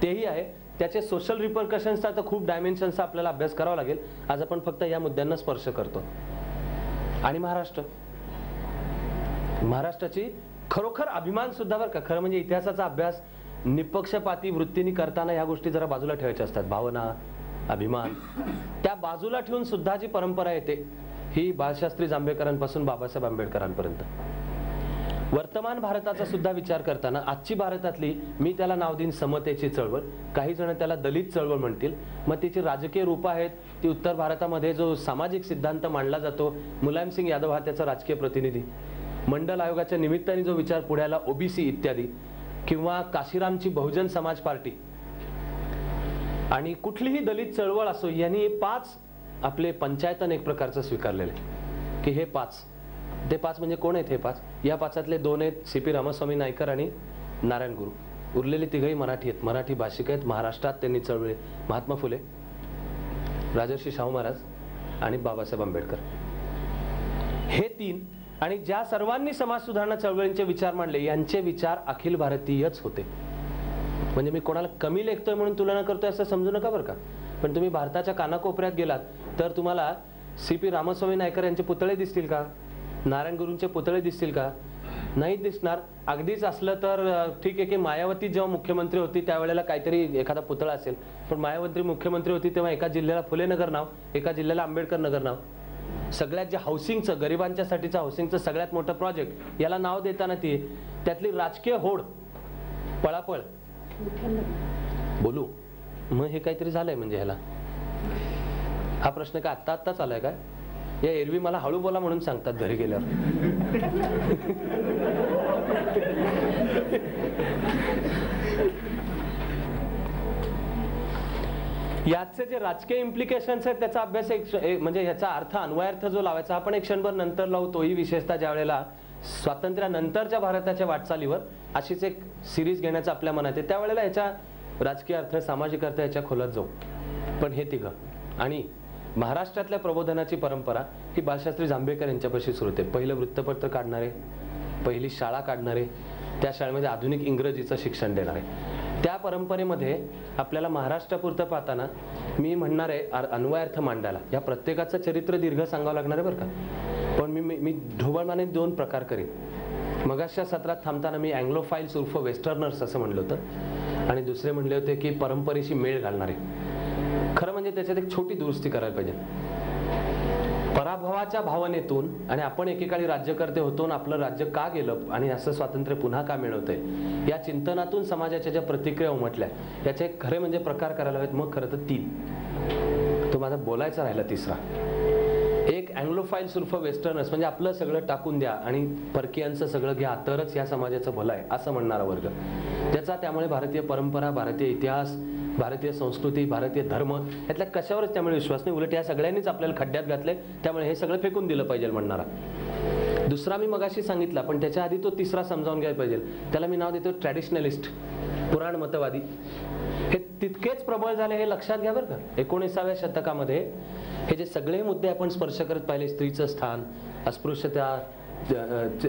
तेही आहे. त्याचे सोशल रिपरकशन्सचा तर खूप डायमेन्शनचा आपल्याला अभ्यास करावा लागेल. आज आपण फक्त या मुद्द्यांना स्पर्श करतो. आणि महाराष्ट्राची खरोखर अभिमान सुद्धा बरं का, खरं म्हणजे इतिहासाचा अभ्यास निपक्षपाती वृत्तीने करताना ह्या गोष्टी जरा बाजूला ठेवायच्या असतात. भावना, अभिमान त्या बाजूला ठेवून सुद्धा जी परंपरा येते ही बाळशास्त्री जांभेकरांपासून बाबासाहेब आंबेडकरांपर्यंत. वर्तमान भारताचा सुद्धा विचार करताना आजची भारतातली, मी त्याला नाव देईन समतेची चळवळ, काही जण त्याला दलित चळवळ म्हणतील. मग तिची राजकीय रूप आहेत. ती उत्तर भारतामध्ये जो सामाजिक सिद्धांत मांडला जातो, मुलायमसिंग यादव हा त्याचा राजकीय प्रतिनिधी, मंडल आयोगाच्या निमित्ताने जो विचार पुढे आला OBC इत्यादी, किंवा काशीरामची बहुजन समाज पार्टी आणि कुठलीही दलित चळवळ असो, यांनी 5 आपले पंचायतन एक प्रकारचं स्वीकारलेलं आहे की हे 5 म्हणजे कोण आहेत हे 5? या 5 2 आहेत CP रामस्वामी नायकर आणि नारायण गुरु. उरलेले तिघही मराठी आहेत, मराठी भाषिक आहेत. महाराष्ट्रात त्यांनी चळवळे महात्मा फुले, राजर्षी शाहू महाराज आणि बाबासाहेब आंबेडकर हे 3. आणि ज्या सर्वांनी समाज सुधारणा चळवळींचे विचार मांडले यांचे विचार अखिल भारतीयच होते. म्हणजे मी कोणाला कमी लेखतोय म्हणून तुलना करतोय असं समजू नका बरं का. पण तुम्ही भारताच्या कानाकोपऱ्यात गेलात तर तुम्हाला CP रामस्वामी नायकर यांचे पुतळे दिसतील का? नारायण गुरूंचे पुतळे दिसतील का? नाही दिसणार. अगदीच असलं तर ठीक आहे की मायावती जेव्हा मुख्यमंत्री होती त्यावेळेला काहीतरी एखादा पुतळा असेल. पण मायावती मुख्यमंत्री होती तेव्हा एका जिल्ह्याला फुले नगर नाव, एका जिल्ह्याला आंबेडकर नगर नाव. सगळ्यात जे हाऊसिंगचं, गरिबांच्यासाठीचं हाऊसिंगचं सगळ्यात मोठं प्रोजेक्ट याला नाव देताना ती त्यातली राजकीय होड, पळापळ बोलू, मग हे काहीतरी झालंय. म्हणजे ह्याला हा प्रश्न काय आत्ताच आलाय काय? या एरवी मला हळू बोला म्हणून सांगतात घरी गेल्यावर. याचे जे राजकीय इम्प्लिकेशन्स आहेत त्याचा अभ्यास म्हणजे ह्याचा अर्थ, अन्वयार्थ जो लावायचा आपण एक क्षणभर नंतर लावू. तोही विशेषतः ज्या वेळेला स्वातंत्र्यानंतरच्या भारताच्या वाटचालीवर अशीच एक सिरीज घेण्याचं आपल्या मनात आहे त्यावेळेला ह्याच्या राजकीय अर्थ, सामाजिक अर्थ याच्या खोलात जाऊ. पण हे तिघं आणि महाराष्ट्रातल्या प्रबोधनाची परंपरा ही बाळशास्त्री जांभेकर यांच्यापाशी सुरू होते. पहिलं वृत्तपत्र काढणारे, पहिली शाळा काढणारे, त्या शाळेमध्ये आधुनिक इंग्रजीचं शिक्षण देणारे. त्या परंपरेमध्ये आपल्याला महाराष्ट्रापुरतं पाहताना मी म्हणणार आहे अन्वयार्थ मांडायला या प्रत्येकाचं चरित्र दीर्घ सांगावं लागणार आहे बरं का. पण मी ढोबळमाने 2 प्रकार करीन. मगाशच्या सत्रात थांबताना मी अँग्लोफाईल्स उर्फ वेस्टर्नर्स असं म्हणलं होतं आणि दुसरे म्हणले होते की परंपरेशी मेळ घालणारे. खरं म्हणजे त्याच्यात एक छोटी दुरुस्ती करायला पाहिजे. पराभवाच्या भावनेतून आणि आपण एकेकाळी राज्यकर्ते होतो आपलं राज्य का गेलं आणि असं स्वातंत्र्य पुन्हा का मिळवतंय या चिंतनातून समाजाच्या ज्या प्रतिक्रिया उमटल्या याचे खरे म्हणजे प्रकार करायला हवेत. मग खरं तर 3 तो माझा बोलायचा राहिला तिसरा. एक अँग्लोफाईल्स उर्फ वेस्टर्नर्स म्हणजे आपलं सगळं टाकून द्या आणि परकीयांचं सगळं घ्या तरच या समाजाचं भलं आहे असं म्हणणारा वर्ग. त्याचा त्यामुळे भारतीय परंपरा, भारतीय इतिहास, भारतीय संस्कृती, भारतीय धर्म यातल्या कशावरच त्यामुळे विश्वास नाही. उलट या सगळ्यांनीच आपल्याला खड्ड्यात घातले त्यामुळे हे सगळं फेकून दिलं पाहिजे म्हणणारा. दुसरा मी मगाशी सांगितला पण त्याच्या आधी तो तिसरा समजावून घ्यायला पाहिजे. त्याला मी नाव देतो ट्रॅडिशनलिस्ट, पुराण मतवादी. हे तितकेच प्रबळ झाले हे लक्षात घ्या बरं का. 19व्या शतकामध्ये हे जे सगळे मुद्दे आपण स्पर्श करत पाहिले, स्त्रीचं स्थान,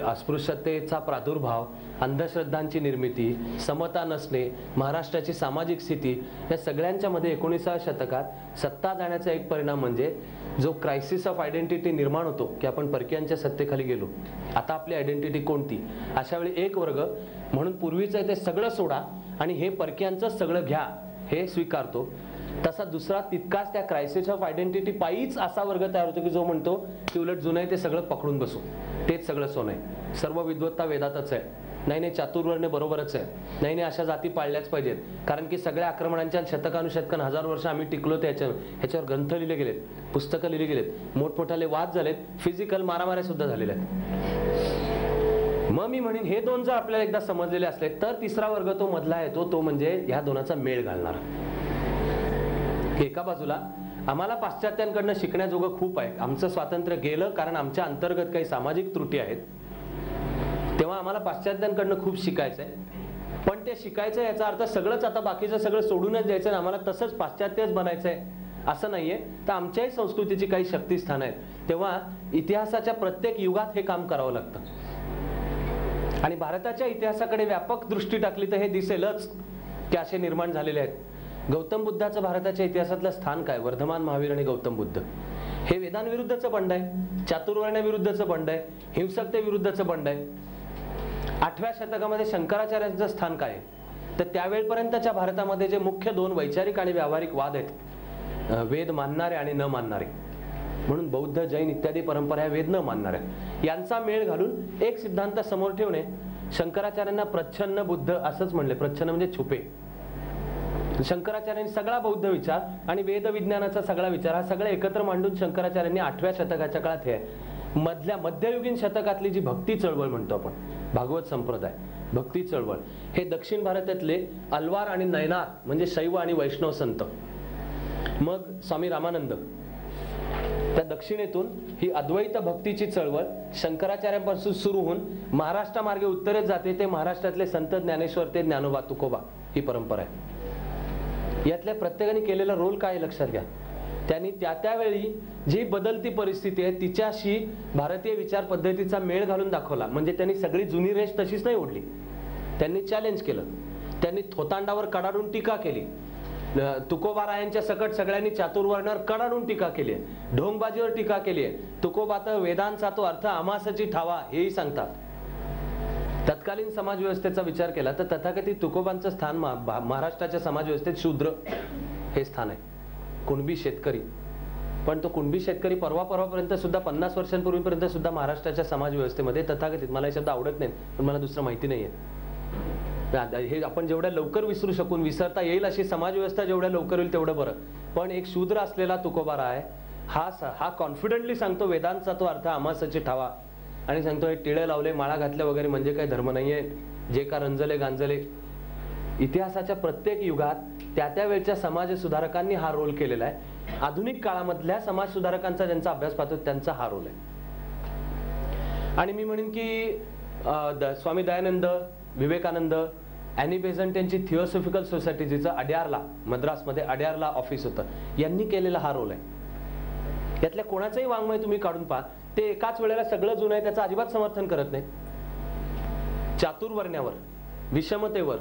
अस्पृश्यतेचा प्रादुर्भाव, अंधश्रद्धांची निर्मिती, समता नसणे, महाराष्ट्राची सामाजिक स्थिती, या सगळ्यांच्या मध्ये 19व्या शतकात सत्ता जाण्याचा एक परिणाम म्हणजे जो क्रायसिस ऑफ आयडेंटिटी निर्माण होतो की आपण परकीयांच्या सत्तेखाली गेलो, आता आपली आयडेंटिटी कोणती. अशा वेळी एक वर्ग म्हणून पूर्वीचं ते सगळं सोडा आणि हे परकीयांचं सगळं घ्या हे स्वीकारतो. तसा दुसरा तितकाच त्या क्रायसिस ऑफ आयडेंटिटी पायीच असा वर्ग तयार होतो की जो म्हणतो की उलट जुनं आहे ते सगळं पकडून बसू, तेच सगळं सोनं आहे, सर्व विद्वत्ता वेदातच आहे, नाही नाही चातुर्वर्ण बरोबरच आहे, नाही नाही अशा जाती पाळल्याच पाहिजेत, कारण की सगळ्या आक्रमणांच्या शतकानुशतकन हजार वर्ष आम्ही टिकलो ह्याच्यावर ग्रंथ लिहिले गेलेत, पुस्तकं लिहिली गेलेत, मोठमोठाले वाद झालेत, फिजिकल मारामाऱ्या सुद्धा झालेल्या आहेत. मग मी म्हणेन हे दोन जर आपल्याला एकदा समजलेले असले तर तिसरा वर्ग तो मधला येतो, तो म्हणजे ह्या दोनाचा मेळ घालणारा. एका बाजूला आम्हाला पाश्चात्यांकडनं शिकण्याजोगं खूप आहे, आमचं स्वातंत्र्य गेलं कारण आमच्या अंतर्गत काही सामाजिक त्रुटी आहेत, तेव्हा आम्हाला पाश्चात्यांकडनं खूप शिकायचं आहे. पण ते शिकायचं याचा अर्थ सगळंच आता बाकीचं सगळं सोडूनच द्यायचं आणि आम्हाला तसंच पाश्चात्यच बनायचं आहे असं नाहीये. तर आमच्याही संस्कृतीची काही शक्तिस्थान आहेत, तेव्हा इतिहासाच्या प्रत्येक युगात हे काम करावं लागतं. आणि भारताच्या इतिहासाकडे व्यापक दृष्टी टाकली तर हे दिसेलच की असे निर्माण झालेले आहेत. गौतम बुद्धाचं भारताच्या इतिहासातलं स्थान काय? वर्धमान महावीर आणि गौतम बुद्ध हे वेदांविरुद्धचं बंड आहे, चातुर्वर्ण्याविरुद्धचं बंड आहे, हिंसकतेविरुद्धचं बंड आहे. 8व्या शतकामध्ये शंकराचार्यांचं स्थान काय आहे? तर त्यावेळपर्यंतच्या भारतामध्ये जे मुख्य दोन वैचारिक आणि व्यावहारिक वाद आहेत, वेद मानणारे आणि न मानणारे, म्हणून बौद्ध जैन इत्यादी परंपरा ह्या वेद न मानणाऱ्या, यांचा मेळ घालून एक सिद्धांत समोर ठेवणे. शंकराचार्यांना प्रच्छन्न बुद्ध असंच म्हणले, प्रच्छन्न म्हणजे छुपे. शंकराचार्यांनी सगळा बौद्ध विचार आणि वेद विज्ञानाचा सगळा विचार हा सगळं एकत्र मांडून शंकराचार्यांनी 8व्या शतकाच्या काळात हे मध्ययुगीन शतकातली जी भक्ती चळवळ म्हणतो आपण, भागवत संप्रदाय, भक्ती चळवळ, हे दक्षिण भारतातले अलवार आणि नयनार म्हणजे शैव आणि वैष्णव संत, मग स्वामी रामानंद, त्या दक्षिणेतून ही अद्वैत भक्तीची चळवळ शंकराचार्यांपासून सुरू होऊन महाराष्ट्रामार्गे उत्तरेत जाते. ते महाराष्ट्रातले संत ज्ञानेश्वर ते ज्ञानोबा तुकोबा ही परंपरा आहे. यातल्या प्रत्येकाने केलेला रोल काय लक्षात घ्या. त्यांनी त्यावेळी जी बदलती परिस्थिती आहे तिच्याशी भारतीय विचार पद्धतीचा मेळ घालून दाखवला. म्हणजे त्यांनी सगळी जुनी रेष तशीच नाही ओढली, त्यांनी चॅलेंज केलं, त्यांनी थोतांडावर कडाडून टीका केली, तुकोबारायांच्या सकट सगळ्यांनी चातुर्वर्ण्यावर कडाडून टीका केली आहे, ढोंगबाजीवर टीका केली आहे. तुकोबा तर वेदांचा तो अर्थ आमासाची ठावा हेही सांगतात. तत्कालीन समाज व्यवस्थेचा विचार केला तर तथाकथित तुकोबांचं स्थान महाराष्ट्राच्या समाज व्यवस्थेत शूद्र हे स्थान आहे, कुणबी शेतकरी. पण तो कुणबी शेतकरी परवापर्यंत सुद्धा 50 वर्षांपूर्वीपर्यंत सुद्धा महाराष्ट्राच्या समाज व्यवस्थेमध्ये तथाकथित, मला हे शब्द आवडत नाही पण मला दुसरं माहिती नाहीये, हे आपण जेवढ्या लवकर विसरू शकून विसरता येईल अशी समाज व्यवस्था जेवढ्या लवकर होईल तेवढं बरं. पण एक शूद्र असलेला तुकोबारा आहे, हा कॉन्फिडेंटली सांगतो वेदांचा तो अर्थ आमासाची ठावा, आणि सांगतो हे टिळे लावले माळा घातल्या वगैरे म्हणजे काही धर्म नाहीये, जे का रंजले गांजले. इतिहासाच्या प्रत्येक युगात त्या वेळच्या समाज सुधारकांनी हा रोल केलेला आहे. आधुनिक काळामधल्या समाज सुधारकांचा ज्यांचा अभ्यास पाहतो त्यांचा हा रोल आहे. आणि मी म्हणेन की स्वामी दयानंद, विवेकानंद, ॲनी बेझंट यांची थिओसॉफिकल सोसायटी जिचं अड्यारला, मद्रासमध्ये अड्यारला ऑफिस होतं, यांनी केलेला हा रोल आहे. यातल्या कोणाचंही वाङ्मय तुम्ही काढून पहा, ते एकाच वेळेला सगळं जुनं आहे त्याचं अजिबात समर्थन करत नाही. चातुर्वर्ण्यावर, विषमतेवर,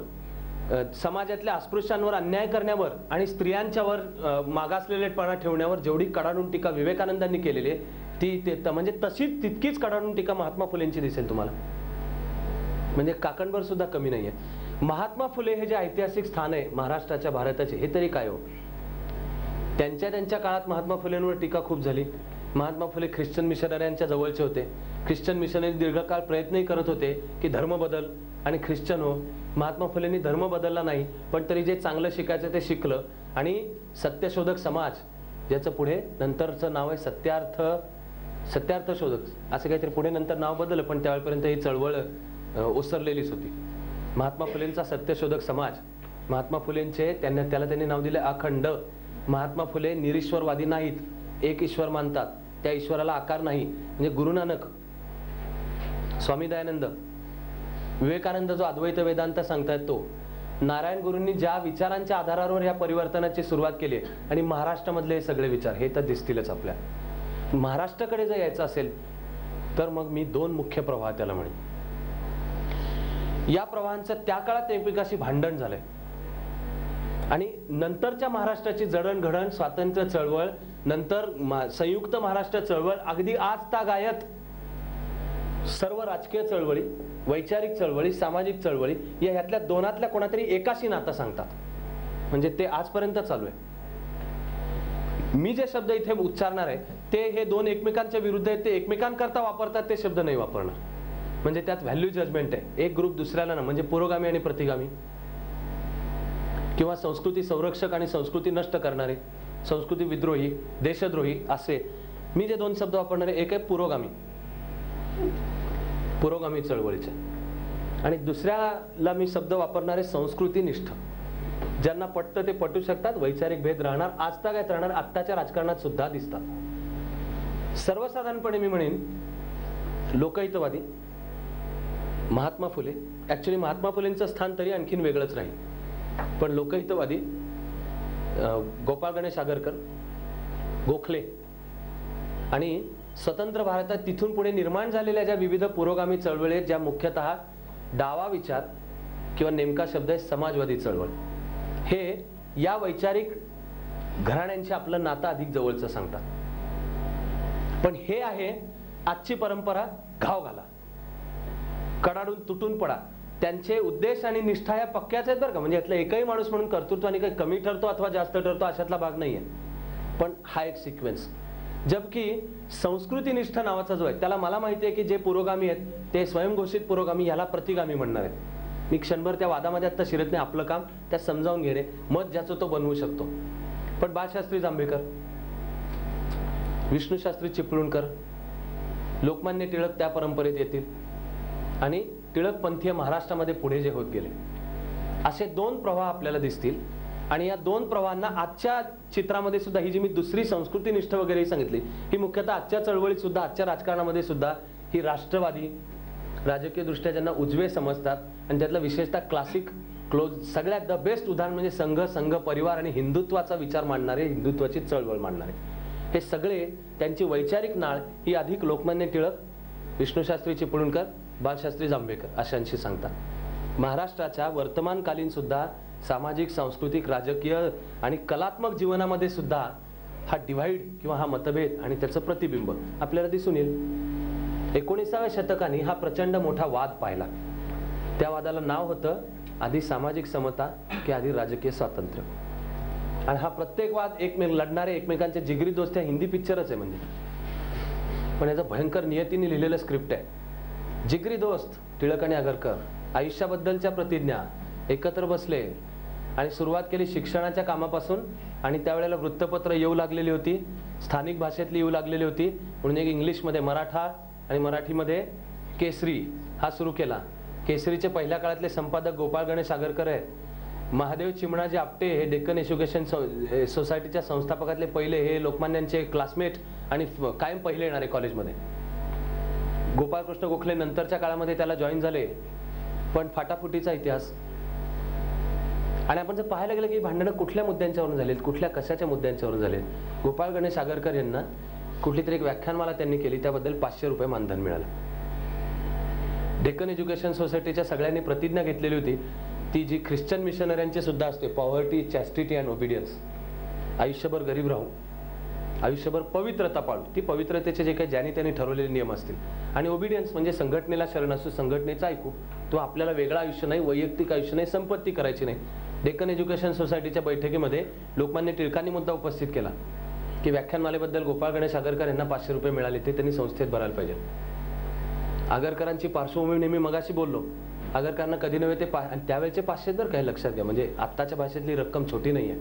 समाजातल्या अस्पृश्यांवर अन्याय करण्यावर आणि स्त्रियांच्यावर मागासलेलेपणा ठेवण्यावर जेवढी कडाडून टीका विवेकानंदांनी केलेली आहे ती म्हणजे तशीच तितकीच कडाडून टीका महात्मा फुलेंची दिसेल तुम्हाला. म्हणजे काकणभर सुद्धा कमी नाहीये. महात्मा फुले हे जे ऐतिहासिक स्थान आहे महाराष्ट्राच्या, भारताचे, हे तरी काय हो. त्यांच्या काळात महात्मा फुलेंवर टीका खूप झाली. महात्मा फुले ख्रिश्चन मिशनऱ्यांच्या जवळचे होते. ख्रिश्चन मिशनरी दीर्घकाळ प्रयत्नही करत होते की धर्म बदल आणि ख्रिश्चन हो. महात्मा फुलेंनी धर्म बदलला नाही, पण तरी जे चांगलं शिकायचं ते शिकलं आणि सत्यशोधक समाज, ज्याचं पुढे नंतरचं नाव आहे सत्यार्थ शोधक असं काहीतरी, पुढे नंतर नाव बदललं पण त्यावेळेपर्यंत ही चळवळ ओसरलेलीच होती. महात्मा फुलेंचा सत्यशोधक समाज, महात्मा फुलेंचे त्याला त्यांनी नाव दिले अखंड. महात्मा फुले निरीश्वरवादी नाहीत, एक ईश्वर मानतात, त्या ईश्वराला आकार नाही. म्हणजे गुरु नानक, स्वामी दयानंद, विवेकानंद जो अद्वैत वेदांत सांगतायत तो, नारायण गुरूंनी ज्या विचारांच्या आधारावर या परिवर्तनाची सुरुवात केली आहे आणि महाराष्ट्रामधले हे सगळे विचार हे तर दिसतीलच आपल्या. महाराष्ट्राकडे जर यायचं असेल तर मग मी दोन मुख्य प्रवाह त्याला म्हणेन. या प्रवाहांचं त्या काळात एकमेकाशी भांडण झालंय आणि नंतरच्या महाराष्ट्राची जडणघडण, स्वातंत्र्य चळवळ, नंतर संयुक्त महाराष्ट्र चळवळ, अगदी आज तागायत सर्व राजकीय चळवळी, वैचारिक चळवळी, सामाजिक चळवळी यातल्या दोनातल्या कोणातरी एकाशी नातं सांगतात. म्हणजे ते आजपर्यंत चालू आहे. मी जे शब्द इथे उच्चारणार आहे ते हे दोन एकमेकांच्या विरुद्ध आहेत, ते एकमेकांकरता वापरतात ते शब्द नाही वापरणार. म्हणजे त्यात व्हॅल्यू जजमेंट आहे, एक ग्रुप दुसऱ्याला ना, म्हणजे पुरोगामी आणि प्रतिगामी, किंवा संस्कृती संरक्षक आणि संस्कृती नष्ट करणारे, संस्कृती विद्रोही, देशद्रोही, असे मी जे दोन शब्द वापरणारे, एक आहे पुरोगामी चळवळीचे, आणि दुसऱ्याला मी शब्द वापरणारे संस्कृतीनिष्ठ, ज्यांना पटतं ते पटू शकतात, वैचारिक भेद राहणार, आजतागायत राहणार, आत्ताच्या राजकारणात सुद्धा दिसतात. सर्वसाधारणपणे मी म्हणेन लोकहितवादी, महात्मा फुले, ऍक्च्युली महात्मा फुलेंचं स्थान तरी आणखीन वेगळंच राहील, पण लोकहितवादी गोपाळ गणेश आगरकर, गोखले, आणि स्वतंत्र भारतात तिथून पुढे निर्माण झालेल्या ज्या विविध पुरोगामी चळवळी आहेत, ज्या मुख्यतः डावा विचार किंवा नेमका शब्द आहे समाजवादी चळवळ, हे या वैचारिक घराण्यांशी आपलं नातं अधिक जवळचं सांगतात. पण हे आहे आजची परंपरा, घाव घाला, कडाडून तुटून पडा. त्यांचे उद्देश आणि निष्ठा या पक्क्याच आहेत बरं का, म्हणजे यातला एकही माणूस म्हणून कर्तृत्वाने काही कमी ठरतो अथवा जास्त ठरतो अशातला भाग नाहीये, पण हा एक सिक्वेन्स. जबकि संस्कृतीनिष्ठ नावाचा जो आहे त्याला मला माहिती आहे की जे पुरोगामी आहेत ते स्वयंघोषित पुरोगामी, याला प्रतिगामी म्हणणार आहेत. मी क्षणभर त्या वादामध्ये आता शिरत नाही, आपलं काम त्यात समजावून घेणे, मत ज्याचं तो बनवू शकतो. पण बाळशास्त्री जांभेकर, विष्णुशास्त्री चिपळूणकर, लोकमान्य टिळक त्या परंपरेत येतील, आणि टिळक पंथीय महाराष्ट्रामध्ये पुढे जे होत गेले, असे दोन प्रवाह आपल्याला दिसतील. आणि या दोन प्रवाहांना आजच्या चित्रामध्ये सुद्धा, ही जी मी दुसरी संस्कृतीनिष्ठ वगैरे सांगितली, ही मुख्यतः आजच्या चळवळीत सुद्धा, आजच्या राजकारणामध्ये सुद्धा ही राष्ट्रवादी, राजकीय दृष्ट्या ज्यांना उजवे समजतात, आणि त्यातलं विशेषतः क्लासिक क्लोज सगळ्यात द बेस्ट उदाहरण म्हणजे संघ परिवार आणि हिंदुत्वाचा विचार मांडणारे, हिंदुत्वाची चळवळ मांडणारे, हे सगळे त्यांची वैचारिक नाळ ही अधिक लोकमान्य टिळक, विष्णुशास्त्री चिपळूणकर, बाळशास्त्री जांभेकर अशांशी सांगतात. महाराष्ट्राच्या वर्तमानकालीन सुद्धा सामाजिक, सांस्कृतिक, राजकीय आणि कलात्मक जीवनामध्ये सुद्धा हा डिव्हाइड किंवा हा मतभेद आणि त्याचं प्रतिबिंब आपल्याला दिसून येईल. 19व्या शतकाने हा प्रचंड मोठा वाद पाहिला. त्या वादाला नाव होतं आधी सामाजिक समता की आधी राजकीय स्वातंत्र्य. आणि हा प्रत्येक वाद लढणारे एकमेकांचे जिगरी दोस्त, हिंदी पिक्चरच आहे म्हणजे, पण याचं भयंकर नियतीने लिहिलेलं स्क्रिप्ट आहे. जिगरी दोस्त टिळक आणि आगरकर आयुष्याबद्दलच्या प्रतिज्ञा एकत्र बसले आणि सुरुवात केली शिक्षणाच्या कामापासून. आणि त्यावेळेला वृत्तपत्र येऊ लागलेली होती, स्थानिक भाषेतली येऊ लागलेली होती, म्हणून एक इंग्लिशमध्ये मराठा आणि मराठीमध्ये केसरी हा सुरू केला. केसरीचे पहिल्या काळातले संपादक गोपाळ गणेश आगरकर आहेत. महादेव चिमणाजी आपटे हे डेक्कन एज्युकेशन सोसायटीच्या संस्थापकातले पहिले, हे लोकमान्यांचे क्लासमेट आणि कायम पहिले येणारे कॉलेजमध्ये. गोपाळकृष्ण गोखले नंतरच्या काळामध्ये त्याला जॉईन झाले, पण फाटाफुटीचा इतिहास. आणि आपण जर पाहायला गेलं की भांडणं कुठल्या मुद्द्यांच्यावरून झालीत, कुठल्या कशाच्या मुद्द्यांच्यावरून झालीत. गोपाळ गणेश आगरकर यांना कुठली तरी एक व्याख्यानमाला त्यांनी केली, त्याबद्दल 500 रुपये मानधन मिळालं. डेक्कन एज्युकेशन सोसायटीच्या सगळ्यांनी प्रतिज्ञा घेतलेली होती, ती जी ख्रिश्चन मिशनऱ्यांची सुद्धा असते, पॉवर्टी, चॅस्टिटी अँड ओबिडियन्स, आयुष्यभर गरीब राहू, आयुष्यभर पवित्रता पाळू. ती पवित्रतेचे जे काही ज्यांनी त्यांनी ठरवलेले नियम असतील. आणि ओबिडियन्स म्हणजे संघटनेला शरण असू, संघटनेचं ऐकू, तो आपल्याला वेगळं आयुष्य नाही, वैयक्तिक आयुष्य नाही, संपत्ती करायची नाही. डेक्कन एज्युकेशन सोसायटीच्या बैठकीमध्ये लोकमान्य टिळकांनी मुद्दा उपस्थित केला की व्याख्यानमालेबद्दल गोपाळ गणेश आगरकर यांना 500 रुपये मिळाले, ते त्यांनी संस्थेत भरायला पाहिजे. आगरकरांची पार्श्वभूमी नेहमी मगाशी बोललो, आगरकरांना कधी नव्हे ते आणि त्यावेळेचे 500 जर काही लक्षात घ्या, म्हणजे आत्ताच्या भाषेतली रक्कम छोटी नाही आहे,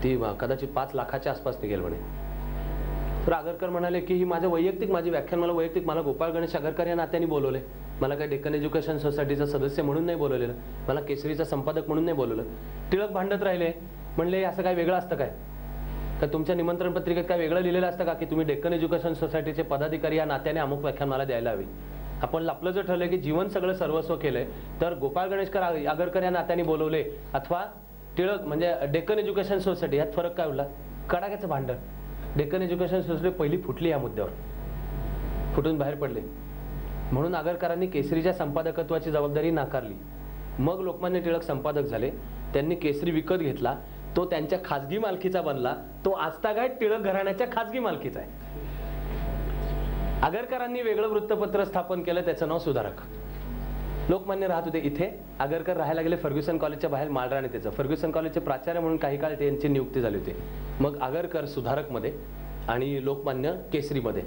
ती कदाचित 5 लाखाच्या आसपास निघेल म्हणे. तर आगरकर म्हणाले की ही माझी व्याख्यान मला वैयक्तिक, मला गोपाळ गणेश आगरकर या नात्याने बोलवले, मला काही डेक्कन एज्युकेशन सोसायटीचा सदस्य म्हणून नाही बोलवलेलं, मला केसरीचा संपादक म्हणून नाही बोलवलं. टिळक भांडत राहिले, म्हणले असं काय वेगळं असतं काय, तर तुमच्या निमंत्रण पत्रिकेत काय वेगळं लिहिलेलं असतं का की तुम्ही डेक्कन एज्युकेशन सोसायटीचे पदाधिकारी या नात्याने अमुक व्याख्यान मला द्यायला हवी. आपण आपलं जर ठरलंय की जीवन सगळं सर्वस्व केलंय, तर गोपाळ गणेशकर आगरकर या नात्याने बोलवले अथवा टिळक म्हणजे डेक्कन एज्युकेशन सोसायटी, यात फरक काय उरला? कडाक्याचं भांडण. डेक्कन एज्युकेशन सोसायटी पहिली फुटली, या मुद्द्यावर फुटून बाहेर पडले. म्हणून आगरकरांनी केसरीच्या संपादकत्वाची जबाबदारी नाकारली. मग लोकमान्य टिळक संपादक झाले, त्यांनी केसरी विकत घेतला, तो त्यांच्या खाजगी मालकीचा बनला, तो आजतागायत टिळक घराण्याच्या खाजगी मालकीचा आहे. आगरकरांनी वेगळं वृत्तपत्र स्थापन केलं, त्याचं नाव सुधारक. लोकमान्य राहत होते इथे, आगरकर राहायला गेले फर्ग्युसन कॉलेजच्या बाहेर मालराणे. त्याचं फर्ग्युसन कॉलेजचे प्राचार्य म्हणून काही काळ त्यांची नियुक्ती झाली होती. मग आगरकर सुधारकमध्ये आणि लोकमान्य केसरीमध्ये.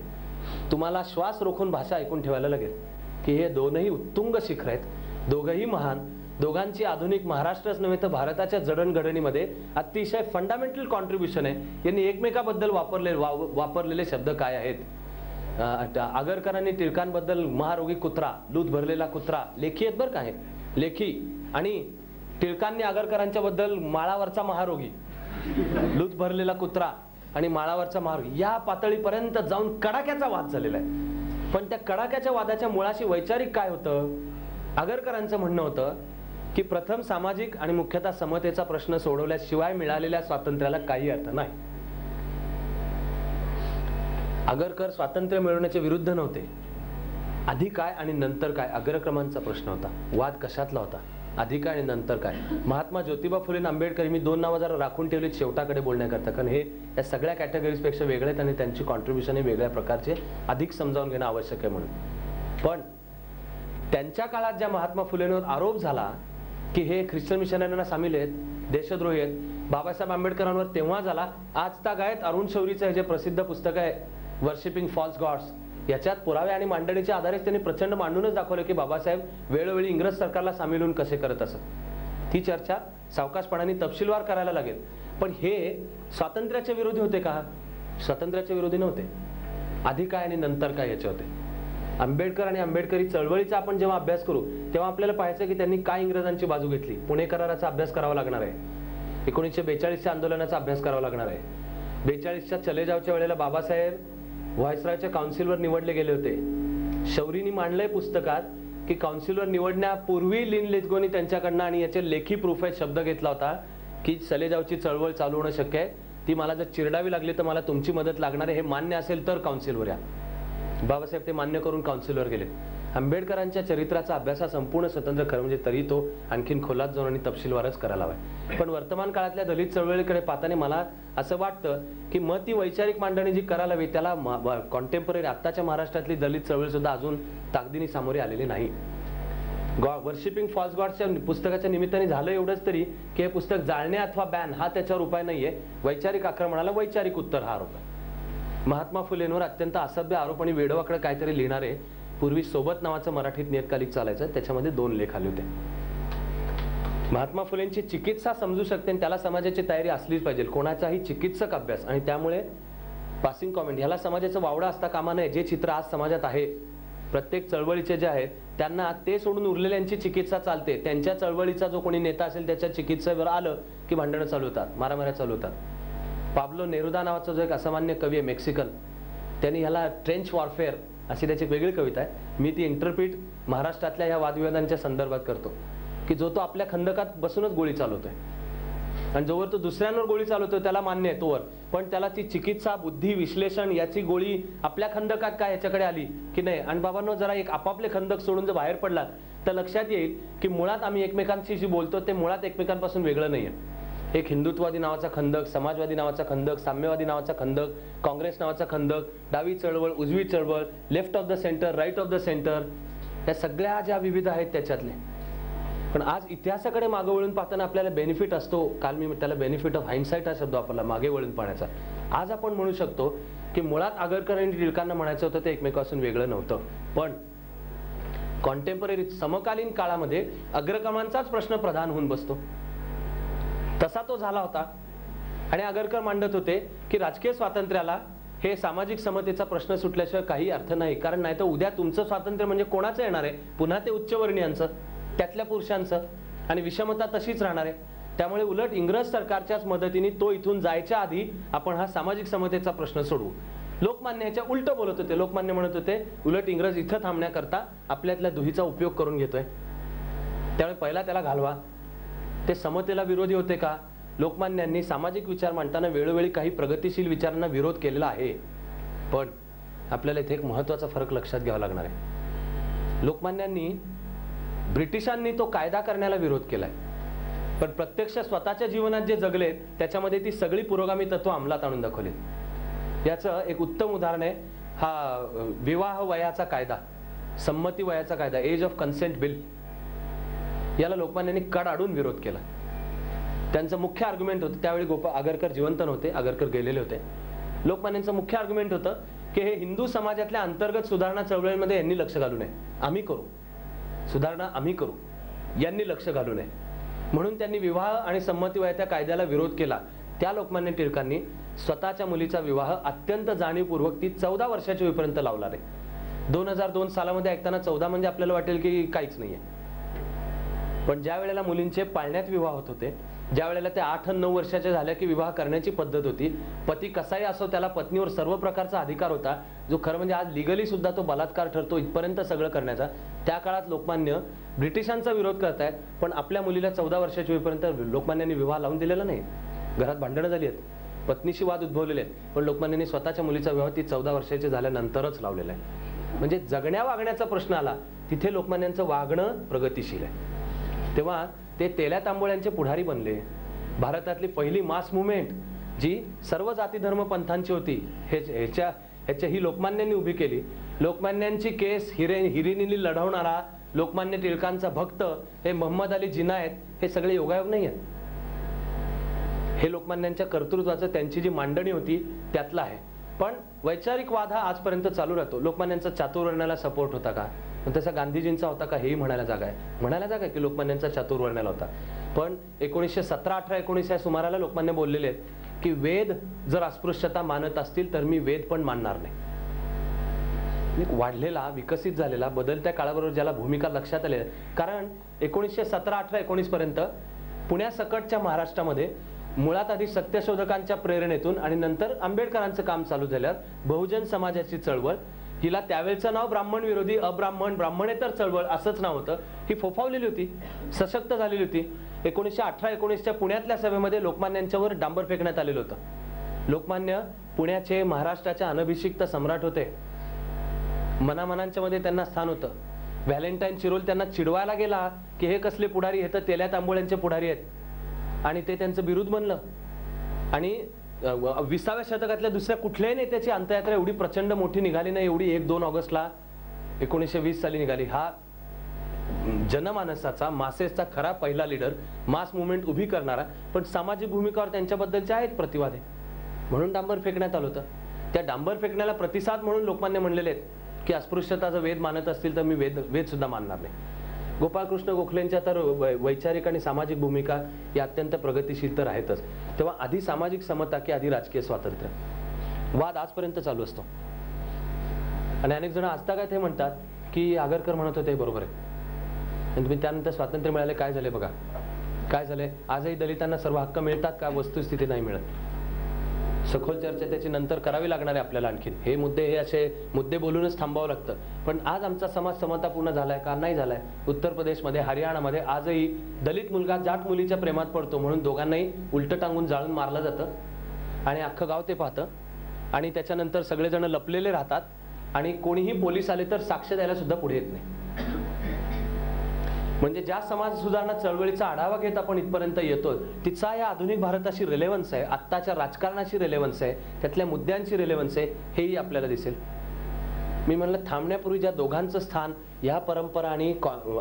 तुम्हाला श्वास रोखून भाषा ऐकून ठेवायला लागेल. की हे दोनही उत्तुंग शिखर आहेत, दोघंही महान, दोघांची आधुनिक महाराष्ट्रच नव्हे तर भारताच्या जडणघडणीमध्ये अतिशय फंडामेंटल कॉन्ट्रीब्युशन आहे. यांनी एकमेकाबद्दल वापरलेले शब्द काय आहेत? आगरकरांनी टिळकांबद्दल महारोगी कुत्रा, लूत भरलेला कुत्रा, लेखी आहेत बरं का, हे लेखी. आणि टिळकांनी आगरकरांच्या बद्दल माळावरचा महारोगी, लूत भरलेला कुत्रा आणि माळावरचा महारोगी या पातळीपर्यंत जाऊन कडाक्याचा वाद झालेला आहे. पण त्या कडाक्याच्या वादाच्या मुळाशी वैचारिक काय होतं? आगरकरांचं म्हणणं होतं की प्रथम सामाजिक आणि मुख्यतः समतेचा प्रश्न सोडवल्याशिवाय मिळालेल्या स्वातंत्र्याला काही अर्थ नाही. आगरकर स्वातंत्र्य मिळवण्याच्या विरुद्ध नव्हते. आधी काय आणि नंतर काय अग्रक्रमांचा प्रश्न होता. वाद कशातला होता? आधी काय आणि नंतर काय. महात्मा ज्योतिबा फुले आणि आंबेडकर, मी दोन नावं जरा राखून ठेवलीत शेवटाकडे बोलण्याकरता, कारण हे या सगळ्या कॅटेगरीज पेक्षा वेगळे आहेत आणि त्यांची कॉन्ट्रीब्युशन हे वेगळ्या प्रकारचे अधिक समजावून घेणं आवश्यक आहे म्हणून. पण त्यांच्या काळात ज्या महात्मा फुलेंवर आरोप झाला की हे ख्रिश्चन मिशनरींना सामील आहेत, देशद्रोही आहेत, बाबासाहेब आंबेडकरांवर तेव्हा झाला. आज तागायत अरुण शौरीचं हे जे प्रसिद्ध पुस्तक आहे वर्शिपिंग फॉल्स गॉड्स, याच्यात पुरावे आणि मांडणीच्या आधारेच त्यांनी प्रचंड मांडूनच दाखवलं की बाबासाहेब वेळोवेळी इंग्रज सरकारला सामील होऊन कसे करत असत. ती चर्चा सावकाशपणाने तपशीलवार करायला लागेल. पण हे स्वातंत्र्याच्या विरोधी होते का? स्वातंत्र्याच्या विरोधी नव्हते. आधी काय आणि नंतर काय याचे होते. आंबेडकर आणि आंबेडकरी चळवळीचा आपण जेव्हा अभ्यास करू तेव्हा आपल्याला पाहायचं की त्यांनी काय इंग्रजांची बाजू घेतली. पुणे कराराचा अभ्यास करावा लागणार आहे. 1942च्या आंदोलनाचा अभ्यास करावा लागणार आहे. 42च्या चले जावच्या वेळेला बाबासाहेब व्हायसरायच्या काउन्सिलवर निवडले गेले होते. शौरींनी मांडलंय पुस्तकात की काउन्सिलवर निवडण्यापूर्वी लिन लेथगोनी त्यांच्याकडनं, आणि याचे लेखी प्रूफ आहे, शब्द घेतला होता की चले जावची चळवळ चालू होणं शक्य आहे, ती मला जर चिरडावी लागली तर मला तुमची मदत लागणार आहे, हे मान्य असेल तर काउन्सिलवर या. बाबासाहेब ते मान्य करून काउन्सिलवर गेले. आंबेडकरांच्या चरित्राचा अभ्यास हा संपूर्ण स्वतंत्र खरं म्हणजे तरी तो आणखीन खोलात जाऊन आणि तपशीलवारच करायला हवाय. पण वर्तमान काळातल्या दलित चळवळीकडे पाहताना मला असं वाटतं की मग ती वैचारिक मांडणी जी करायला हवी त्याला कॉन्टेम्पररी आत्ताच्या महाराष्ट्रातली दलित चळवळ सुद्धा अजून ताकदीने सामोरे आलेली नाही. वर्शिपिंग फॉल्स गॉड्सच्या पुस्तकाच्या निमित्ताने झालं एवढंच तरी की हे पुस्तक जाळणे अथवा बॅन हा त्याच्यावर उपाय नाहीये. वैचारिक आक्रमणाला वैचारिक उत्तर हा आरोप आहे. महात्मा फुलेंवर अत्यंत असभ्य आरोप आणि वेडवाकडे काहीतरी लिहिणारे पूर्वी सोबत नावाचं मराठीत नियतकालिक चालायचं, त्याच्यामध्ये 2 लेख आले होते. महात्मा फुलेंची चिकित्सा समजू शकते आणि त्याला समाजाची तयारी असलीच पाहिजे, कोणाचाही चिकित्सक अभ्यास. आणि त्यामुळे पासिंग कॉमेंट ह्याला समाजाचं वावडा असता कामा नये. जे चित्र आज समाजात आहे प्रत्येक चळवळीचे जे आहेत त्यांना ते सोडून उरलेल्यांची चिकित्सा चालते. त्यांच्या चळवळीचा जो कोणी नेता असेल त्याच्या चिकित्सेवर आलं की भांडणं चालू होतात, मारामाऱ्या चालू होतात. पाब्लो नेरुदा नावाचा जो एक असामान्य कवी आहे मेक्सिकन, त्यांनी ह्याला ट्रेंच वॉरफेअर अशी त्याची वेगळी कविता आहे. मी ती इंटरप्रिट महाराष्ट्रातल्या ह्या वादविवादांच्या संदर्भात करतो की जो तो आपल्या खंदकात बसूनच गोळी चालवतोय आणि जोवर तो दुसऱ्यांवर गोळी चालवतोय त्याला मान्य आहे तोवर, पण त्याला ती चिकित्सा, बुद्धी, विश्लेषण याची गोळी आपल्या खंदकात काय याच्याकडे आली की नाही. आणि बाबांनो जरा एक आपापले खंदक सोडून जर बाहेर पडलात तर लक्षात येईल की मुळात आम्ही एकमेकांशी जी बोलतो ते मुळात एकमेकांपासून वेगळं नाहीये. एक हिंदुत्ववादी नावाचा खंदक, समाजवादी नावाचा खंदक, साम्यवादी नावाचा खंदक, काँग्रेस नावाचा खंदक, डावी चळवळ, उजवी चळवळ, left of the centre, right of the centre, त्या सगळ्या ज्या विविध आहेत त्याच्यातले. पण आज इतिहासाकडे मागे वळून पाहताना आपल्याला बेनिफिट असतो. काल मी त्याला बेनिफिट ऑफ हाइंडसाइट हा शब्द वापरला, मागे वळून पाहण्याचा. आज आपण म्हणू शकतो की मुळात आगरकर आणि टिळकांना म्हणायचं होतं ते एकमेकापासून वेगळं नव्हतं, पण कॉन्टेम्पररी समकालीन काळामध्ये अग्रक्रमांचाच प्रश्न प्रधान होऊन बसतो. तसा तो झाला होता. आणि आगरकर मांडत होते की राजकीय स्वातंत्र्याला हे सामाजिक समतेचा प्रश्न सुटल्याशिवाय काही अर्थ नाही, कारण नाही तर उद्या तुमचं स्वातंत्र्य म्हणजे कोणाचं येणार आहे? पुन्हा ते उच्चवर्णीयांचं, त्यातल्या पुरुषांचं, आणि विषमता तशीच राहणार आहे. त्यामुळे उलट इंग्रज सरकारच्याच मदतीने तो इथून जायच्या आधी आपण हा सामाजिक समतेचा प्रश्न सोडवू. लोकमान्य याच्या उलट बोलत होते. लोकमान्य म्हणत होते उलट इंग्रज इथं थांबण्याकरता आपल्यातल्या दुहीचा उपयोग करून घेतोय, त्यामुळे पहिला त्याला घालवा. ते समतेला विरोधी होते का? लोकमान्यांनी सामाजिक विचार मांडताना वेळोवेळी काही प्रगतिशील विचारांना विरोध केलेला आहे, पण आपल्याला इथे एक महत्त्वाचा फरक लक्षात घ्यावा लागणार आहे. लोकमान्यांनी ब्रिटिशांनी तो कायदा करण्याला विरोध केलाय, पण प्रत्यक्ष स्वतःच्या जीवनात जे जगलेत त्याच्यामध्ये ती सगळी पुरोगामी तत्व अंमलात आणून दाखवलीत. याचं एक उत्तम उदाहरण आहे हा विवाह वयाचा कायदा, संमती वयाचा कायदा, एज ऑफ कन्सेंट बिल. याला लोकमान्यांनी कडाडून विरोध केला. त्यांचं मुख्य आर्ग्युमेंट होतं, त्यावेळी आगरकर जिवंत नव्हते, आगरकर गेलेले होते. लोकमान्यांचं मुख्य आर्ग्युमेंट होतं की हे हिंदू समाजातल्या अंतर्गत सुधारणा चळवळीमध्ये यांनी लक्ष घालू नये, आम्ही करू सुधारणा, आम्ही करू, यांनी लक्ष घालू नये. म्हणून त्यांनी विवाह आणि संमतीवयाच्या कायद्याला विरोध केला. त्या लोकमान्य टिळकांनी स्वतःच्या मुलीचा विवाह अत्यंत जाणीवपूर्वक ती 14 वर्षाची होईपर्यंत लावला रे. 2002 सालामध्ये ऐकताना 14 म्हणजे आपल्याला वाटेल की काहीच नाहीये, पण ज्या वेळेला मुलींचे पाळण्यात विवाह होत होते, ज्या वेळेला त्या 8 आणि 9 वर्षाच्या झाल्या की विवाह करण्याची पद्धत होती, पती कसाही असो त्याला पत्नीवर सर्व प्रकारचा अधिकार होता, जो खरं म्हणजे आज लिगली सुद्धा तो बलात्कार ठरतो इथपर्यंत सगळं करण्याचा. त्या काळात लोकमान्य ब्रिटिशांचा विरोध करतायत, पण आपल्या मुलीला 14 वर्षाची होईपर्यंत लोकमान्यांनी विवाह लावून दिलेला नाही. घरात भांडणं झाली आहेत, पत्नीशी वाद उद्भवलेले आहेत, पण लोकमान्यांनी स्वतःच्या मुलीचा विवाह ती 14 वर्षाची झाल्यानंतरच लावलेला आहे. म्हणजे जगण्या वागण्याचा प्रश्न आला तिथे लोकमान्यांचं वागणं प्रगतिशील आहे. तेव्हा ते तेल्या तांबोळ्यांचे पुढारी बनले. भारतातली पहिली मास मुवमेंट जी सर्व जाती धर्म पंथांची होती ह्याच्या ही लोकमान्यांनी उभी केली. लोकमान्यांची केस हिरिनीने लढवणारा लोकमान्य टिळकांचा भक्त हे मोहम्मद अली जिना आहेत. हे सगळे योगायोग नाही आहेत, हे लोकमान्यांच्या कर्तृत्वाचं त्यांची जी मांडणी होती त्यातला आहे. पण वैचारिक वाद हा आजपर्यंत चालू राहतो. लोकमान्यांचा चातुर्वर्ण्याला सपोर्ट होता का, पण तसा गांधीजींचा होता का, हेही म्हणायला जागा आहे की लोकमान्यांचा चातुर्वर्ण्याला होता. पण 1917, 18, 19 या सुमाराला लोकमान्य बोललेले आहेत की वेद जर अस्पृश्यता मानत असतील तर मी वेद पण मानणार नाही. वाढलेला विकसित झालेला बदलत्या काळाबरोबर ज्याला भूमिका लक्षात आल्या, कारण 1917, 18, 19 पर्यंत पुण्यासकटच्या महाराष्ट्रामध्ये मुळात आधी सत्यशोधकांच्या प्रेरणेतून आणि नंतर आंबेडकरांचं काम चालू झाल्यावर बहुजन समाजाची चळवळ, हिला त्यावेळचं नाव ब्राह्मण विरोधी अब्राह्मण ब्राह्मणेतर चळवळ असंच नाव होतं, ही फोफावलेली होती, सशक्त झालेली होती. 1918-19च्या पुण्यातल्या सभेमध्ये लोकमान्यांच्यावर डांबर फेकण्यात आलेलं होतं. लोकमान्य पुण्याचे महाराष्ट्राच्या अनभिषिक्त सम्राट होते. मनामनांच्या मध्ये त्यांना स्थान होतं. व्हॅलेंटाईन चिरोल त्यांना चिडवायला गेला की हे कसले पुढारी, हे तर तेल्या तांबोळ्यांचे पुढारी आहेत, आणि ते त्यांचं विरुद्ध बनलं. आणि 20व्या शतकातल्या दुसऱ्या कुठल्याही नेत्याची अंत्ययात्रा एवढी प्रचंड मोठी निघाली नाही, एवढी 1-2 ऑगस्टला 1920 साली निघाली. हा जनमानसाचा मासेसचा खरा पहिला लीडर, मास मुवमेंट उभी करणारा, पण सामाजिक भूमिकावर त्यांच्याबद्दलचे आहेत प्रतिवाद, म्हणून डांबर फेकण्यात आलं होतं. त्या डांबर फेकण्याला प्रतिसाद म्हणून लोकमान्य म्हणलेले आहेत की अस्पृश्यता जर वेद मानत असतील तर मी वेद सुद्धा मानणार नाही. गोपाळकृष्ण गोखलेंच्या तर वैचारिक आणि सामाजिक भूमिका या अत्यंत प्रगतिशील तर आहेतच. तेव्हा आधी सामाजिक समता की आधी राजकीय स्वातंत्र्य, वाद आजपर्यंत चालू असतो. आणि अनेक जण आजतागायत हे म्हणतात की आगरकर म्हणत होते बरोबर आहे, आणि तुम्ही त्यानंतर स्वातंत्र्य मिळाले, काय झाले बघा, काय झाले. आजही दलितांना सर्व हक्क मिळतात का, वस्तुस्थिती नाही मिळत. सखोल चर्चा त्याची नंतर करावी लागणार आहे आपल्याला. आणखी हे असे मुद्दे बोलूनच थांबावं लागतं. पण आज आमचा समाज समतापूर्ण झालाय का, नाही झालाय. उत्तर प्रदेशमध्ये, हरियाणामध्ये आजही दलित मुलगा जाट मुलीच्या प्रेमात पडतो म्हणून दोघांनाही उलट टांगून जाळून मारलं जातं, आणि अख्खं गाव ते पाहतं, आणि त्याच्यानंतर सगळेजण लपलेले राहतात, आणि कोणीही पोलीस आले तर साक्ष द्यायला सुद्धा पुढे येत नाही. म्हणजे ज्या समाज सुधारणा चळवळीचा आढावा घेत आपण इथपर्यंत येतो, तिचा या आधुनिक भारताशी रिलेव्हन्स आहे, आत्ताच्या राजकारणाशी रिलेव्हन्स आहे, त्यातल्या मुद्द्यांची रिलेव्हन्स आहे, हेही आपल्याला दिसेल. मी म्हणलं थांबण्यापूर्वी ज्या दोघांचं स्थान या परंपरा आणि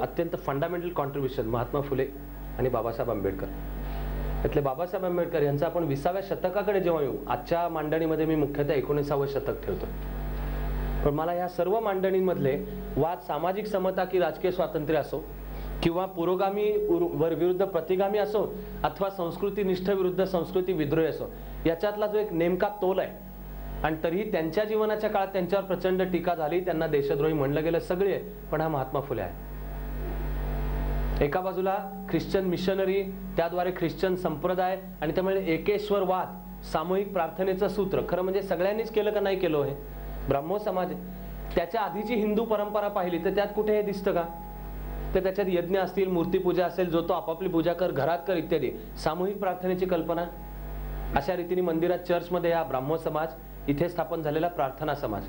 अत्यंत फंडामेंटल कॉन्ट्रीब्युशन महात्मा फुले आणि बाबासाहेब आंबेडकर, त्यातले बाबासाहेब आंबेडकर यांचं आपण 20व्या शतकाकडे जेव्हा येऊ, आजच्या मांडणीमध्ये मी मुख्यतः 19वे शतक ठेवतो. पण मला या सर्व मांडणींमधले वाद सामाजिक समता की राजकीय स्वातंत्र्य असो, किंवा पुरोगामी विरुद्ध प्रतिगामी असो, अथवा संस्कृतीनिष्ठ विरुद्ध संस्कृती विद्रोही असो, याच्यातला जो एक नेमका तोल आहे. आणि तरीही त्यांच्या जीवनाच्या काळात त्यांच्यावर प्रचंड टीका झाली, त्यांना देशद्रोही म्हणलं गेलं, सगळे, पण हा महात्मा फुले आहे. एका बाजूला ख्रिश्चन मिशनरी, त्याद्वारे ख्रिश्चन संप्रदाय, आणि त्यामुळे एकेश्वरवाद, सामूहिक प्रार्थनेचं सूत्र, खरं म्हणजे सगळ्यांनीच केलं का नाही केलं हे ब्राह्मो समाज. त्याच्या आधीची हिंदू परंपरा पाहिली तर त्यात कुठे हे दिसतं का, तर त्याच्यात यज्ञ असतील, मूर्तीपूजा असेल, जो तो आपापली पूजा कर, घरात कर इत्यादी, सामूहिक प्रार्थनेची कल्पना. अशा रीतीने मंदिरात, चर्चमध्ये हा ब्राह्मो समाज, इथे स्थापन झालेला प्रार्थना समाज,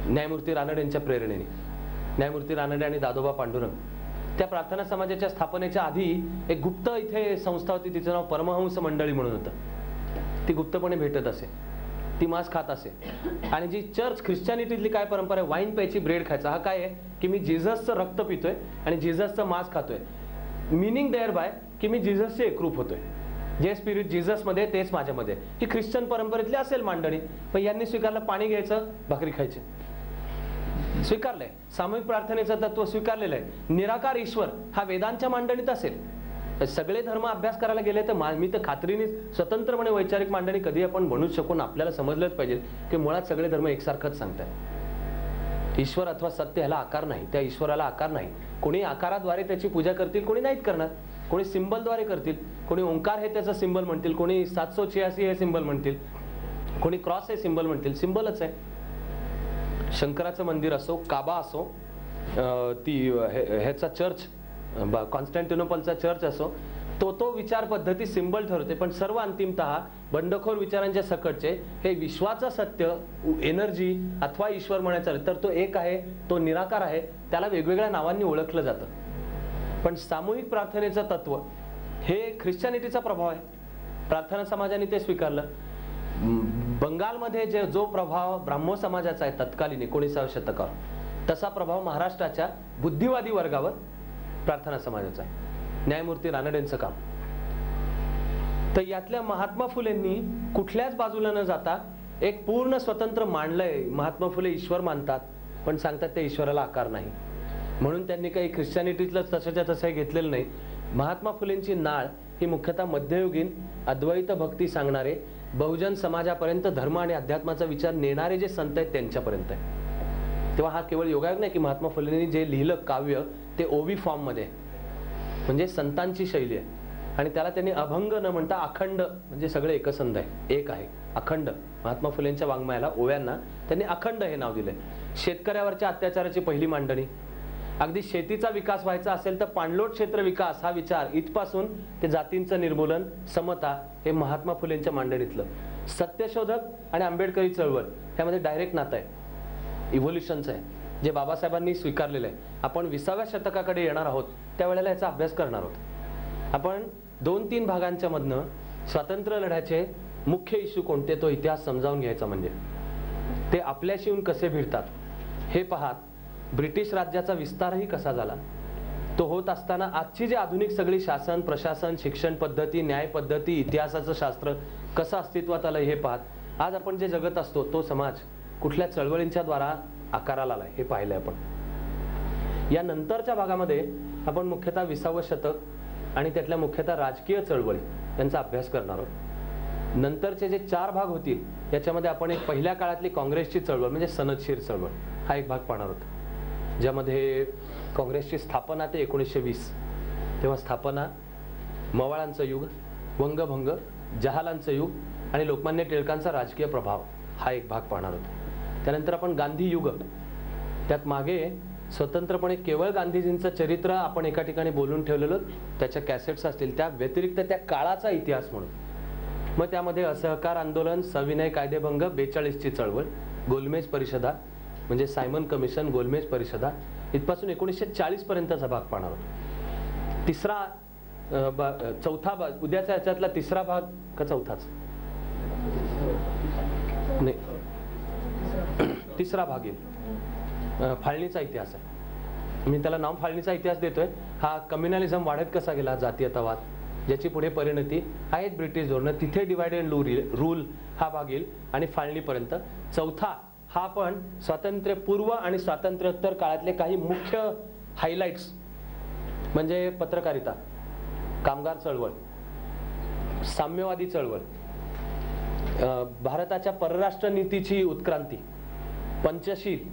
न्यायमूर्ती रानडे यांच्या प्रेरणेने, न्यायमूर्ती रानडे आणि दादोबा पांडुरंग. त्या प्रार्थना समाजाच्या स्थापनेच्या आधी एक गुप्त इथे संस्था होती, तिचं नाव परमहंस मंडळी म्हणून होतं. ती गुप्तपणे भेटत असे, ती मांस खात असे. आणि जी चर्च ख्रिश्चॅनिटीतली काय परंपरा आहे, वाईन प्यायची, ब्रेड खायचा, हा काय आहे की मी जिझसचं रक्त पितोय आणि जिझसचं मांस खातोय, मिनिंग देअर बाय की मी जिझसचे एकरूप होतोय. जे स्पिरिट जीससमध्ये तेच माझ्यामध्ये, ही ख्रिश्चन परंपरेतली असेल मांडणी. पण यांनी स्वीकारलं, पाणी घ्यायचं, भाकरी खायची, स्वीकारलंय. सामूहिक प्रार्थनेचं तत्व स्वीकारलेलं आहे. निराकार ईश्वर हा वेदांच्या मांडणीत असेल. सगळे धर्म अभ्यास करायला गेले तर मी तर खात्रीने स्वतंत्रपणे वैचारिक मांडणी कधी आपण म्हणूच शकून आपल्याला समजलंच पाहिजे की मुळात सगळे धर्म एकसारखंच सांगतात. ईश्वर अथवा सत्य ह्याला आकार नाही, त्या ईश्वराला आकार नाही. कोणी आकाराद्वारे त्याची पूजा करतील, कोणी नाहीत करणार. कोणी सिंबलद्वारे करतील, कोणी ओंकार हे त्याचं सिंबल म्हणतील, कोणी 786 हे सिंबल म्हणतील, कोणी क्रॉस हे सिंबल म्हणतील. सिंबलच आहे. शंकराचं मंदिर असो, काबा असो, ह्याचा चर्च, कॉन्स्टँटिनोपलचा चर्च असो, तो विचार पद्धती सिंबल ठरवते. पण सर्व अंतिमतः बंडखोर विचारांच्या सकटचे हे विश्वाचं सत्य, एनर्जी अथवा ईश्वर म्हणायचं तर तो एक आहे, तो निराकार आहे, त्याला वेगवेगळ्या नावांनी ओळखलं जातं. पण सामूहिक प्रार्थनेचं तत्व हे ख्रिश्चनिटीचा प्रभाव आहे. प्रार्थना समाजाने ते स्वीकारलं. बंगालमध्ये जो प्रभाव ब्राह्मो समाजाचा आहे तत्कालीन 19व्या शतकावर, तसा प्रभाव महाराष्ट्राच्या बुद्धिवादी वर्गावर प्रार्थना समाजाचा आहे. न्यायमूर्ती रानडेंचं काम. तर यातल्या महात्मा फुलेंनी कुठल्याच बाजूला न जाता एक पूर्ण स्वतंत्र मांडलंय. महात्मा फुले ईश्वर मानतात, पण सांगतात त्या ईश्वराला आकार नाही. म्हणून त्यांनी काही ख्रिश्चनिटीतलं तसंच्या तसं घेतलेलं नाही. महात्मा फुलेंची नाळ ही मुख्यतः मध्ययुगीन अद्वैत भक्ती सांगणारे, बहुजन समाजापर्यंत धर्म आणि अध्यात्माचा विचार नेणारे जे संत आहेत त्यांच्यापर्यंत आहे. तेव्हा हा केवळ योगायोग नाही की महात्मा फुलेंनी जे लिहिलं काव्य ते ओवी फॉर्म मध्ये, म्हणजे संतांची शैली आहे. आणि त्याला त्यांनी अभंग न म्हणता अखंड, म्हणजे सगळे एकसंध आहे, एक आहे, अखंड. महात्मा फुलेंच्या वाङ्मयाला, ओव्यांना त्यांनी अखंड हे नाव दिलंय. शेतकऱ्यावरच्या अत्याचाराची पहिली मांडणी. अगदी शेतीचा विकास व्हायचा असेल तर पाणलोट क्षेत्र विकास हा विचार इथपासून ते जातींचं निर्मूलन, समता हे महात्मा फुलेंच्या मांडणीतलं. सत्यशोधक आणि आंबेडकरी चळवळ ह्यामध्ये डायरेक्ट नातं आहे, इव्होल्युशनचं आहे, जे बाबासाहेबांनी स्वीकारलेलं आहे. आपण 20व्या शतकाकडे येणार आहोत त्यावेळेला याचा अभ्यास करणार आहोत. आपण 2-3 भागांच्या मधनं स्वातंत्र्य लढ्याचे मुख्य इश्यू कोणते तो इतिहास समजावून घ्यायचा. म्हणजे ते आपल्याशी येऊन कसे भिडतात हे पाहत, ब्रिटिश राज्याचा विस्तारही कसा झाला, तो होत असताना आजची जी आधुनिक सगळी शासन, प्रशासन, शिक्षण पद्धती, न्याय पद्धती, इतिहासाचं शास्त्र कसं अस्तित्वात आलं हे पाहत, आज आपण जे जगत असतो तो समाज कुठल्या चळवळींच्या द्वारा आकाराला आलाय हे पाहिलंय आपण. या नंतरच्या भागामध्ये आपण मुख्यतः 20वं शतक आणि त्यातल्या मुख्यतः राजकीय चळवळी यांचा अभ्यास करणार आहोत. नंतरचे जे 4 भाग होतील याच्यामध्ये आपण एक पहिल्या काळातली काँग्रेसची चळवळ म्हणजे सनदशीर चळवळ हा एक भाग पाहणार आहोत, ज्यामध्ये काँग्रेसची स्थापना ते 1920, तेव्हा स्थापना, मवाळांचं युग, वंगभंग, जहालांचं युग आणि लोकमान्य टिळकांचा राजकीय प्रभाव हा एक भाग पाहणार आहोत. त्यानंतर आपण गांधी युग, त्यात मागे स्वतंत्रपणे केवळ गांधीजींचं चरित्र आपण एका ठिकाणी बोलून ठेवलेलं, त्याच्या कॅसेट्स असतील, त्या व्यतिरिक्त त्या काळाचा इतिहास म्हणून. मग त्यामध्ये असहकार आंदोलन, सविनय कायदेभंग, 42ची चळवळ, गोलमेज परिषदा म्हणजे सायमन कमिशन, गोलमेज परिषदा, इथपासून 1940 पर्यंतचा भाग पाहणार आहोत. चौथा भाग, उद्याच्या याच्यातला तिसरा भाग का चौथाच नाही, तिसरा भाग येईल, फाळणीचा इतिहास आहे. मी त्याला नाव फाळणीचा इतिहास देतोय. हा कम्युनलिझम वाढत कसा गेला, जातीयतावाद, ज्याची पुढे परिणती आहेत ब्रिटिश धोरणं, तिथे डिवाइड अँड रूल हा भाग येईल आणि फाळणीपर्यंत. चौथा हा पण स्वातंत्र्यपूर्व आणि स्वातंत्र्योत्तर काळातले काही मुख्य हायलाइट्स म्हणजे पत्रकारिता, कामगार चळवळ, साम्यवादी चळवळ, भारताच्या परराष्ट्र नीतीची उत्क्रांती, पंचशील,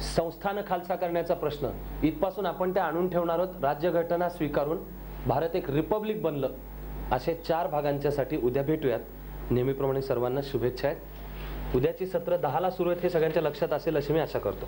संस्थान खालसा करण्याचा प्रश्न, इथपासून आपण ते आणून ठेवणार आहोत. राज्यघटना स्वीकारून भारत एक रिपब्लिक बनलं. असे 4 भागांच्यासाठी उद्या भेटूयात. नेहमीप्रमाणे सर्वांना शुभेच्छा आहेत. उद्याची सत्र 10ला सुरू आहेत हे सगळ्यांच्या लक्षात असेल अशी मी आशा करतो.